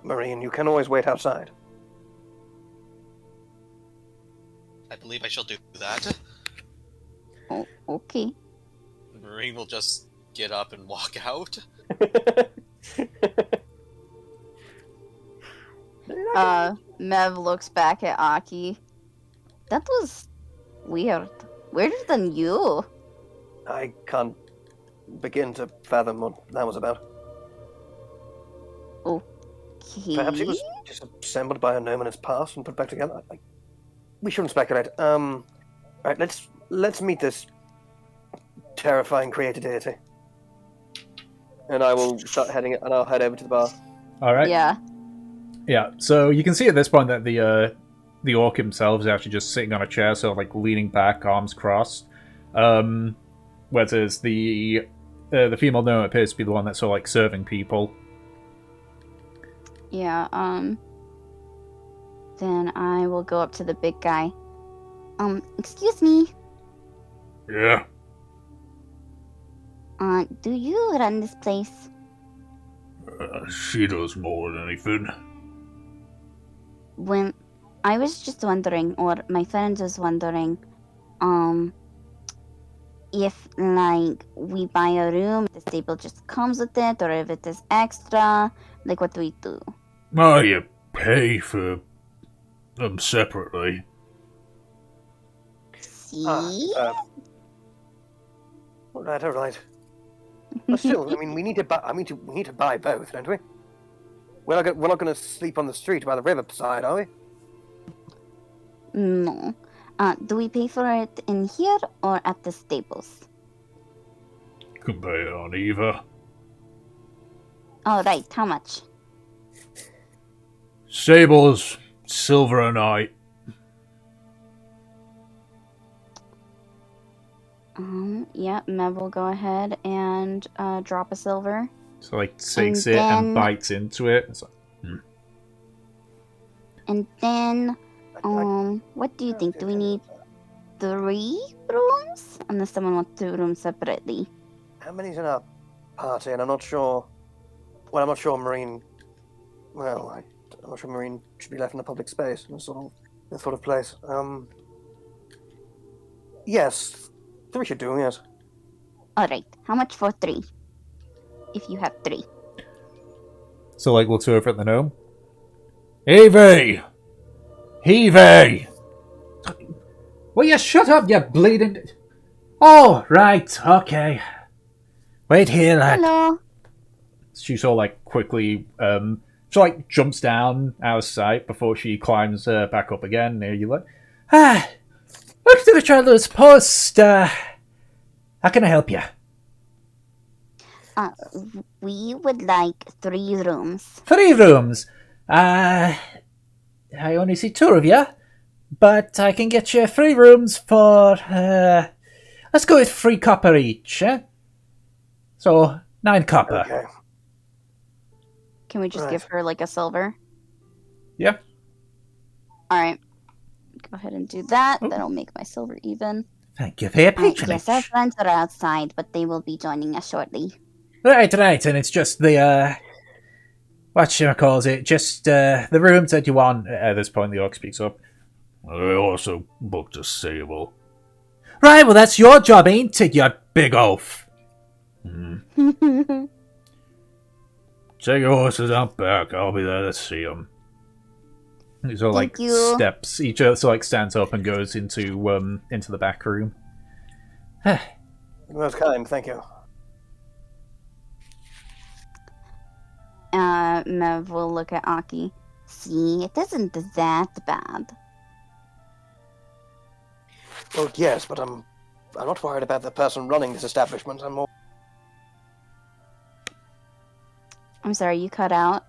C: Marine, you can always wait outside.
B: I believe I shall do that.
E: Oh, okay.
B: Marine will just get up and walk out.
E: Mev looks back at Aki. That was weird. Weirder than you.
C: I can't begin to fathom what that was about.
E: Okay.
C: Perhaps it was disassembled by a gnome in its past and put back together. We shouldn't speculate. Right, let's meet this terrifying creator deity. And I will start heading, and I'll head over to the bar.
A: All right.
E: Yeah.
A: Yeah. So you can see at this point that the orc himself is actually just sitting on a chair, sort of like leaning back, arms crossed. Whereas the female gnome appears to be the one that's sort of like serving people.
E: Yeah, then I will go up to the big guy. Excuse me.
A: Yeah.
E: Do you run this place?
A: She does more than anything.
E: When I was just wondering, or my friend was wondering, if like we buy a room, the stable just comes with it, or if it is extra, like what do we do?
A: Oh, you pay for them separately.
E: See?
C: All right. But still, I mean, we need to buy. We need to buy both, don't we? We're not going to sleep on the street by the riverside, are we?
E: No. Do we pay for it in here or at the stables?
A: Can pay it on either.
E: Oh, right. How much?
A: Stables, silver a night.
E: Yeah, Mev will go ahead and drop a silver.
A: So like takes
E: And
A: it and
E: then-
A: bites into it. It's like,
E: And then, what do you think? Do we need 3 rooms? Unless someone wants 2 rooms separately.
C: How many's in our party? And I'm not sure. Well, I'm not sure Marine. Well, I'm not sure Marine should be left in a public space in this sort of place. Yes, 3 should do. Yes.
E: Alright, how much for 3? If you have 3.
A: so like looks over at the gnome. Evie! Evie! Will you shut up, you bleeding... Oh, right, okay. Wait here, lad.
E: Hello.
A: She sort of like quickly, she like jumps down out of sight before she climbs back up again. There you look. Look to the traveler's post. How can I help you?
E: We would like 3 rooms.
A: 3 rooms. I only see 2 of you, but I can get you 3 rooms for, let's go with 3 copper each, eh? So, 9 copper.
C: Okay.
E: Can we just
C: Right.
E: give her like a silver?
A: Yeah.
E: Alright. Go ahead and do that.
A: Oh.
E: That'll make my silver even.
A: Thank you for your patronage.
E: Yes, our friends are outside, but they will be joining us shortly.
A: Right, and it's just the, whatchamacallit, just, the rooms that you want. At this point, the orc speaks up. I also booked a stable. Right, well, that's your job, ain't it, you big oaf? Take your horses out back. I'll be there to see them. He sort of
H: Thank
A: like
H: you.
A: steps. He just like stands up and goes into the back room.
C: Most kind, thank you.
H: Mev will look at Aki. See, it isn't that bad.
C: Well, yes, but I'm not worried about the person running this establishment. I'm more.
H: I'm sorry, you cut out.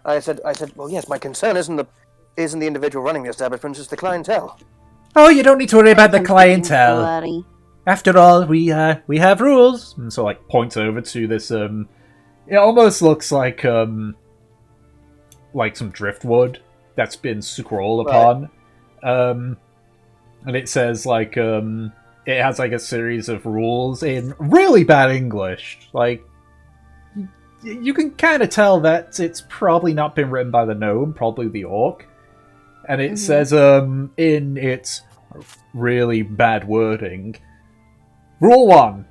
C: I said. Well, yes, my concern isn't the individual running the establishment, it's the clientele.
A: Oh, you don't need to worry about the
H: Don't
A: clientele.
H: worry.
A: After all, we have rules. And so like points over to this it almost looks like some driftwood that's been scrolled upon. And it says like it has like a series of rules in really bad English. Like you can kind of tell that it's probably not been written by the gnome, probably the orc. And it says in its really bad wording, Rule 1.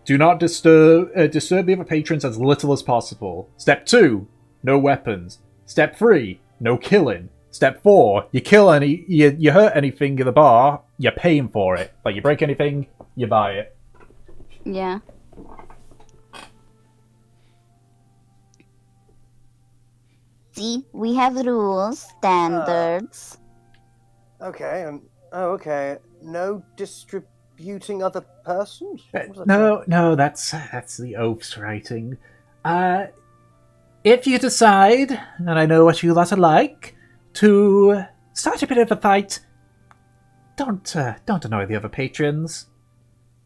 A: Do not disturb the other patrons as little as possible. Step 2. No weapons. Step 3. No killing. Step 4. You hurt anything in the bar, you're paying for it. Like, you break anything, you buy it.
H: Yeah. See, we have rules, standards.
C: Okay. Okay. No distributing other persons.
A: No, that's the oath's writing. If you decide, and I know what you lot are like, to start a bit of a fight, don't annoy the other patrons.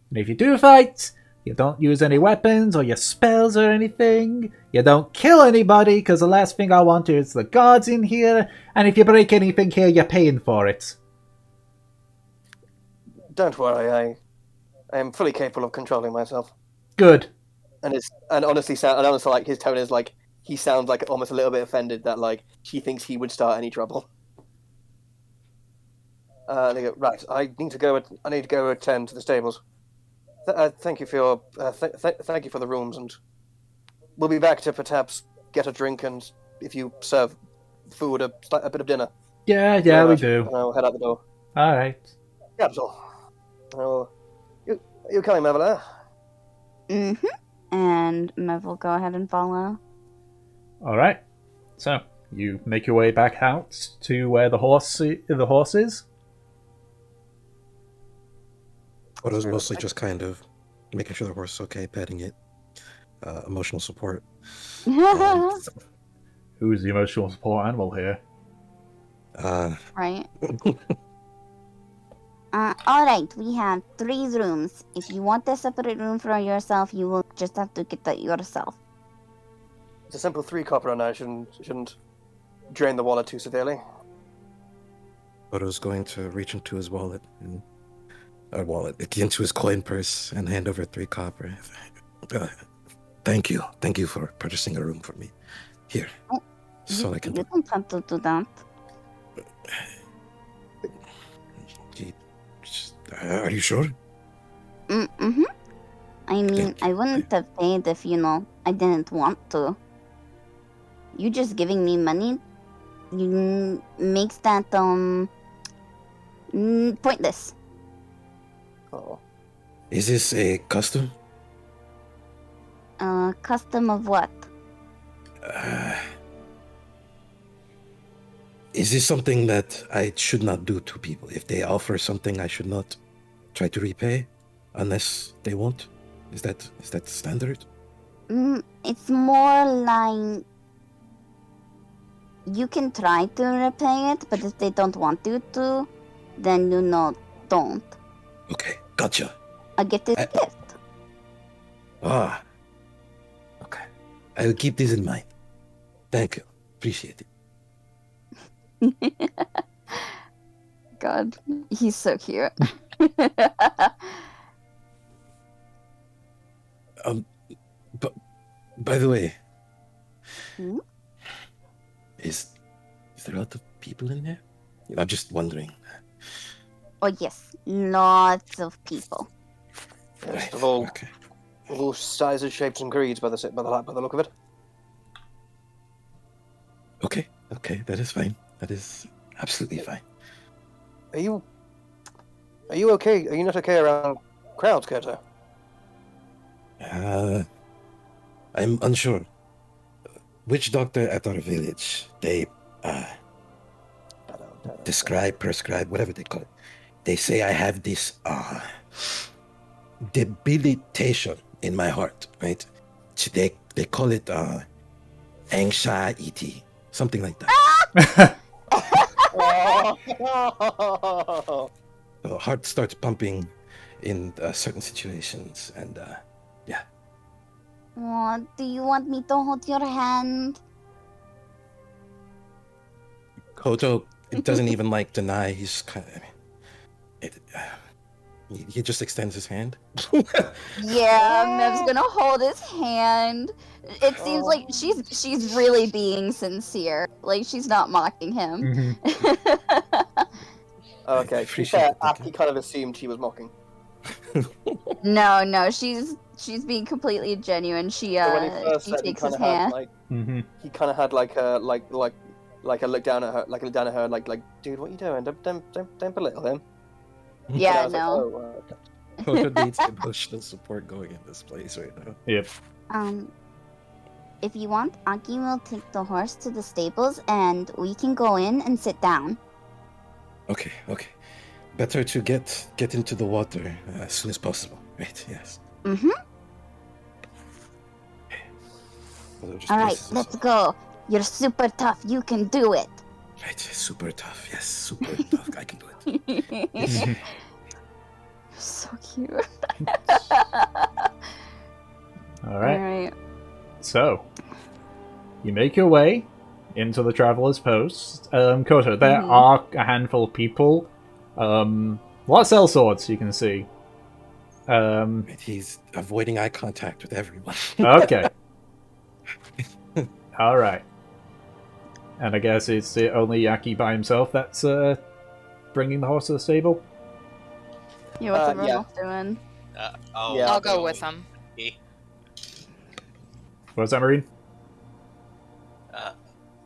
A: And if you do fight, you don't use any weapons or your spells or anything. You don't kill anybody, because the last thing I want is the guards in here. And if you break anything here, you're paying for it.
C: Don't worry, I am fully capable of controlling myself.
A: Good.
C: And honestly, like his tone is like he sounds like almost a little bit offended that like she thinks he would start any trouble. They go, right. I need to go attend to the stables. Thank you for your thank you for the rooms, and we'll be back to perhaps get a drink and if you serve food, a bit of dinner.
A: Yeah, we do.
C: And I'll head out the door.
A: All right.
C: Capital. Oh, you coming, Mevela?
H: And Mev will go ahead and follow.
A: All right. So you make your way back out to where the horse is.
G: What was mostly just kind of making sure the horse is okay, petting it, emotional support.
A: Who's the emotional support animal here?
H: Right. Alright, we have 3 rooms. If you want a separate room for yourself, you will just have to get that yourself.
C: It's a simple 3 copper, and I shouldn't drain the wallet too severely.
G: Odo's going to reach into his wallet, into his coin purse, and hand over 3 copper. Thank you for purchasing a room for me. Here, so I can.
H: You don't have to do that.
G: Are you sure?
H: I mean, I wouldn't have paid if, I didn't want to. You just giving me money, makes that, pointless.
C: Oh.
G: Is this a custom?
H: Custom of what?
G: Is this something that I should not do to people? If they offer something, I should not try to repay, unless they won't. Is that standard?
H: It's more like you can try to repay it, but if they don't want you to, then don't.
G: Okay, gotcha.
H: A gift is a gift.
G: Okay. I will keep this in mind. Thank you. Appreciate it.
H: God, he's so cute.
G: But by the way,
H: Hmm?
G: is there a lot of people in there? I'm just wondering.
H: Oh yes, lots of people.
C: Yes,
G: Right,
C: of all,
G: okay.
C: of all sizes, shapes, and creeds, by the look of it.
G: Okay, that is fine. That is absolutely fine.
C: Are you okay? Are you not okay around crowds, Koto?
G: I'm unsure. Which doctor at our village, they prescribe, whatever they call it. They say I have this debilitation in my heart, right? They call it anxiety, something like that. The heart starts pumping in certain situations, and yeah.
H: Oh, do you want me to hold your hand?
G: Koto doesn't even like deny. He's kind of, he just extends his hand.
H: Yeah, Mev's gonna hold his hand. It seems like she's really being sincere. Like she's not mocking him.
C: Okay,
G: I
C: to be
G: appreciate
C: fair,
G: it, thank
C: Aki
G: you.
C: kind of assumed she was mocking.
H: No, she's being completely genuine. She
C: So when he first
H: she
C: said, he
H: takes
C: kind
H: his
C: of had
H: hand.
C: like
A: Mhm.
C: he kind of had like a like a look down at her, like dude, what are you doing? Don't belittle him.
H: Yeah,
C: I was like,
H: no.
C: oh,
G: Koto needs emotional support going in this place right now.
A: Yep.
H: If you want, Aki will take the horse to the stables and we can go in and sit down.
G: Okay. Better to get into the water as soon as possible, right? Yes.
H: Mm-hmm. All right, let's go. You're super tough. You can do it.
G: Right, super tough. Yes, super tough. I can do it.
H: So cute.
A: All right.
H: Alright.
A: So, you make your way into the Traveler's Post. Koto, there are a handful of people. Lots of sellswords you can see.
G: Right, he's avoiding eye contact with everyone.
A: Okay. Alright. And I guess it's only Yaki by himself that's bringing the horse to the stable?
H: Yeah, what's everyone
C: yeah.
H: else doing?
D: I'll go with him.
A: What was that, Marine?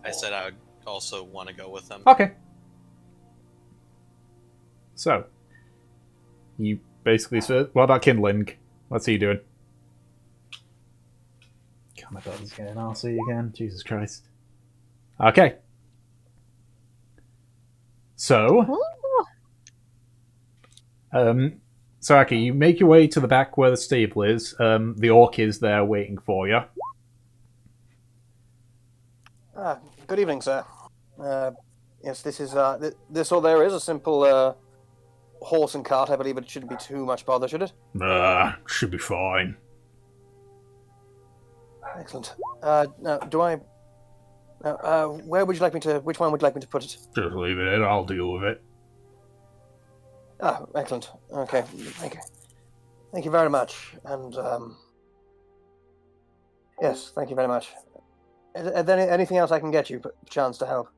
B: I said I would also want to go with them.
A: Okay. So, you basically said, what about Kindling? What's he doing? God, my daughter's getting RC again. Jesus Christ. Okay. So, Aki, you make your way to the back where the stable is. The orc is there waiting for you.
C: Good evening, sir. Yes, this is this all there is a simple horse and cart. I believe it shouldn't be too much bother, should it?
A: Should be fine.
C: Excellent. Now, where would you like me to? Which one would you like me to put it?
A: Just leave it in, I'll deal with it.
C: Excellent. Okay, thank you. Thank you very much. And yes, thank you very much. Is there anything else I can get you? Chance to help?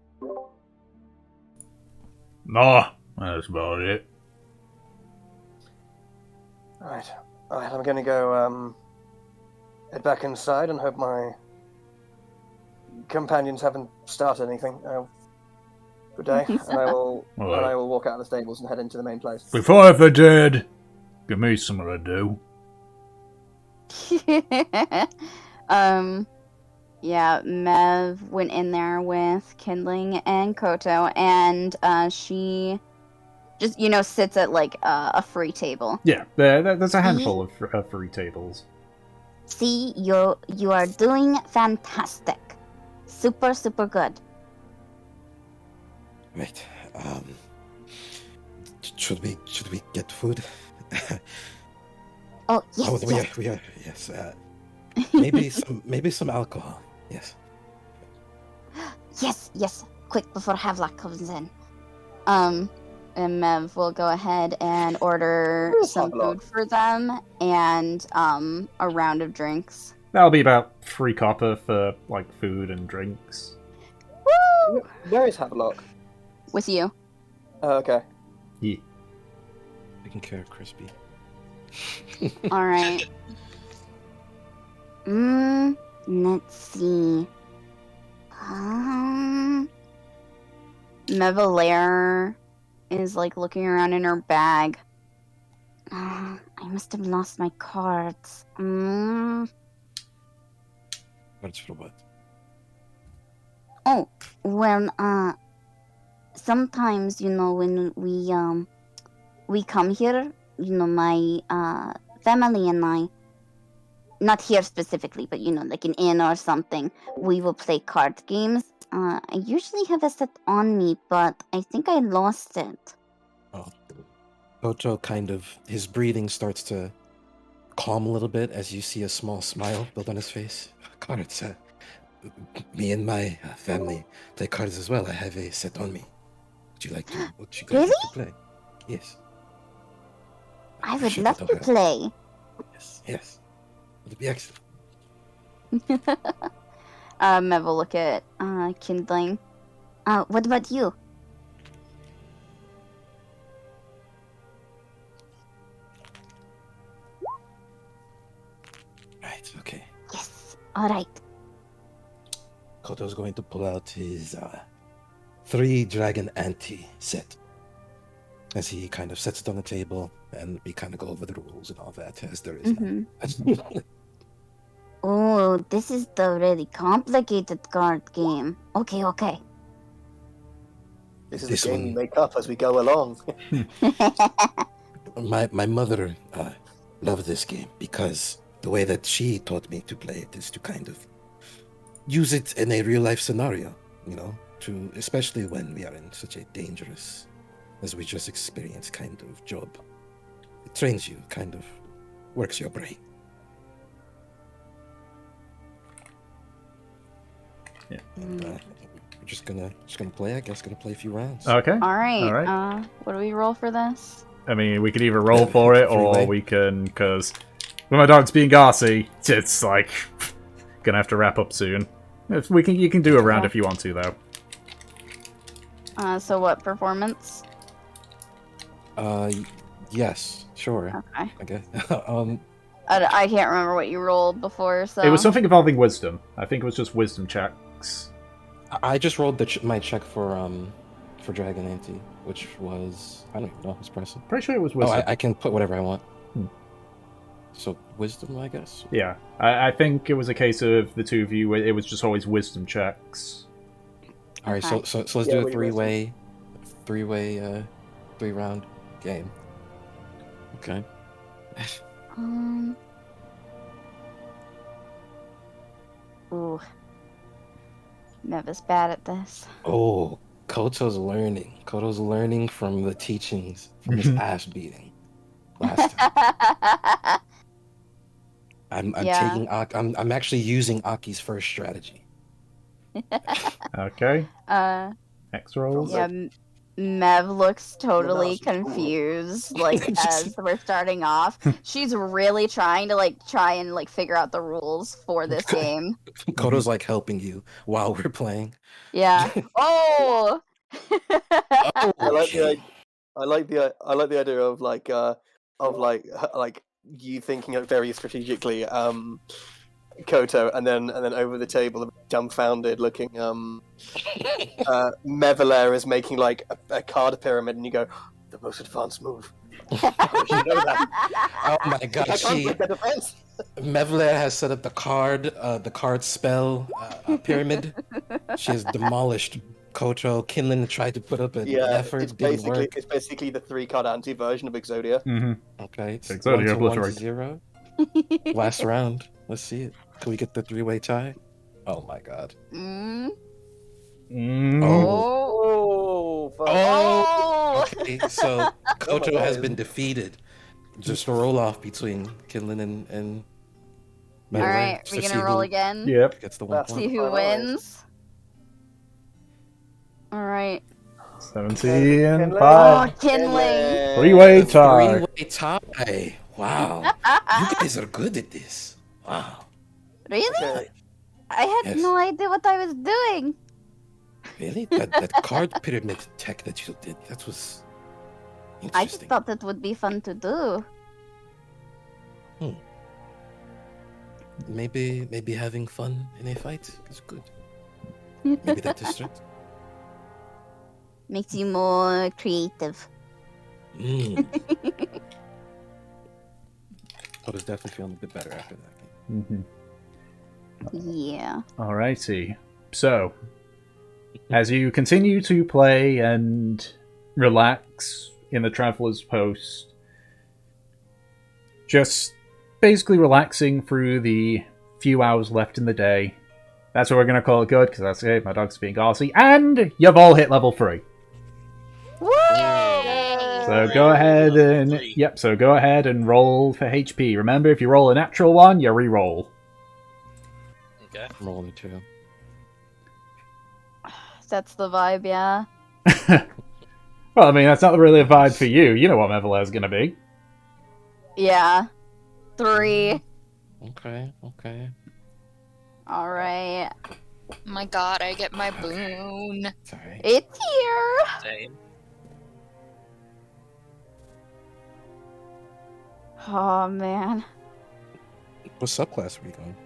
A: Nah, that's about it.
C: All right. I'm going to go head back inside and hope my companions haven't started anything. Good day. And I will walk out of the stables and head into the main place.
A: Before they're dead, give me something to do.
H: Yeah, Mev went in there with Kindling and Koto, and she just, sits at, like, a free table.
A: Yeah, there's a handful of free tables.
H: See, you are doing fantastic. Super, super good.
G: Right. Should we get food?
H: Oh, yes,
G: we are. Yes. Maybe some alcohol. Yes.
H: Yes. Quick, before Havelock comes in. And Mev will go ahead and order some food for them and a round of drinks.
A: That'll be about 3 copper for, like, food and drinks.
H: Woo!
C: Where is Havelock?
H: With you.
C: Oh, okay.
A: Yeah.
G: Taking care of Crispy.
H: All right. Let's see. Mevalaire is like looking around in her bag. I must have lost my cards.
G: Cards for what?
H: Oh, well, sometimes, when we come here, my family and I, not here specifically, but like an inn or something, we will play card games. I usually have a set on me, but I think I lost it.
G: Oh. Koto kind of, his breathing starts to calm a little bit as you see a small smile build on his face. Cards, me and my family play cards as well. I have a set on me. Would you guys like to play? Yes.
H: I would love to play.
G: Yes. It'll be excellent.
H: Mev will look at Kindling. What about you?
G: Right, okay.
H: Yes. All right.
G: Koto's going to pull out his 3 dragon ante set. As he kind of sets it on the table, and we kind of go over the rules and all that, as there is none.
H: Oh, this is the really complicated card game. Okay.
C: This is the game we make up as we go along.
G: My mother loved this game because the way that she taught me to play it is to kind of use it in a real life scenario, to especially when we are in such a dangerous, as we just experienced, kind of job. It trains you, kind of works your brain.
A: Yeah.
G: We're just gonna play. I guess gonna play a few rounds.
A: Okay.
H: All right. What do we roll for this?
A: I mean, we could either roll for it, or
G: Freeway.
A: we can, because when my dog's being gassy, it's like gonna have to wrap up soon. You can do a round if you want to, though.
H: So what, performance?
G: Yes, sure.
H: Okay.
G: I guess.
H: I can't remember what you rolled before, so...
A: It was something involving wisdom. I think it was just wisdom checks.
G: I just rolled my check for Dragon Ante, which was, I don't even know his person.
A: Pretty sure it was wisdom.
G: I can put whatever I want. So wisdom, I guess.
A: Yeah, I think it was a case of the two of you. It was just always wisdom checks.
G: All right,
H: Okay.
G: so let's do a three-way, 3-round game. Okay.
H: Ooh. Meva's bad at this.
G: Oh, Koto's learning. Koto's learning from the teachings from his ass beating last time. I'm actually using Aki's first strategy.
A: Okay. X rolls.
H: Yeah, Mev looks totally confused, as we're starting off. She's really trying to figure out the rules for this game.
G: Koto's helping you while we're playing.
H: Yeah. Oh.
C: I like the idea of you thinking it very strategically, Koto, and then over the table, dumbfounded looking, Mevalaire is making a card pyramid, and you go, the most advanced move. How did you know that?
G: Oh my god,
C: I can't break that defense.
G: Mevalaire has set up the card spell pyramid. She has demolished Koto. Kinlan tried to put up an effort, didn't work.
C: It's basically the 3-card anti-version of Exodia.
A: Mm-hmm.
G: Okay, it's
A: Exodia
G: 1 to
A: obliterate.
G: 0. Last round. Let's see it. Can we get the 3-way tie? Oh my god.
C: Oh, fuck.
H: Oh.
G: Okay, so Koto has been defeated. Just a roll off between Kinlan and
H: All right, we're gonna roll again.
A: Yep.
G: Gets the 1 point.
H: See who wins. All right.
A: 17 and
C: Kinlan.
A: 5.
H: Oh, Kinling.
A: Three-way tie.
G: 3-way tie. Wow. You guys are good at this. Wow.
H: Really?
C: Okay.
H: I had
G: Yes.
H: no idea what I was doing.
G: Really? That card pyramid tech that you did, that was
E: I just
G: Interesting.
E: thought it would be fun to do.
G: Maybe having fun in a fight is good. Maybe that is right.
E: Makes you more creative.
G: I was definitely feeling a bit better after that.
A: Mm-hmm.
E: Yeah.
A: Alrighty. So, as you continue to play and relax in the Traveler's Post, just basically relaxing through the few hours left in the day. That's what we're going to call it good, because that's it. My dog's being arsey. And you've all hit level 3.
E: Woo!
A: So go ahead and... Yep, so go ahead and roll for HP. Remember, if you roll a natural one, you re-roll.
B: Okay.
G: I'm rolling 2.
E: That's the vibe, yeah.
A: Well, I mean, that's not really a vibe for you. You know what Mevalair's going to be.
E: Yeah. 3.
G: Okay.
E: Alright.
D: My god, I get my boon.
G: Sorry.
E: It's here!
B: Same.
E: Oh, man.
G: What subclass are we going?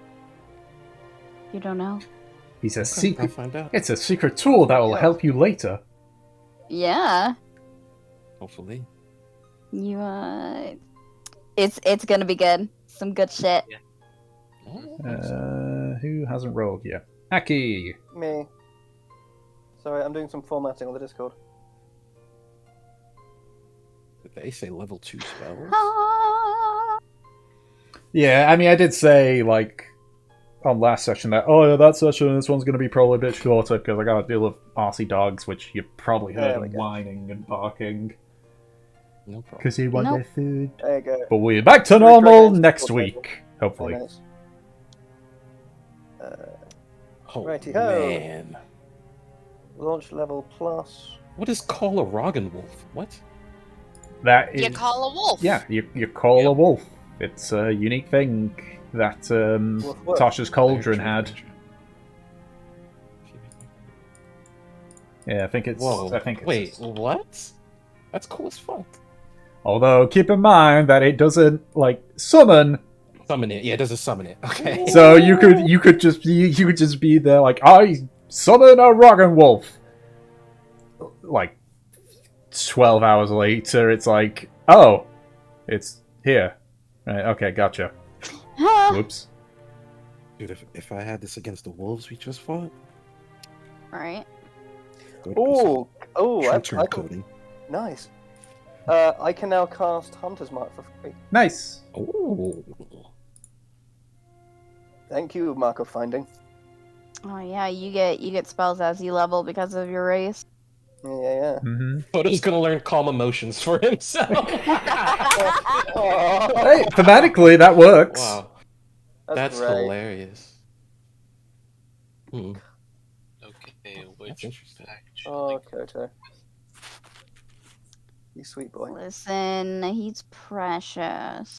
E: You don't know?
A: He's a
G: I'll
A: secret...
G: find out.
A: It's a secret tool that will help you later.
E: Yeah.
G: Hopefully.
E: You, It's gonna be good. Some good shit.
A: Who hasn't rolled yet? Aki!
C: Me. Sorry, I'm doing some formatting on the Discord.
G: Did they say level 2 spells?
E: Ah.
A: Yeah, I mean, I did say, like, on last session that, oh, yeah, that session, this one's going to be probably a bit shorter, because I got to deal with RC dogs, which you probably heard
C: There we
A: them
C: go.
A: whining and barking.
G: No problem.
A: Because they want
E: Nope.
A: their food.
C: There you go.
A: But we're back to
C: Retro
A: normal
C: games
A: next
C: Discord table.
A: week, hopefully.
C: Very nice.
G: Oh,
C: Righty-ho.
G: man.
C: Launch level plus.
G: What is call a Roggenwolf? What?
A: That is...
D: You call a wolf.
A: Yeah, you call a wolf. It's a unique thing that
C: Woof, woof.
A: Tasha's Cauldron
G: Very
A: had.
G: true.
A: Yeah, I think it's...
G: Whoa.
A: I think it's,
G: Wait, what? That's cool as fuck.
A: Although, keep in mind that it doesn't, like, summon.
G: Summon it. Yeah, it doesn't summon it. Okay.
A: So you could just be there like, I summon a Roggen Wolf. Like 12 hours later, it's like, oh, it's here. Right, okay, gotcha. Whoops.
G: Dude, if I had this against the wolves we just fought,
E: Alright.
G: go to
C: Oh,
G: some
C: I
G: true
C: can...
G: coding.
C: Nice. I can now cast Hunter's Mark for free.
A: Nice.
G: Oh.
C: Thank you, Mark of Finding.
E: Oh yeah, you get spells as you level because of your race.
C: Yeah.
A: Mm-hmm.
G: Odo's gonna learn calm emotions for himself.
A: Hey, thematically, that works.
G: Wow.
C: That's
G: That's
C: great.
G: hilarious. Hmm.
B: Okay,
G: That's
B: which
G: interesting.
B: actually...
C: Oh, Koto. You sweet boy.
E: Listen, he's precious.